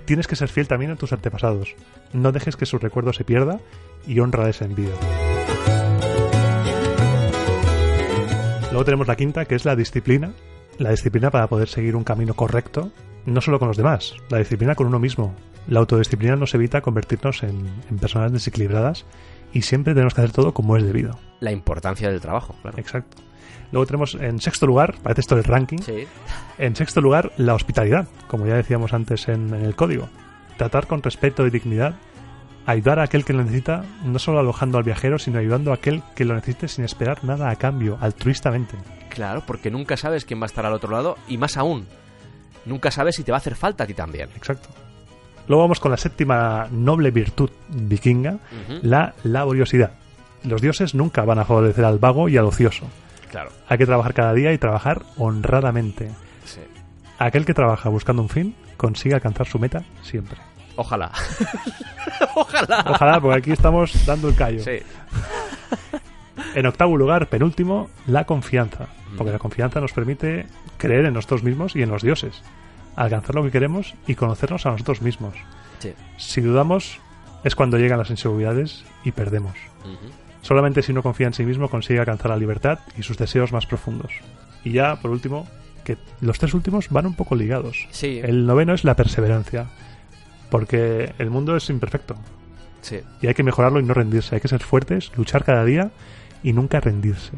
Tienes que ser fiel también a tus antepasados. No dejes que su recuerdo se pierda y honrales en vida. Luego tenemos la quinta, que es la disciplina. La disciplina para poder seguir un camino correcto, no solo con los demás, la disciplina con uno mismo. La autodisciplina nos evita convertirnos en personas desequilibradas y siempre tenemos que hacer todo como es debido. La importancia del trabajo, claro. Exacto. Luego tenemos en sexto lugar, parece esto del ranking, Sí. en sexto lugar la hospitalidad, como ya decíamos antes en el código. Tratar con respeto y dignidad, ayudar a aquel que lo necesita, no solo alojando al viajero, sino ayudando a aquel que lo necesite sin esperar nada a cambio, altruistamente. Claro, porque nunca sabes quién va a estar al otro lado y más aún, nunca sabes si te va a hacer falta a ti también. Exacto. Luego vamos con la séptima noble virtud vikinga, la laboriosidad. Los dioses nunca van a favorecer al vago y al ocioso. Claro. Hay que trabajar cada día y trabajar honradamente. Sí. Aquel que trabaja buscando un fin consigue alcanzar su meta siempre. Ojalá. Ojalá. Ojalá, porque aquí estamos dando el callo. Sí. En octavo lugar, penúltimo, la confianza. Porque la confianza nos permite creer en nosotros mismos y en los dioses, alcanzar lo que queremos y conocernos a nosotros mismos. Sí. Si dudamos, es cuando llegan las inseguridades y perdemos. Solamente si uno confía en sí mismo consigue alcanzar la libertad y sus deseos más profundos. Y ya, por último, que los 3 últimos van un poco ligados. Sí. El noveno es la perseverancia, porque el mundo es imperfecto Sí. y hay que mejorarlo y no rendirse. Hay que ser fuertes, luchar cada día y nunca rendirse.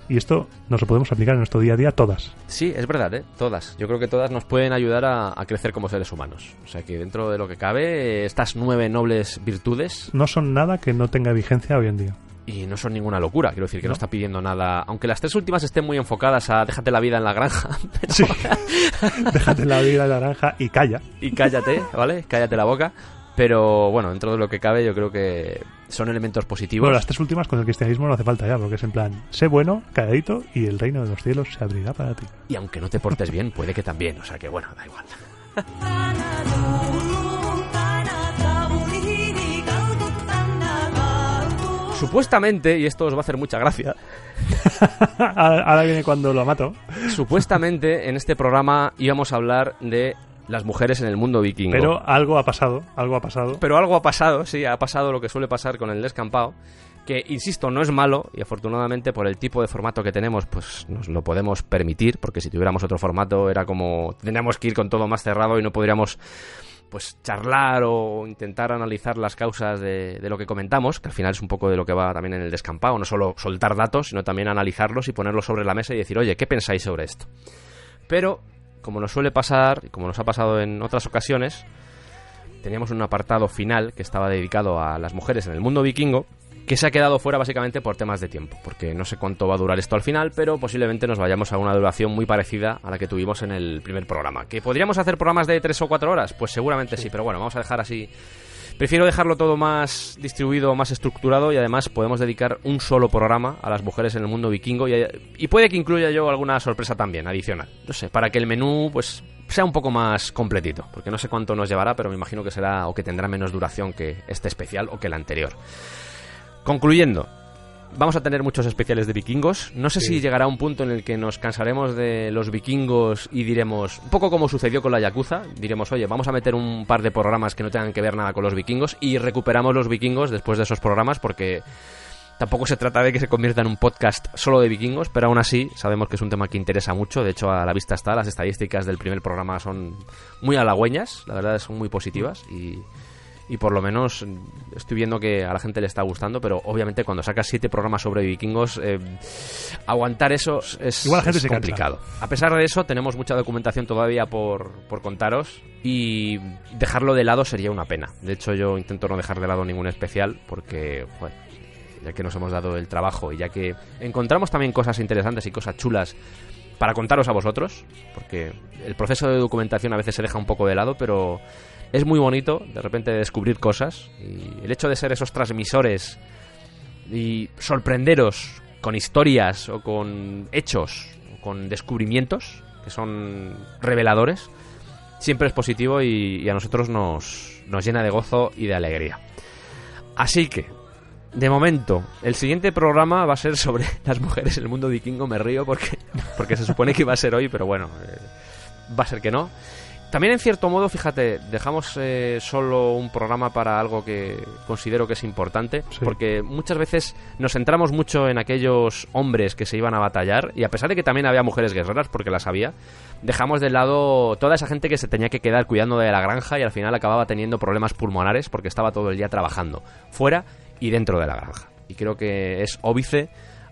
Y esto nos lo podemos aplicar en nuestro día a día todas. Sí, es verdad, ¿eh? Todas. Yo creo que todas nos pueden ayudar a crecer como seres humanos. O sea que dentro de lo que cabe, estas 9 nobles virtudes... No son nada que no tenga vigencia hoy en día. Y no son ninguna locura, quiero decir que no está pidiendo nada. Aunque las 3 últimas estén muy enfocadas a déjate la vida en la granja. Pero... Sí. Déjate la vida en la granja y calla. Y cállate, ¿vale? Cállate la boca. Pero bueno, dentro de lo que cabe, yo creo que son elementos positivos. Bueno, las 3 últimas con el cristianismo no hace falta ya, porque es en plan, sé bueno, calladito, y el reino de los cielos se abrirá para ti. Y aunque no te portes bien, puede que también. O sea que bueno, da igual. Supuestamente, y esto os va a hacer mucha gracia, ahora viene cuando lo mato. Supuestamente en este programa íbamos a hablar de las mujeres en el mundo vikingo. Pero algo ha pasado. Pero algo ha pasado, sí, ha pasado lo que suele pasar con el descampado, que, insisto, no es malo, y afortunadamente por el tipo de formato que tenemos, pues nos lo podemos permitir, porque si tuviéramos otro formato era como, tendríamos que ir con todo más cerrado y no podríamos... pues charlar o intentar analizar las causas de lo que comentamos, que al final es un poco de lo que va también en el descampado, no solo soltar datos, sino también analizarlos y ponerlos sobre la mesa y decir, oye, ¿qué pensáis sobre esto? Pero, como nos suele pasar, y como nos ha pasado en otras ocasiones, teníamos un apartado final que estaba dedicado a las mujeres en el mundo vikingo, que se ha quedado fuera básicamente por temas de tiempo, porque no sé cuánto va a durar esto al final, pero posiblemente nos vayamos a una duración muy parecida a la que tuvimos en el primer programa. ¿Que podríamos hacer programas de 3 o 4 horas? Pues seguramente sí, pero bueno, vamos a dejar así. Prefiero dejarlo todo más distribuido, más estructurado, y además podemos dedicar un solo programa a las mujeres en el mundo vikingo, y puede que incluya yo alguna sorpresa también, adicional. No sé, para que el menú pues sea un poco más completito, porque no sé cuánto nos llevará, pero me imagino que será o que tendrá menos duración que este especial o que el anterior. Concluyendo, vamos a tener muchos especiales de vikingos. No sé si llegará un punto en el que nos cansaremos de los vikingos y diremos, un poco como sucedió con la Yakuza, diremos, oye, vamos a meter un par de programas que no tengan que ver nada con los vikingos y recuperamos los vikingos después de esos programas, porque tampoco se trata de que se convierta en un podcast solo de vikingos, pero aún así sabemos que es un tema que interesa mucho. De hecho, a la vista está, las estadísticas del primer programa son muy halagüeñas, la verdad son muy positivas, y por lo menos estoy viendo que a la gente le está gustando, pero obviamente cuando sacas 7 programas sobre vikingos, aguantar eso es complicado. A pesar de eso, tenemos mucha documentación todavía por contaros, y dejarlo de lado sería una pena. De hecho, yo intento no dejar de lado ningún especial, porque, bueno, ya que nos hemos dado el trabajo y ya que encontramos también cosas interesantes y cosas chulas para contaros a vosotros, porque el proceso de documentación a veces se deja un poco de lado, pero es muy bonito de repente descubrir cosas, y el hecho de ser esos transmisores y sorprenderos con historias o con hechos o con descubrimientos que son reveladores siempre es positivo, y a nosotros nos llena de gozo y de alegría. Así que, de momento, el siguiente programa va a ser sobre las mujeres en el mundo vikingo. Me río porque se supone que iba a ser hoy, pero bueno, va a ser que no. También, en cierto modo, fíjate, dejamos solo un programa para algo que considero que es importante, porque muchas veces nos centramos mucho en aquellos hombres que se iban a batallar, y a pesar de que también había mujeres guerreras, porque las había, dejamos de lado toda esa gente que se tenía que quedar cuidando de la granja y al final acababa teniendo problemas pulmonares porque estaba todo el día trabajando, fuera y dentro de la granja. Y creo que es óbice,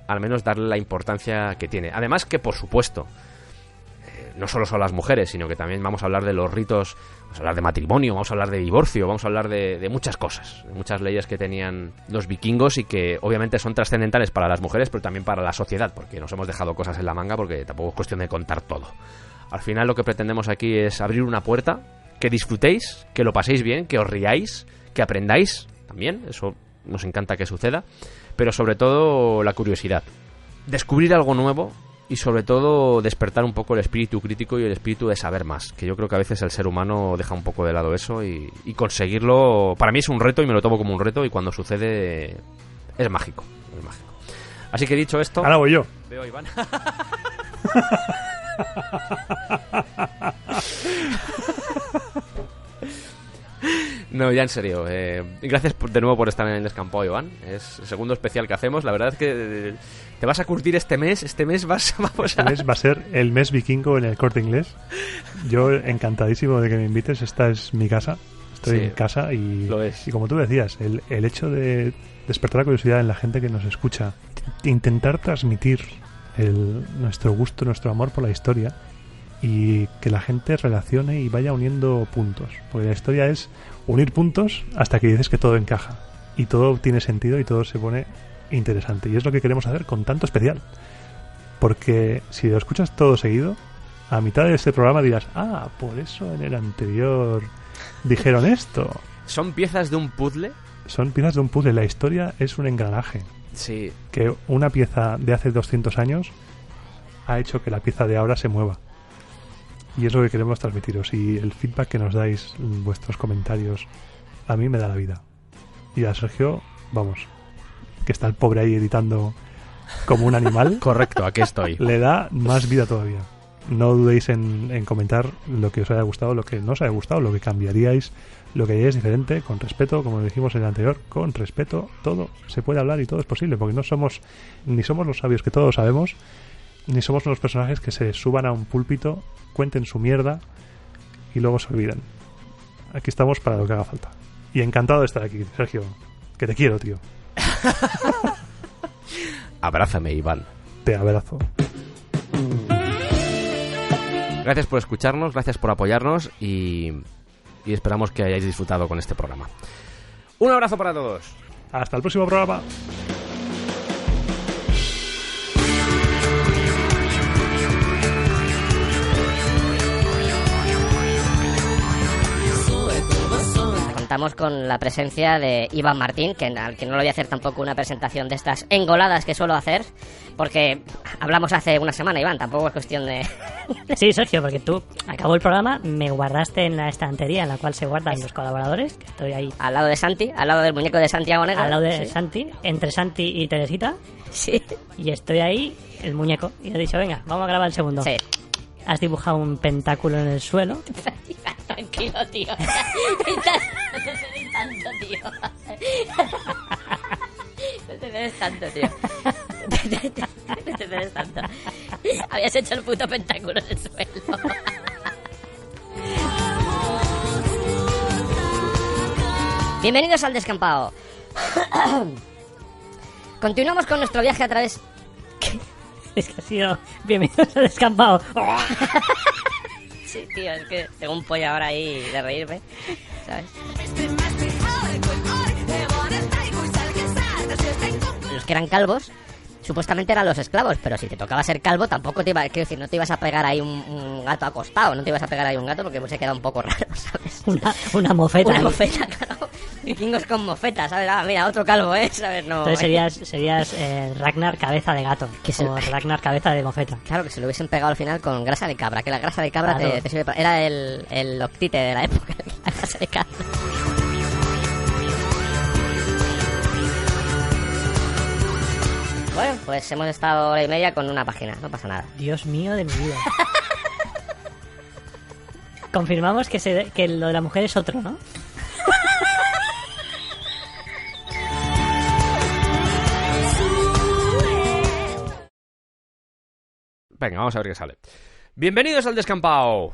al menos, darle la importancia que tiene. Además que, por supuesto, no solo son las mujeres, sino que también vamos a hablar de los ritos, vamos a hablar de matrimonio, vamos a hablar de divorcio, vamos a hablar de muchas cosas, de muchas leyes que tenían los vikingos y que obviamente son trascendentales para las mujeres, pero también para la sociedad, porque nos hemos dejado cosas en la manga, porque tampoco es cuestión de contar todo. Al final lo que pretendemos aquí es abrir una puerta, que disfrutéis, que lo paséis bien, que os riáis, que aprendáis también, eso nos encanta que suceda, pero sobre todo la curiosidad, descubrir algo nuevo y sobre todo despertar un poco el espíritu crítico y el espíritu de saber más, que yo creo que a veces el ser humano deja un poco de lado eso, y conseguirlo para mí es un reto y me lo tomo como un reto, y cuando sucede es mágico, es mágico. Así que dicho esto, ahora voy yo. Veo a Iván. No, ya en serio, gracias de nuevo por estar en el descampado, Iván. Es el segundo especial que hacemos. La verdad es que te vas a curtir este mes mes mes va a ser el mes vikingo en el Corte Inglés. Yo encantadísimo de que me invites. Esta es mi casa, estoy en casa, y lo es. Y como tú decías, el hecho de despertar la curiosidad en la gente que nos escucha, intentar transmitir nuestro gusto, nuestro amor por la historia, y que la gente relacione y vaya uniendo puntos, porque la historia es unir puntos hasta que dices que todo encaja y todo tiene sentido y todo se pone interesante. Y es lo que queremos hacer con tanto especial. Porque si lo escuchas todo seguido, a mitad de este programa dirás, por eso en el anterior dijeron esto. ¿Son piezas de un puzzle? Son piezas de un puzzle. La historia es un engranaje. Sí. Que una pieza de hace 200 años ha hecho que la pieza de ahora se mueva. Y es lo que queremos transmitiros. Y el feedback que nos dais, vuestros comentarios, a mí me da la vida. Y a Sergio, vamos, que está el pobre ahí editando como un animal. Correcto, aquí estoy. Le da más vida todavía. No dudéis en comentar lo que os haya gustado, lo que no os haya gustado, lo que cambiaríais, lo que haríais diferente, con respeto, como dijimos en el anterior, con respeto, todo se puede hablar y todo es posible, porque no somos, ni somos los sabios que todos sabemos, ni somos unos personajes que se suban a un púlpito, cuenten su mierda y luego se olvidan. Aquí estamos para lo que haga falta. Y encantado de estar aquí, Sergio, que te quiero, tío. Abrázame, Iván. Te abrazo. Gracias por escucharnos, gracias por apoyarnos y esperamos que hayáis disfrutado con este programa. Un abrazo para todos. Hasta el próximo programa. Contamos con la presencia de Iván Martín, al que no le voy a hacer tampoco una presentación de estas engoladas que suelo hacer, porque hablamos hace una semana, Iván, tampoco es cuestión de... Sí, Sergio, porque tú, acabó el programa, me guardaste en la estantería en la cual se guardan los colaboradores, que estoy ahí. Al lado de Santi, al lado del muñeco de Santiago Negro. Al lado de Santi, entre Santi y Teresita. Sí. Y estoy ahí, el muñeco, y he dicho, venga, vamos a grabar el segundo. Sí. Has dibujado un pentáculo en el suelo. Tranquilo, tío. No te cedes tanto, tío. No te cedes tanto, tío. No te cedes tanto. Habías hecho el puto pentáculo en el suelo. Bienvenidos al descampado. Continuamos con nuestro viaje a través... ¿Qué? Es que ha sido bienvenidos al descampado. Sí, tío, es que tengo un pollo ahora ahí de reírme, ¿sabes? Los que eran calvos supuestamente eran los esclavos, pero si te tocaba ser calvo tampoco te iba, quiero decir, no te ibas a pegar ahí un gato acostado, no te ibas a pegar ahí un gato porque se queda un poco raro, ¿sabes? Una mofeta. Una mofeta, claro. Vikingos con mofeta, ¿sabes? Mira, otro calvo, ¿sabes? No. Entonces serías Ragnar cabeza de gato, o Ragnar cabeza de mofeta. Claro, que se lo hubiesen pegado al final con grasa de cabra, que la grasa de cabra claro. te sirve para... Era el octite de la época, la grasa de cabra. Bueno, pues hemos estado hora y media con una página, no pasa nada. Dios mío de mi vida. Confirmamos que lo de la mujer es otro, ¿no? Venga, vamos a ver qué sale. Bienvenidos al descampado.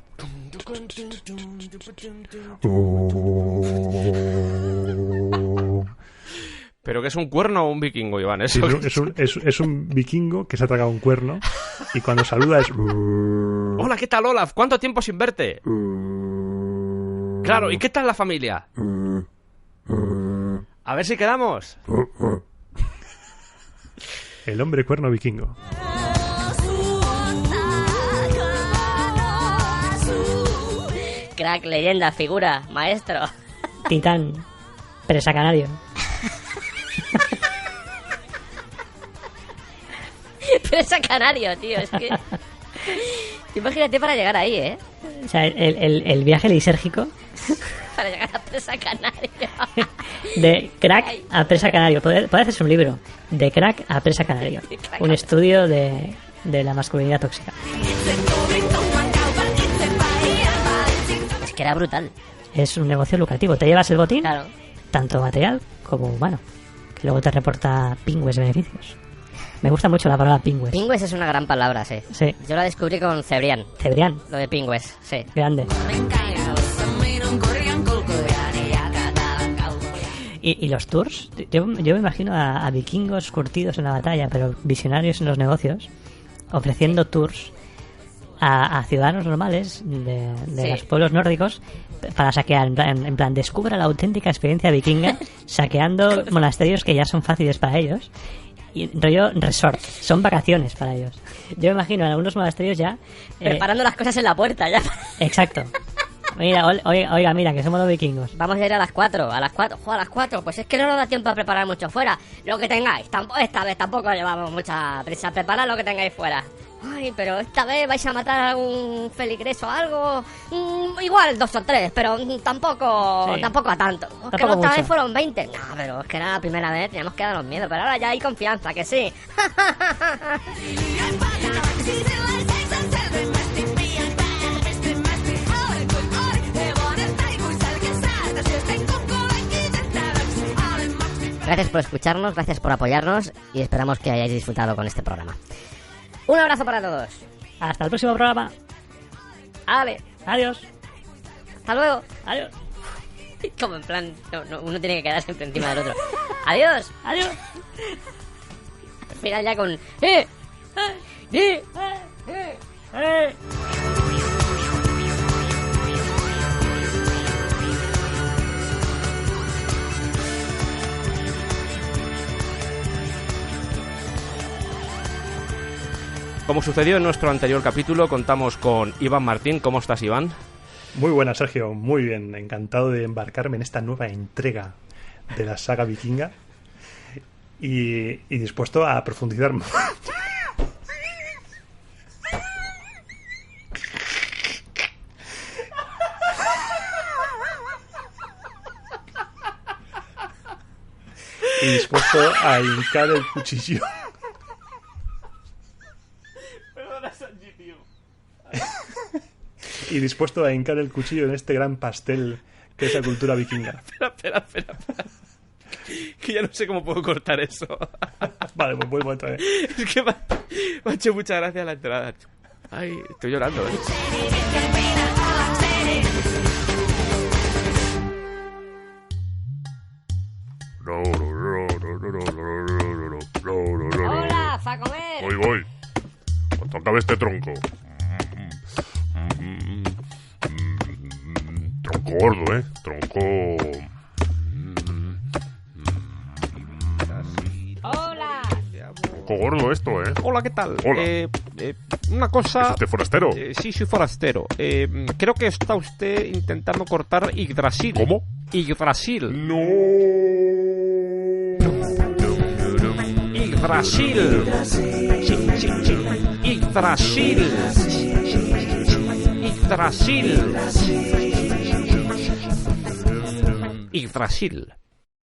¿Pero qué es un cuerno o un vikingo, Iván? ¿Eso? Sí, es un vikingo que se ha tragado un cuerno y cuando saluda es... Hola, ¿qué tal, Olaf? ¿Cuánto tiempo sin verte? Claro, ¿y qué tal la familia? A ver si quedamos. El hombre cuerno vikingo. Crack, leyenda, figura, maestro. Titán, presa canario. Presa canario, tío, es que... Imagínate para llegar ahí, ¿eh? O sea, el viaje lisérgico. Para llegar a presa canario. De crack a presa canario. Puede hacerse un libro. De crack a presa canario. Un estudio de la masculinidad tóxica. Es que era brutal. Es un negocio lucrativo. Te llevas el botín, claro, tanto material como humano, que luego te reporta pingües beneficios. Me gusta mucho la palabra pingües. Pingües es una gran palabra, sí. Sí. Yo la descubrí con Cebrián. Cebrián. Lo de pingües, sí. Grande. ¿Y los tours? Yo me imagino a vikingos curtidos en la batalla, pero visionarios en los negocios, ofreciendo tours a ciudadanos normales de sí, los pueblos nórdicos para saquear, en plan descubra la auténtica experiencia vikinga saqueando monasterios que ya son fáciles para ellos y rollo resort. Son vacaciones para ellos. Yo me imagino en algunos monasterios ya... Preparando las cosas en la puerta ya. Exacto. Mira, oiga, mira, que somos los vikingos. Vamos a ir a las 4, a las 4, a las 4. Pues es que no nos da tiempo a preparar mucho fuera. Lo que tengáis, esta vez tampoco llevamos mucha prisa. Preparad lo que tengáis fuera. Ay, pero esta vez vais a matar a algún feligreso o algo. Igual 2 o 3, pero tampoco a tanto. Es que la otra vez fueron 20. No, pero es que era la primera vez, teníamos que darnos miedo. Pero ahora ya hay confianza, que sí. Gracias por escucharnos, gracias por apoyarnos y esperamos que hayáis disfrutado con este programa. Un abrazo para todos. Hasta el próximo programa. Ale. Adiós. Hasta luego. Adiós. Como en plan, uno tiene que quedar siempre encima del otro. Adiós. Adiós. Al final ya con... Como sucedió en nuestro anterior capítulo, contamos con Iván Martín. ¿Cómo estás, Iván? Muy buena, Sergio. Muy bien. Encantado de embarcarme en esta nueva entrega de la saga vikinga y dispuesto a profundizar. Y dispuesto a hincar el cuchillo. Y dispuesto a hincar el cuchillo en este gran pastel que es la cultura vikinga. Espera. Que ya no sé cómo puedo cortar eso. Vale, pues vuelvo otra vez. Es que me ha hecho mucha gracia la entrada. Ay, estoy llorando, ¿eh? Hola, pa' comer. Voy. Cuando acabe este tronco. Tronco gordo, Tronco... Hola. Tronco gordo esto, Hola, ¿qué tal? Hola. Una cosa... ¿Es usted forastero? Sí, soy forastero. Creo que está usted intentando cortar Yggdrasil. ¿Cómo? Yggdrasil. ¡No! Yggdrasil. Yggdrasil. Yggdrasil. Yggdrasil.